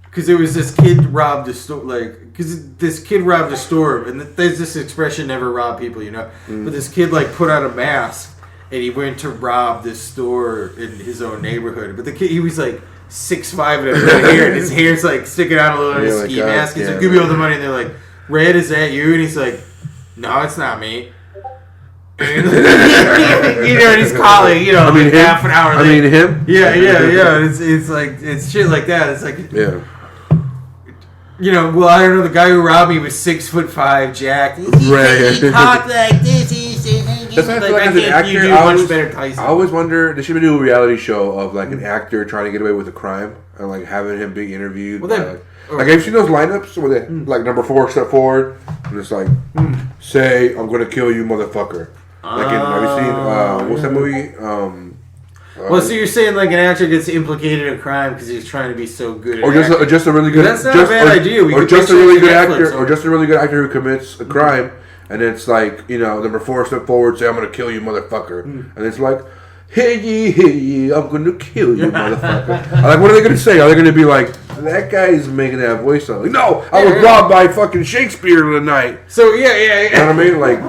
because there was this kid robbed a store, because this kid robbed a store, and there's this expression, never rob people, you know, but this kid like put on a mask and he went to rob this store in his own neighborhood, but the kid, he was like 6'5" and hair, and his hair's like sticking out a little on his ski mask. He's like, give me all the money, and they're like, Red, is that you? And he's like, no, it's not me. And he's calling, half an hour later. Him? Yeah. It's like, it's shit like that. It's like, well, I don't know. The guy who robbed me was 6'5", Jack. He talked like this. He said, that's why I feel like as an actor, I always wonder, they should do a reality show of like an actor trying to get away with a crime and like having him be interviewed. Well, like, have you seen those lineups where they, like, number 4 step forward, and it's like, say, I'm gonna kill you, motherfucker. Like, have you seen, what's that movie? Well, so you're saying, like, an actor gets implicated in a crime because he's trying to be so good at or just a really good... That's not a bad idea. Or just a really good actor, or just a really good actor who commits a crime, and it's like, number 4 step forward, say, I'm gonna kill you, motherfucker. And it's like, hey, I'm gonna kill you, motherfucker. Like, what are they gonna say? Are they gonna be like, that guy is making that voice sound like, no, I was robbed by fucking Shakespeare tonight. So, You know what I mean? Like,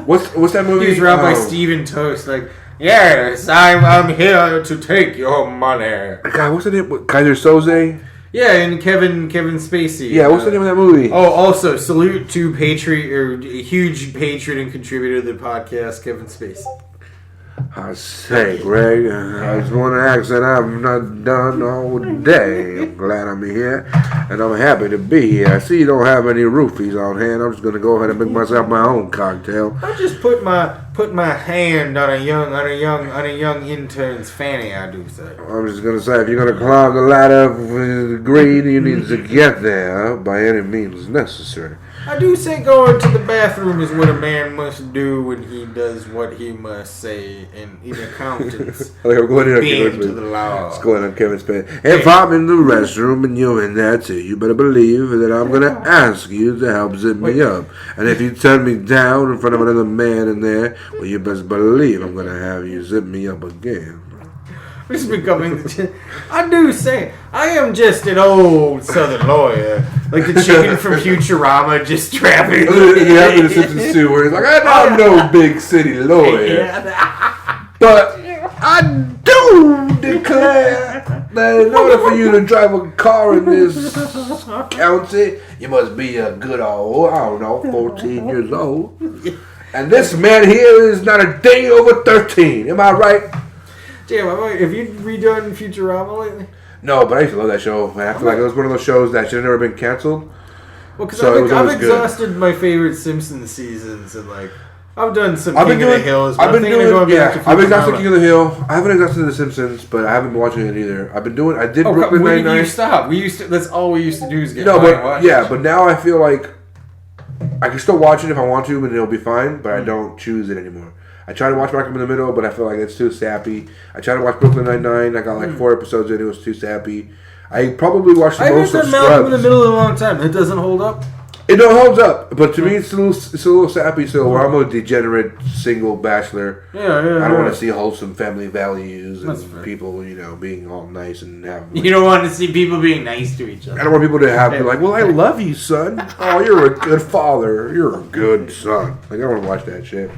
what's that movie? He was robbed by Stephen Toast. Like, yes, I'm here to take your money. God, what's the name? Kaiser Soze? Yeah, and Kevin Spacey. Yeah, what's the name of that movie? Oh, also, salute to huge patron and contributor to the podcast, Kevin Spacey. I say, Greg, I just want to ask that I've not done all day. I'm glad I'm here, and I'm happy to be here. I see you don't have any roofies on hand. I'm just going to go ahead and make myself my own cocktail. I just put my hand on a young intern's fanny, I do say. I'm just going to say, if you're going to climb the ladder of green, you need to get there by any means necessary. I do say going to the bathroom is what a man must do when he does what he must say in accountants. I'm going in on Kevin to the law. It's going on Kevin's page. If I'm in the restroom and you're in there too, you better believe that I'm going to ask you to help zip me up. And if you turn me down in front of another man in there, well, you best believe I'm going to have you zip me up again. It's becoming I do say, I am just an old southern lawyer. Like the chicken from Futurama just trapping. Yeah, in The Simpsons too, where he's like, I'm no big city lawyer. But I do declare that in order for you to drive a car in this county, you must be a good old, 14 years old. And this man here is not a day over 13. Am I right? Damn, have you redone Futurama lately? No, but I used to love that show. I feel like it was one of those shows that should have never been canceled. Well, because I've exhausted my favorite Simpsons seasons, and like I've done some King of the Hill. I've exhausted King of the Hill. I haven't exhausted The Simpsons, but I haven't been watching it either. I did Brooklyn Nine-Nine. When did you stop? That's all we used to do is get but now I feel like I can still watch it if I want to, and it'll be fine. But I don't choose it anymore. I try to watch Malcolm in the Middle, but I feel like it's too sappy. I tried to watch Brooklyn Nine-Nine. I got like 4 episodes in. It was too sappy. I probably watched the most of Scrubs. I haven't in the middle of a long time. It doesn't hold up. It don't holds up, but to me it's a little sappy. So where I'm a degenerate single bachelor, I don't want to see wholesome family values and people, being all nice and having. You don't want to see people being nice to each other. I don't want people to have be like, "Well, I love you, son. Oh, you're a good father. You're a good son." Like I don't want to watch that shit.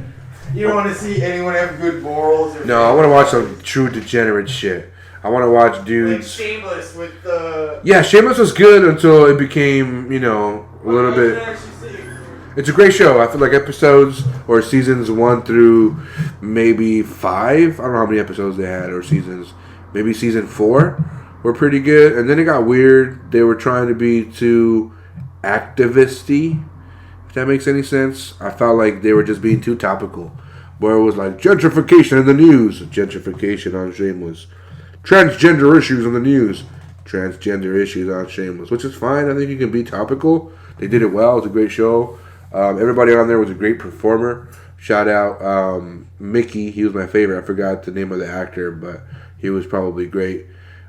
You don't want to see anyone have good morals. No, I want to watch some true degenerate shit. I want to watch dudes. Like Shameless with the. Yeah, Shameless was good until it became, a little bit. It's a great show. I feel like episodes or seasons 1 through maybe 5. I don't know how many episodes they had or seasons. Maybe season 4 were pretty good, and then it got weird. They were trying to be too activist-y, if that makes any sense. I felt like they were just being too topical, where it was like gentrification in the news, gentrification on Shameless, transgender issues on the news, transgender issues on Shameless, which is fine. I think you can be topical. They did it well. It was a great show. Everybody on there was a great performer. Shout out Mickey. He was my favorite. I forgot the name of the actor, but he was probably great,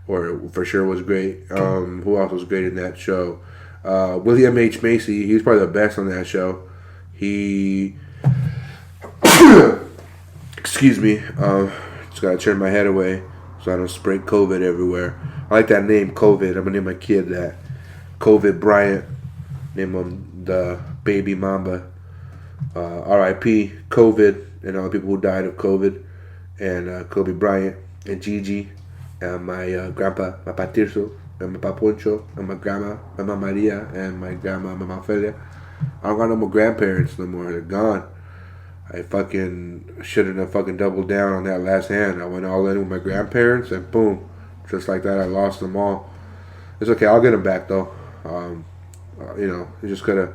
or for sure was great. Who else was great in that show? William H. Macy. He was probably the best on that show. He... Excuse me. Just got to turn my head away so I don't spray COVID everywhere. I like that name, COVID. I'm going to name my kid that. COVID Bryant. Name him the baby Mamba. R.I.P. COVID and all the people who died of COVID. And Kobe Bryant and Gigi. And my grandpa, my Patirso. And my Paponcho. And my grandma, Mama Maria. And my grandma, Mama Felia. I don't got no more grandparents no more. They're gone. I shouldn't have doubled down on that last hand. I went all in with my grandparents and boom. Just like that, I lost them all. It's okay. I'll get them back though. You just gotta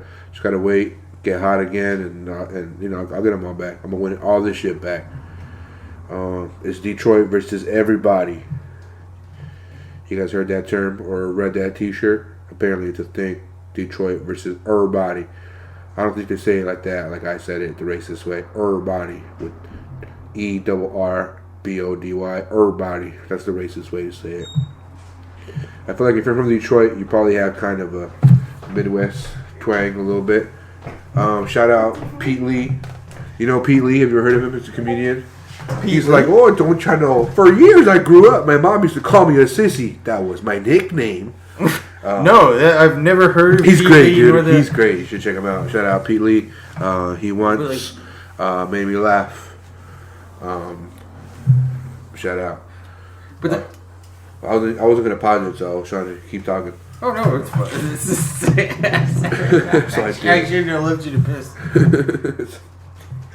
wait, get hot again, and I'll get them all back. I'm gonna win all this shit back. It's Detroit versus everybody. You guys heard that term or read that T-shirt? Apparently, it's a thing. Detroit versus everybody. I don't think they say it like that, like I said it the racist way. Everybody with ERRBODY. Everybody. That's the racist way to say it. I feel like if you're from Detroit, you probably have kind of a Midwest twang a little bit. Shout out Pete Lee. You know Pete Lee? Have you ever heard of him? He's a comedian. He's like, oh, don't you know? For years I grew up. My mom used to call me a sissy. That was my nickname. No, I've never heard of He's Pete great, Lee, dude. He's great. You should check him out. Shout out Pete Lee. He once made me laugh. Shout out. But I wasn't gonna pause it, so I was trying to keep talking. Oh no, it's fine. I shouldn't have left you to piss.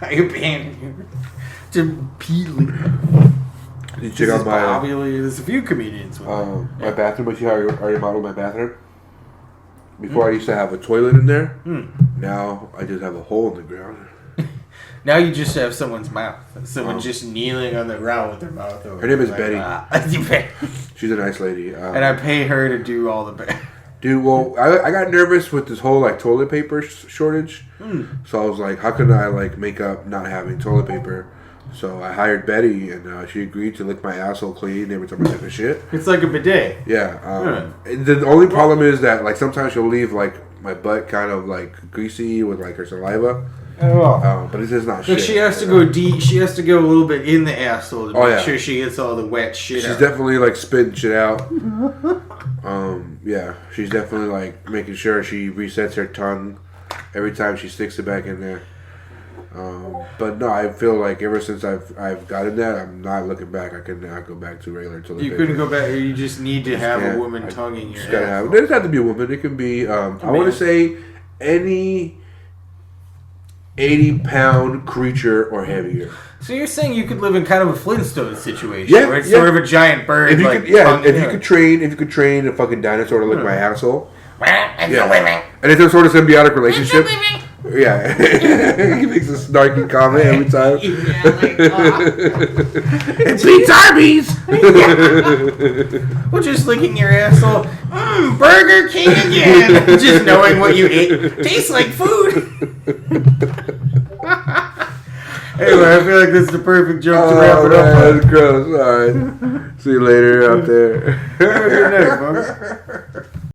I'm panning you. To Pete Lee. You check out my Bobby Lee. There's a few comedians with my bathroom. You see how I already modeled my bathroom? Before I used to have a toilet in there. Now I just have a hole in the ground. Now you just have someone's mouth. Someone just kneeling on the ground with their mouth open. Her name is Betty. She's a nice lady. And I pay her to do all the... Dude, well, I got nervous with this whole toilet paper shortage. So I was like, how can I make up not having toilet paper? So I hired Betty, and she agreed to lick my asshole clean every time I took a shit. It's like a bidet. Yeah. The only problem is that sometimes she'll leave my butt kind of greasy with her saliva. Oh. But it's just not shit. She has to go deep. She has to go a little bit in the asshole to make sure she gets all the wet shit out. She's definitely spitting shit out. Yeah, she's definitely making sure she resets her tongue every time she sticks it back in there. But no, I feel like ever since I've gotten that, I'm not looking back. I cannot go back to regular toilet paper. You couldn't go back. You just need to have a woman tonguing your asshole. It doesn't have to be a woman. It can be. I want to say any 80-pound creature or heavier. So you're saying you could live in kind of a Flintstone situation, right? Sort of a giant bird. If you could train a fucking dinosaur to lick my asshole. And it's a sort of symbiotic relationship. Yeah, he makes a snarky comment every time. It beats Arby's. Well, just licking your asshole. Burger King again. Just knowing what you ate tastes like food. Anyway, I feel like this is the perfect joke to wrap it up. That's gross. All right. See you later out there. Have a good night, folks.